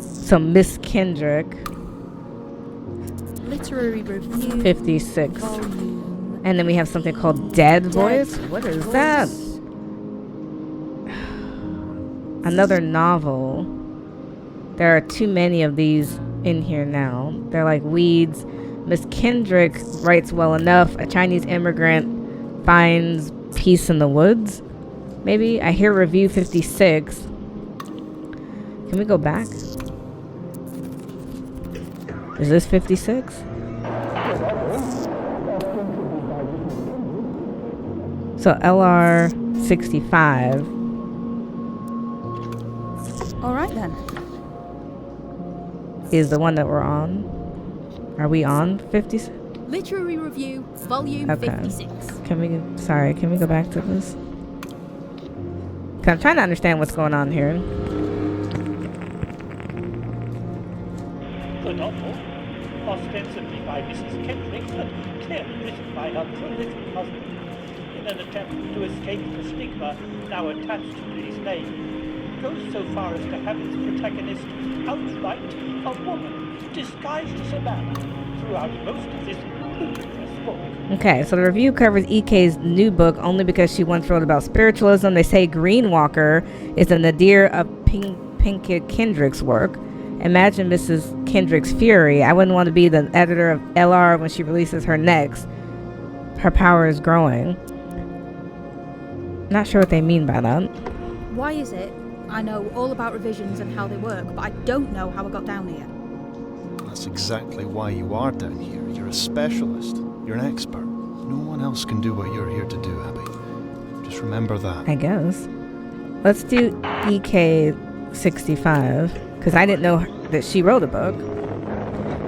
So Miss Kendrick. Literary review. 56. Volume. And then we have something called Dead Voice. What is that? Another novel. There are too many of these in here now. They're like weeds. Miss Kendrick writes well enough. A Chinese immigrant finds peace in the woods. Maybe. I hear review 56. Can we go back? Is this 56? So LR 65. All right then. Is the one that we're on. Are we on 56? Literary review, volume 56. Can we go back to this? 'Cause I'm trying to understand what's going on here. The novel, ostensibly by Mrs. Kendrick, but clearly written by her prolific husband, in an attempt to escape the stigma now attached to his name, goes so far as to have its protagonist outright a woman disguised as a man throughout most of this ludicrous book. Okay, so the review covers EK's new book only because she once wrote about spiritualism. They say Greenwalker is a nadir of Pinkett Kendrick's work. Imagine Mrs. Kendrick's fury. I wouldn't want to be the editor of LR when she releases her next. Her power is growing. Not sure what they mean by that. Why is it I know all about revisions and how they work, but I don't know how I got down here? That's exactly why you are down here. You're a specialist. You're an expert. No one else can do what you're here to do, Abby. Just remember that. I guess. Let's do EK 65, because I didn't know that she wrote a book.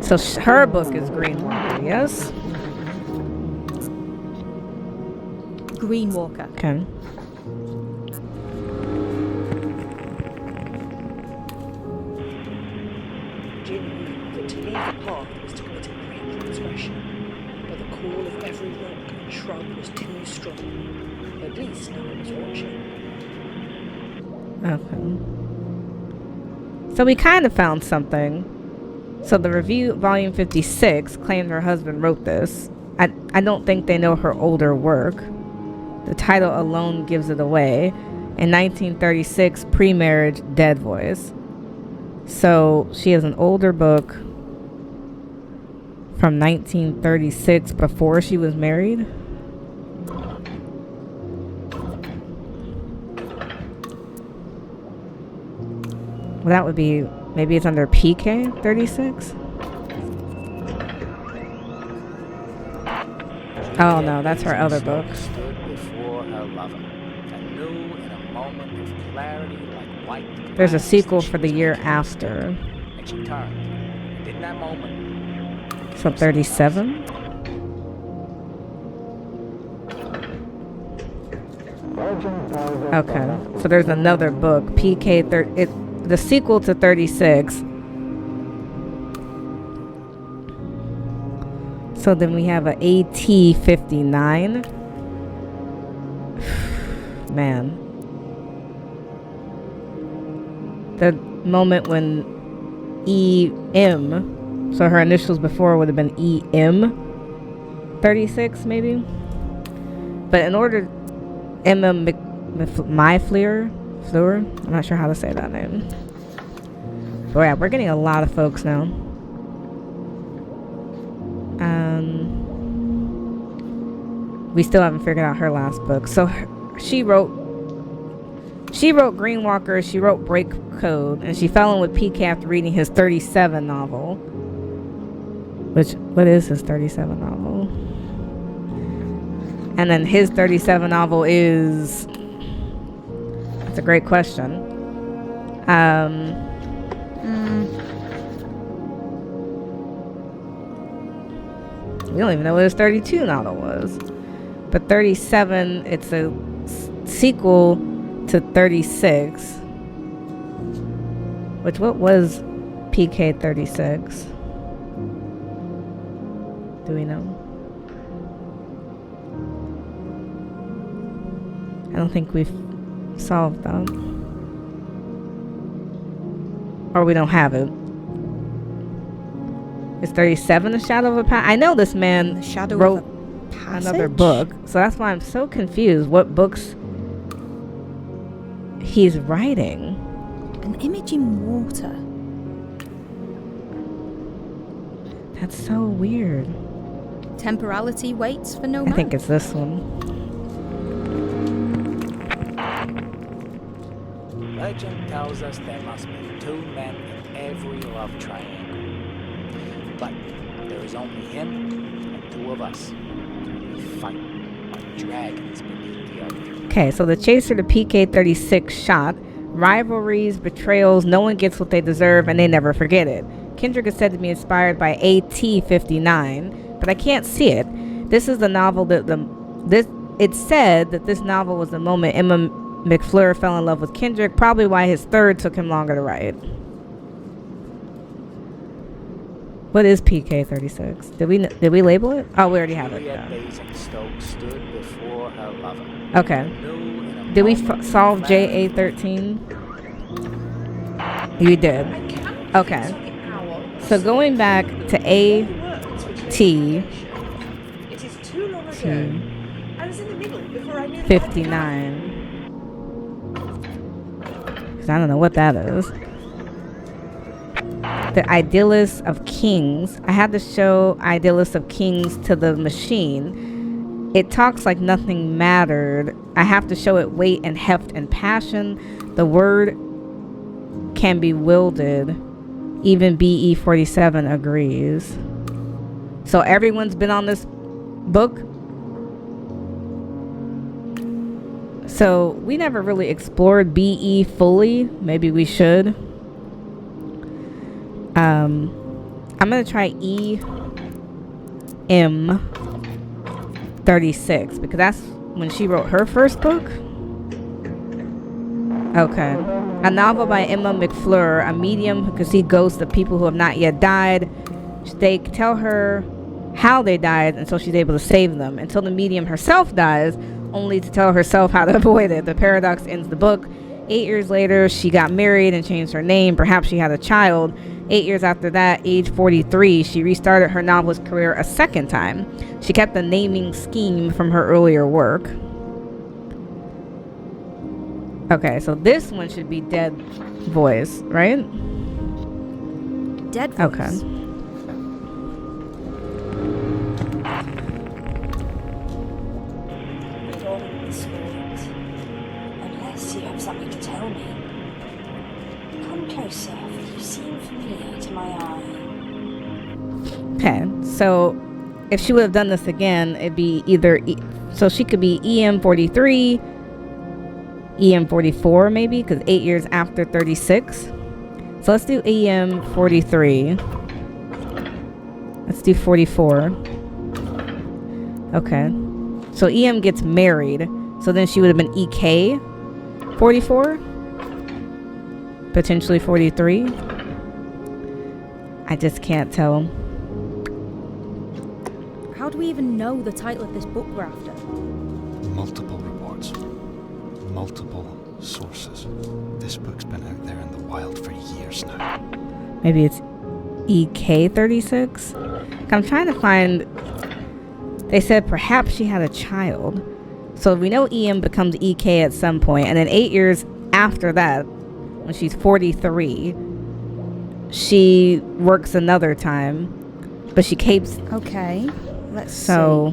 So her book is Greenwalker, yes? Greenwalker. Okay. Jin knew that to leave the path was to commit a great transgression, but the call of every rock and shrub was too strong. At least no one was watching. Okay. So we kind of found something. So the review, volume 56, claimed her husband wrote this. I don't think they know her older work. The title alone gives it away. In 1936, pre-marriage, Dead Voice. So she has an older book from 1936 before she was married. Well, that would be Maybe it's under PK-36? Oh no, that's her other book. Stood before her lover, and knew in a moment of clarity like white There's a glass sequel that she for the was year making a mistake. after. And she turned. And in that moment, So 37? Okay, so there's another book, the sequel to 36. So then we have a AT-59. Man. The moment when EM, so her initials before would have been EM 36 maybe. But in order, Emma Fleur, I'm not sure how to say that name. But yeah, we're getting a lot of folks now. We still haven't figured out her last book. So she wrote Greenwalker, she wrote Break Code, and she fell in with PK after reading his 37 novel. What is his 37 novel? And then his 37 novel is... That's a great question. We don't even know what his 32 novel was. But 37, it's a sequel to 36. Which, what was PK 36? Do we know? I don't think we've solved that. Or we don't have it. Is 37 a Shadow of a Passage? I know this man wrote another book, so that's why I'm so confused what books he's writing. An image in water. That's so weird. Temporality waits for no man. I think it's this one. legend tells us there must be two men in every love triangle. But there is only him and two of us. We fight like dragons beneath the earth. Okay, so the chaser to PK-36 shot. Rivalries, betrayals, no one gets what they deserve and they never forget it. Kendrick is said to be inspired by AT-59, but I can't see it. This is the novel that it said that this novel was the moment Emma McFleur fell in love with Kendrick, probably why his third took him longer to write. What is PK-36? Did we label it? Oh, we already have it. Yeah. Stood before her lover. Okay. Did we solve JA-13? You did. Okay. So going back to AT. It is too long ago. I was in the middle before I knew 59. Because I don't know what that is. The Idealists of Kings. I had to show Idealists of Kings to the machine. It talks like nothing mattered. I have to show it weight and heft and passion. The word can be wielded. Even BE47 agrees. So everyone's been on this book. So we never really explored BE fully. Maybe we should. I'm gonna try EM36 because that's when she wrote her first book. Okay. A novel by Emma McFleur, a medium who can see ghosts of people who have not yet died. They tell her how they died until she's able to save them. Until the medium herself dies, only to tell herself how to avoid it. The paradox ends the book. 8 years later, she got married and changed her name. Perhaps she had a child. 8 years after that, age 43, she restarted her novelist career a second time. She kept the naming scheme from her earlier work. Okay, so this one should be Dead Voice, right? Dead Voice. Okay. Unless you have something to tell me. Come closer, for you seem familiar to my eye. Okay, so if she would have done this again, it'd be either so she could be EM43, EM44 maybe, because 8 years after 36. So let's do EM43. Let's do 44. Okay, so EM gets married, so then she would have been EK 44, potentially 43. I just can't tell. How do we even know the title of this book we're after? Multiple reports. Multiple sources. This book's been out there in the wild for years now. Maybe it's EK36? I'm trying to find... They said perhaps she had a child. So we know EM becomes EK at some point, and then 8 years after that, when she's 43, she works another time, but she keeps... Okay, let's So,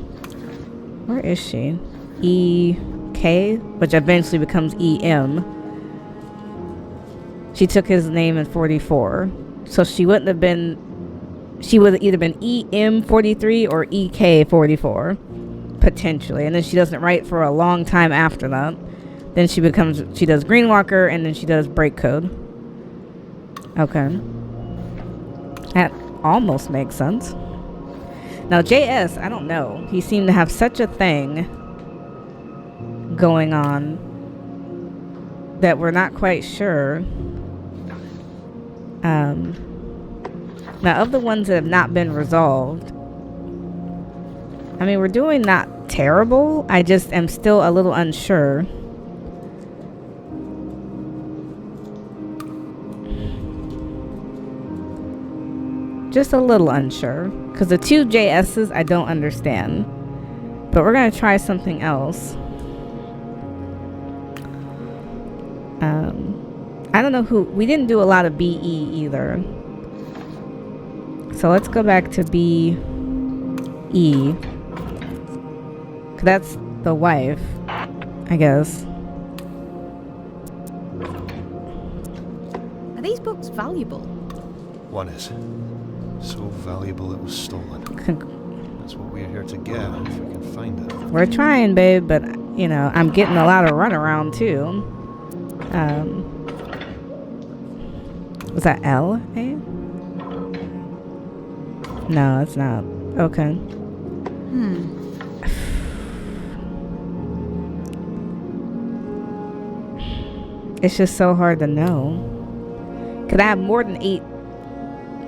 where is she? EK, which eventually becomes EM. She took his name in 44. So she wouldn't have been... She would have either been EM43 or EK44. Potentially. And then she doesn't write for a long time after that. Then she does Greenwalker, and then she does Break Code. Okay. That almost makes sense. Now JS, I don't know. He seemed to have such a thing going on that we're not quite sure. Now of the ones that have not been resolved, I mean, we're doing not terrible. I just am still a little unsure. Just a little unsure. Because the two JS's I don't understand. But we're going to try something else. I don't know who... We didn't do a lot of BE either. So let's go back to BE. Because that's the wife, I guess. Are these books valuable? One is. So valuable it was stolen. That's what we're here to get, if we can find it. We're trying, babe, but, you know, I'm getting a lot of runaround, too. Was that L? A? No, it's not. Okay. It's just so hard to know. Because I have more than 8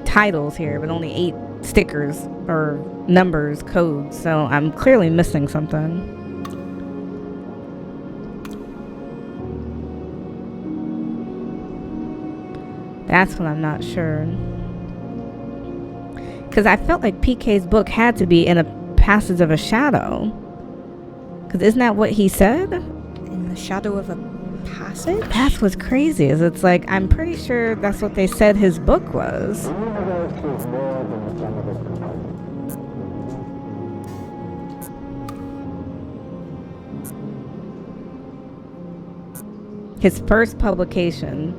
titles here, but only 8 stickers or numbers, codes. So I'm clearly missing something. That's what I'm not sure. Because I felt like PK's book had to be in a passage of a shadow. Because isn't that what he said? In the shadow of a passage? That's what's crazy. Is it's like, I'm pretty sure that's what they said his book was. His first publication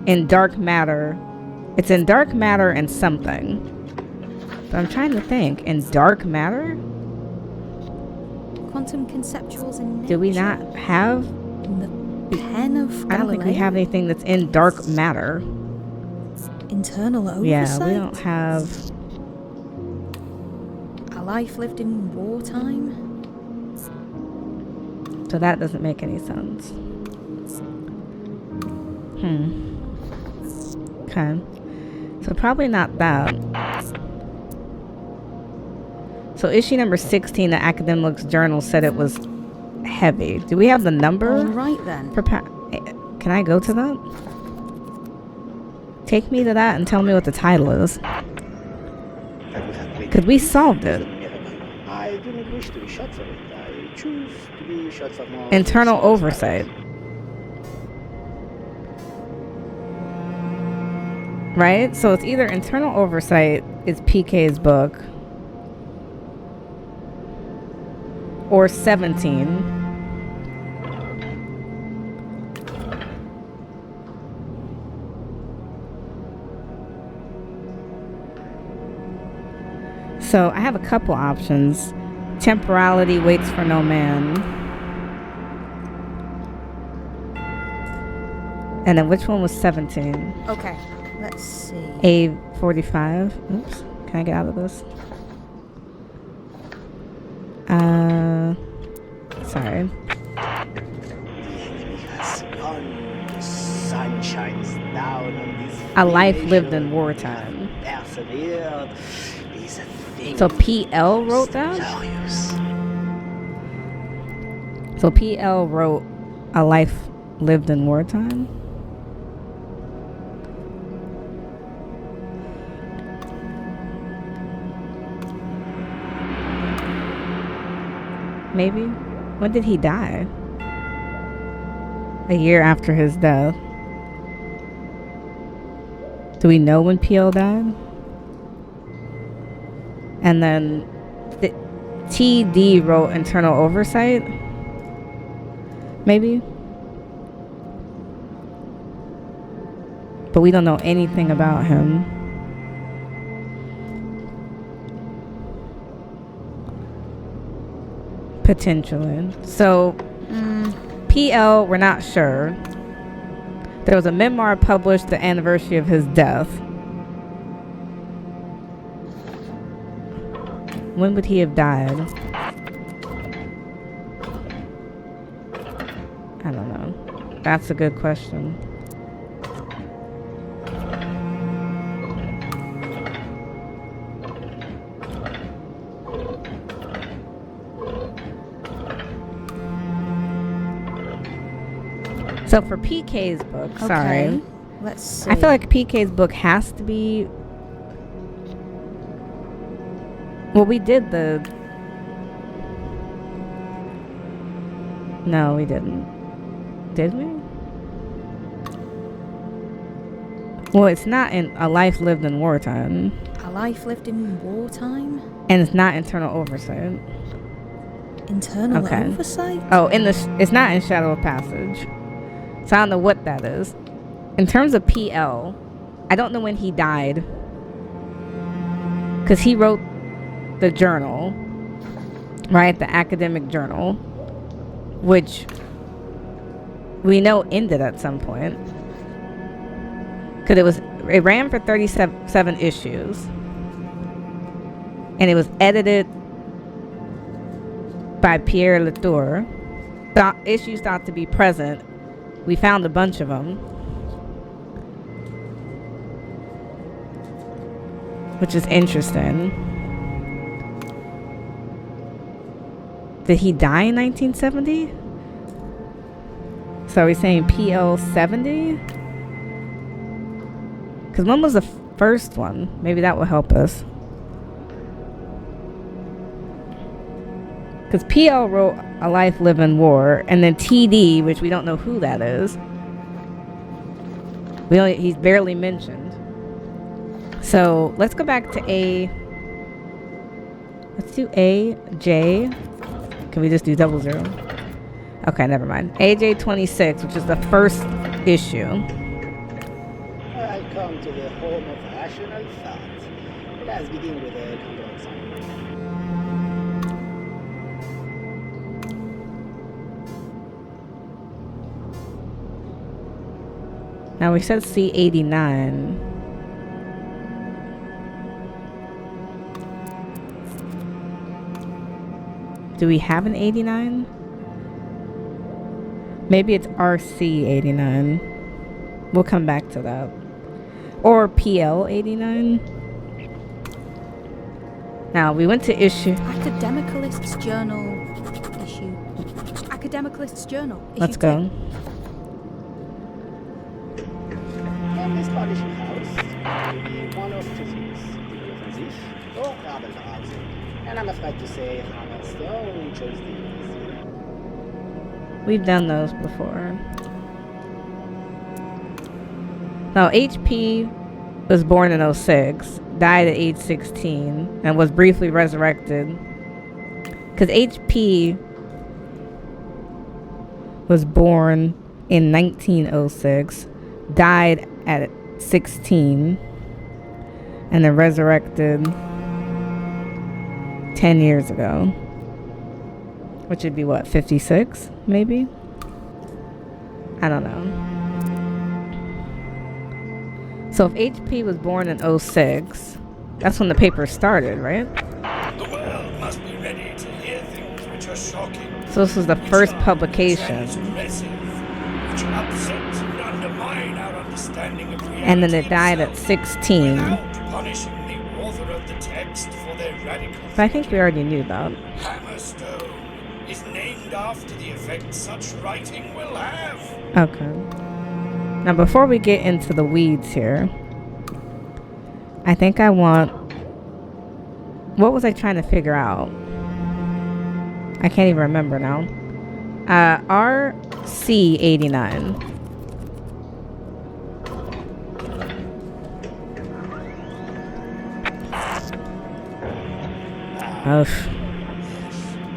in Dark Matter. It's in Dark Matter and something. But I'm trying to think. In Dark Matter? Quantum conceptuals in nature. Do we not have... In the pen of Galileo? I don't think we have anything that's in Dark Matter. Internal oversight? Yeah, we don't have... A life lived in wartime? So that doesn't make any sense. Okay. So probably not that. So issue number 16, the Academics Journal said it was heavy. Do we have the number? All right then. Can I go to that? Take me to that and tell me what the title is. Because we solved it. I do not wish to be shot for it. I choose to be shot for more. Internal oversight. Right? So it's either internal oversight is PK's book, or 17. So I have a couple options. Temporality waits for no man. And then which one was 17? Okay, let's see. A45. Oops. Can I get out of this? Sorry. The sun shines down on this. A life lived in wartime. Persevered. These things. So PL wrote that? So PL wrote a life lived in wartime? Maybe? When did he die? A year after his death. Do we know when PL died? And then TD wrote internal oversight? Maybe? But we don't know anything about him. Potentially. So, PL, we're not sure. There was a memoir published the anniversary of his death. When would he have died? I don't know. That's a good question. So for PK's book, sorry. Let's see. I feel like PK's book has to be... Well, we did the... No, we didn't. Did we? Well, it's not in A Life Lived in Wartime. A life lived in wartime? And it's not internal oversight. Internal oversight? Oh, it's not in Shadow of Passage. So I don't know what that is. In terms of PL, I don't know when he died. Because he wrote the journal, right? The academic journal, which we know ended at some point. Because it ran for 37 issues. And it was edited by Pierre Latour. The issues thought to be present. We found a bunch of them, which is interesting. Did he die in 1970? So are we saying PL 70? Because when was the first one? Maybe that will help us. Because PL wrote A Life Lived in War, and then TD, which we don't know who that is. He's barely mentioned. So let's go back to A. Let's do AJ. Can we just do 00? Okay, never mind. AJ 26, which is the first issue. I come to the home of rational thought. Let's begin with a control sign. Now we said C89. Do we have an 89? Maybe it's RC89. We'll come back to that. Or PL89. Now we went to issue. Academicalist's Journal issue. Academicalist's Journal. Let's go. This publishing house will be one of two things. Sich or Rabelhase. And I'm afraid to say Hammerstone chose the easier. We've done those before. Now HP was born in 06, died at age 16, and was briefly resurrected. Because HP was born in 1906, died at 16, and then resurrected 10 years ago. Which would be what, 56 maybe? I don't know. So if HP was born in 06, that's when the paper started, right? The world must be ready to hear things which are shocking. So this was the first publication. Which upset and undermine our understanding of reality. And then it died at 16. Without punishing the author of the text for their radical. But I think we already knew that. Hammerstone is named after the effect such writing will have. Okay. Now before we get into the weeds here, I think I want... What was I trying to figure out? I can't even remember now. RC89. Oh,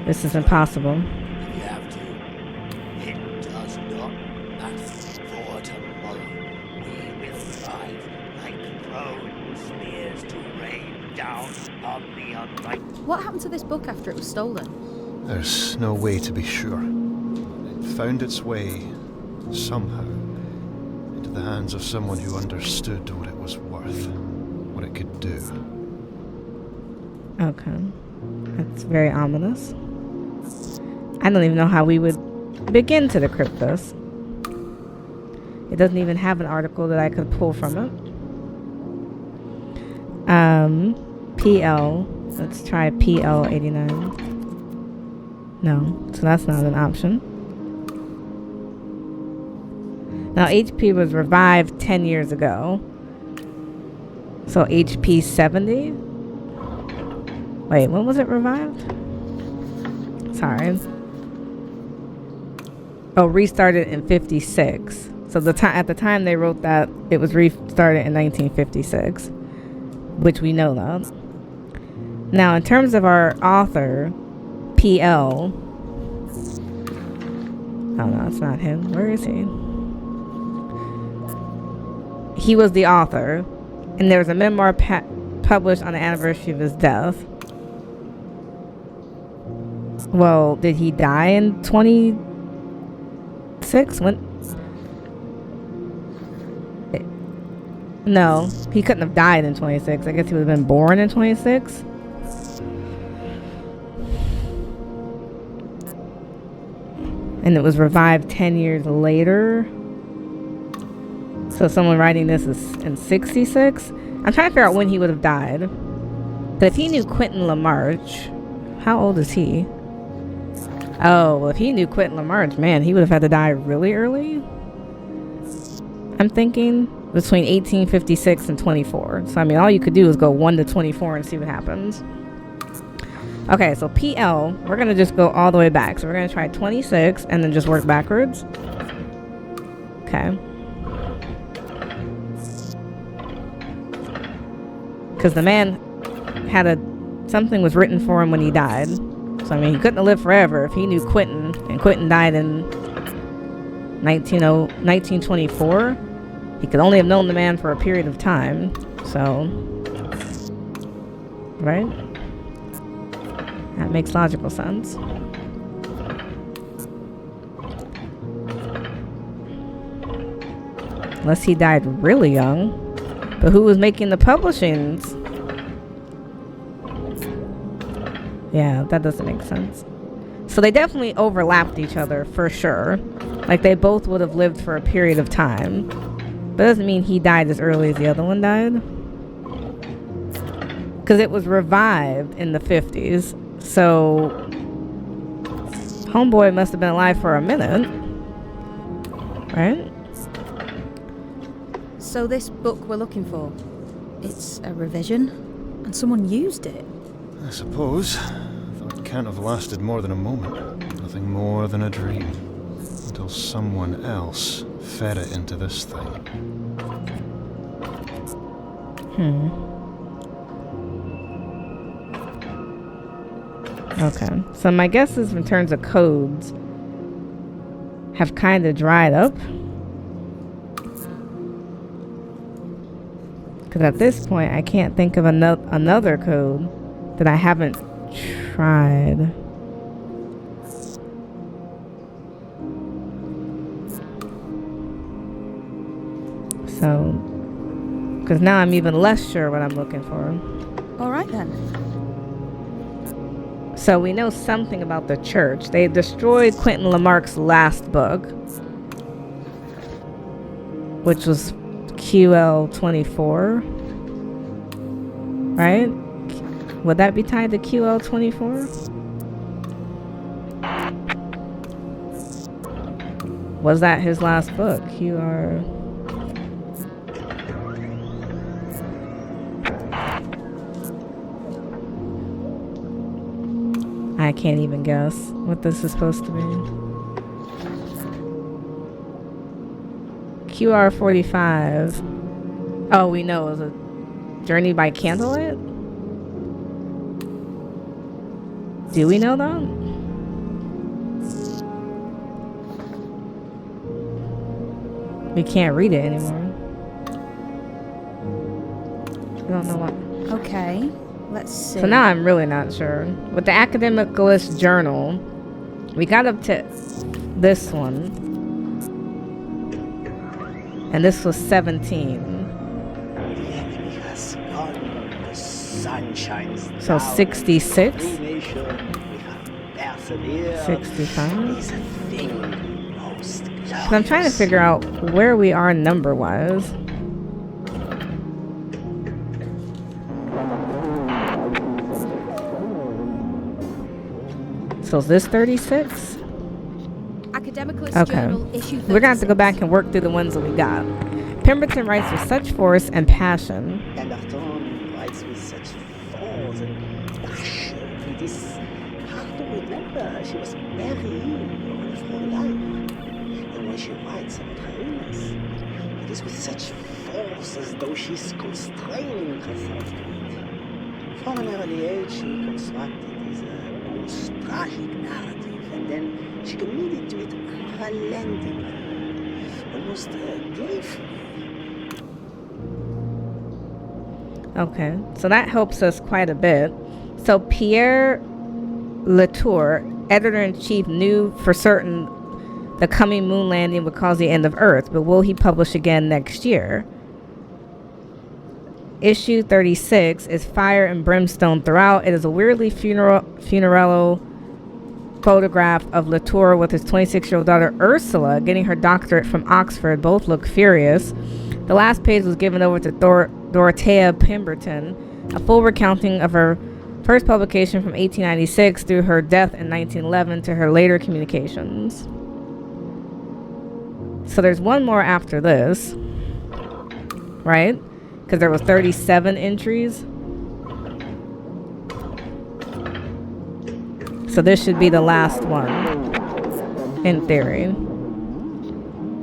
this is impossible. You have to. It does not matter. For tomorrow, we will thrive like prone spears to rain down on the unright. What happened to this book after it was stolen? There's no way to be sure. It found its way, somehow, into the hands of someone who understood what it was worth, what it could do. Okay. That's very ominous. I don't even know how we would begin to decrypt this. It doesn't even have an article that I could pull from it. PL. Let's try PL89. No, so that's not an option. Now HP was revived 10 years ago. So HP 70? Wait, when was it revived? Sorry. Oh, restarted in 56. So at the time they wrote that, it was restarted in 1956, which we know that. Now, in terms of our author, PL. Oh no, it's not him. Where is he? He was the author, and there was a memoir published on the anniversary of his death. Well, did he die in 26? When? No, he couldn't have died in 26. I guess he would have been born in 26. And it was revived 10 years later. So someone writing this is in 66. I'm trying to figure out when he would have died. But if he knew Quentin LaMarche, how old is he? Oh, well, if he knew Quentin LaMarche, man, he would have had to die really early. I'm thinking between 1856 and 24. So, I mean, all you could do is go 1 to 24 and see what happens. Okay, so PL, we're going to just go all the way back. So we're going to try 26 and then just work backwards. Okay. Because the man had something was written for him when he died. So, I mean, he couldn't have lived forever if he knew Quentin. And Quentin died in 1924. He could only have known the man for a period of time. So, right? That makes logical sense. Unless he died really young. But who was making the publishings? Yeah, that doesn't make sense. So they definitely overlapped each other for sure. Like they both would have lived for a period of time. But it doesn't mean he died as early as the other one died. Because it was revived in the 50s. So homeboy must have been alive for a minute. Right? So this book we're looking for, it's a revision? And someone used it? I suppose. Though it can't have lasted more than a moment. Nothing more than a dream. Until someone else fed it into this thing. Okay. So my guess is in terms of codes have kind of dried up. Because at this point, I can't think of another code that I haven't tried. So, because now I'm even less sure what I'm looking for. All right then. So we know something about the church. They destroyed Quentin Lamarck's last book, which was QL-24. Right? Would that be tied to QL-24? Was that his last book? I can't even guess what this is supposed to be. QR-45. Oh, we know it was a Journey by Candlelit? Do we know that? We can't read it anymore. I don't know what. Okay, let's see. So now I'm really not sure. With the Academicalist Journal, we got up to this one. And this was 17. So 66? 65? So I'm trying to figure out where we are number-wise. So is this 36? Academicalist Okay. Journal, issue 36. We're going to have to go back and work through the ones that we got. Pemberton writes with such force and passion. Pemberton writes with such force and passion. It is hard to remember. She was very ill all of her life. And when she writes about her illness, it is with such force as though she's constraining herself to it. From an early age, she constructed this almost tragic narrative, and then she committed to it unrelentingly, almost gleefully. Okay, so that helps us quite a bit. So Pierre Latour, editor-in-chief, knew for certain the coming moon landing would cause the end of Earth, but will he publish again next year? Issue 36 is fire and brimstone throughout. It is a weirdly funereal photograph of Latour with his 26-year-old daughter Ursula getting her doctorate from Oxford. Both look furious. The last page was given over to Dorothea Pemberton, a full recounting of her first publication from 1896 through her death in 1911 to her later communications. So there's one more after this, right? Because there was 37 entries. So this should be the last one, in theory.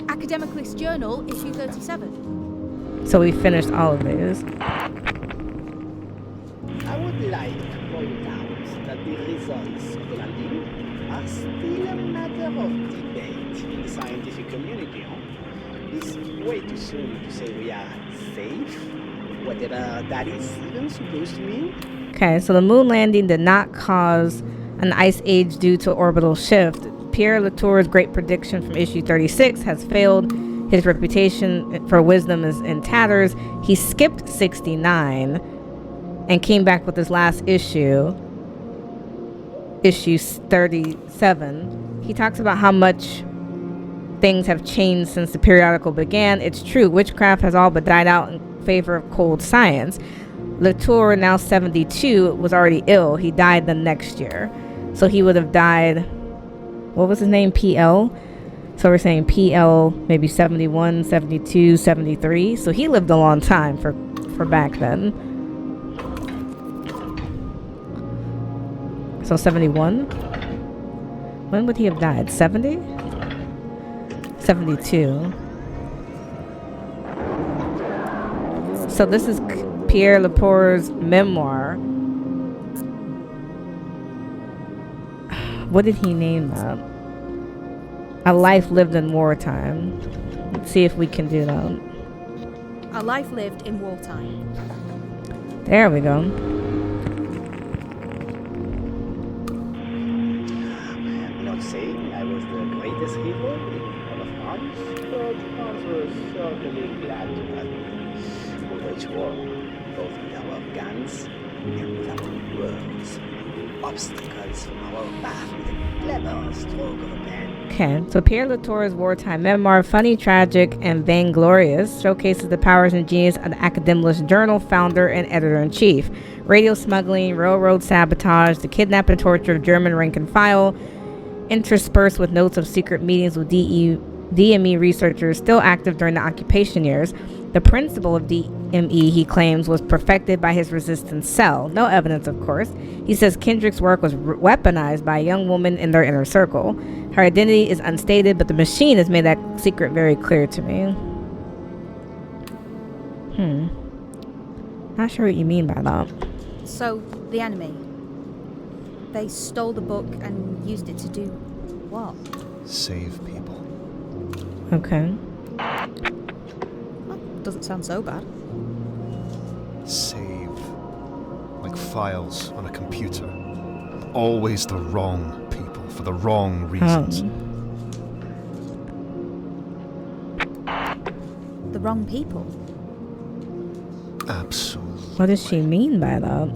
Academicalist Journal, issue 37. So we finished all of these. I would like to point out that the results of the landing are still a matter of debate in the scientific community. It's way too soon to say we are safe, whatever that is even supposed to mean. Okay, so the moon landing did not cause an ice age due to orbital shift. Pierre Latour's great prediction from issue 36 has failed. His reputation for wisdom is in tatters. He skipped 69 and came back with his last issue 37. He talks about how much things have changed since the periodical began. It's true, witchcraft has all but died out in favor of cold science. Latour, now 72, was already ill. He died the next year. So he would have died, what was his name? PL? So we're saying PL maybe 71, 72, 73. So he lived a long time for back then. So 71? When would he have died? 70? 72. So this is Pierre Latour's memoir. What did he name that? A Life Lived in Wartime. Let's see if we can do that. A Life Lived in Wartime. There we go. Guns, but Hans was certainly glad to have me. For which war, both with our guns and with our words, obstacles from our path with a clever stroke of a pen. Okay, so Pierre Latour's wartime memoir, Funny, Tragic, and Vainglorious, showcases the powers and genius of the Academicalist Journal founder and editor-in-chief. Radio smuggling, railroad sabotage, the kidnapping and torture of German rank and file, interspersed with notes of secret meetings with DME researchers still active during the occupation years. The principle of DME, he claims, was perfected by his resistance cell. No evidence, of course. He says Kendrick's work was weaponized by a young woman in their inner circle. Her identity is unstated, but the machine has made that secret very clear to me. Not sure what you mean by that. So, the enemy. They stole the book and used it to do what? Save people. Okay. Doesn't sound so bad. Save. Like files on a computer. Always the wrong people for the wrong reasons. The wrong people? Absolutely. What does she mean by that?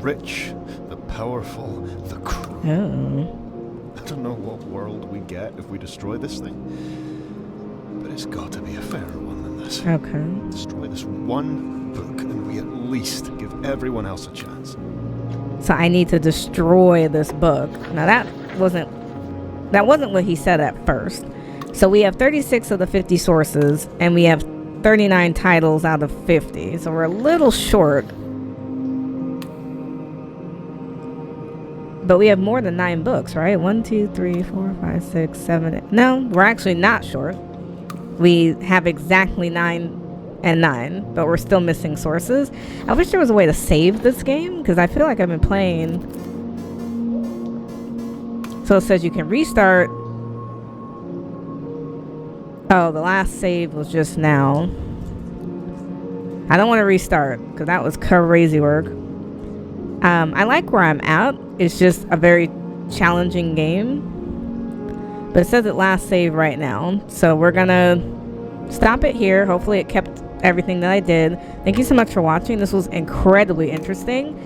Rich, the powerful, the cruel. Oh. I don't know what world we get if we destroy this thing, but it's got to be a fairer one than this. Okay. Destroy this one book and we at least give everyone else a chance. So I need to destroy this book. Now that wasn't what he said at first. So we have 36 of the 50 sources and we have 39 titles out of 50. So we're a little short. But we have more than 9 books, right? 1, 2, 3, 4, 5, 6, 7, 8. No, we're actually not short. We have exactly 9 and 9, but we're still missing sources. I wish there was a way to save this game, because I feel like I've been playing. So it says you can restart. Oh, the last save was just now. I don't want to restart, because that was crazy work. I like where I'm at. It's just a very challenging game. But it says it last save right now. So we're going to stop it here. Hopefully it kept everything that I did. Thank you so much for watching. This was incredibly interesting.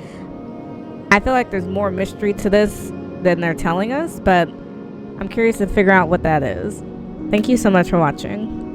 I feel like there's more mystery to this than they're telling us, but I'm curious to figure out what that is. Thank you so much for watching.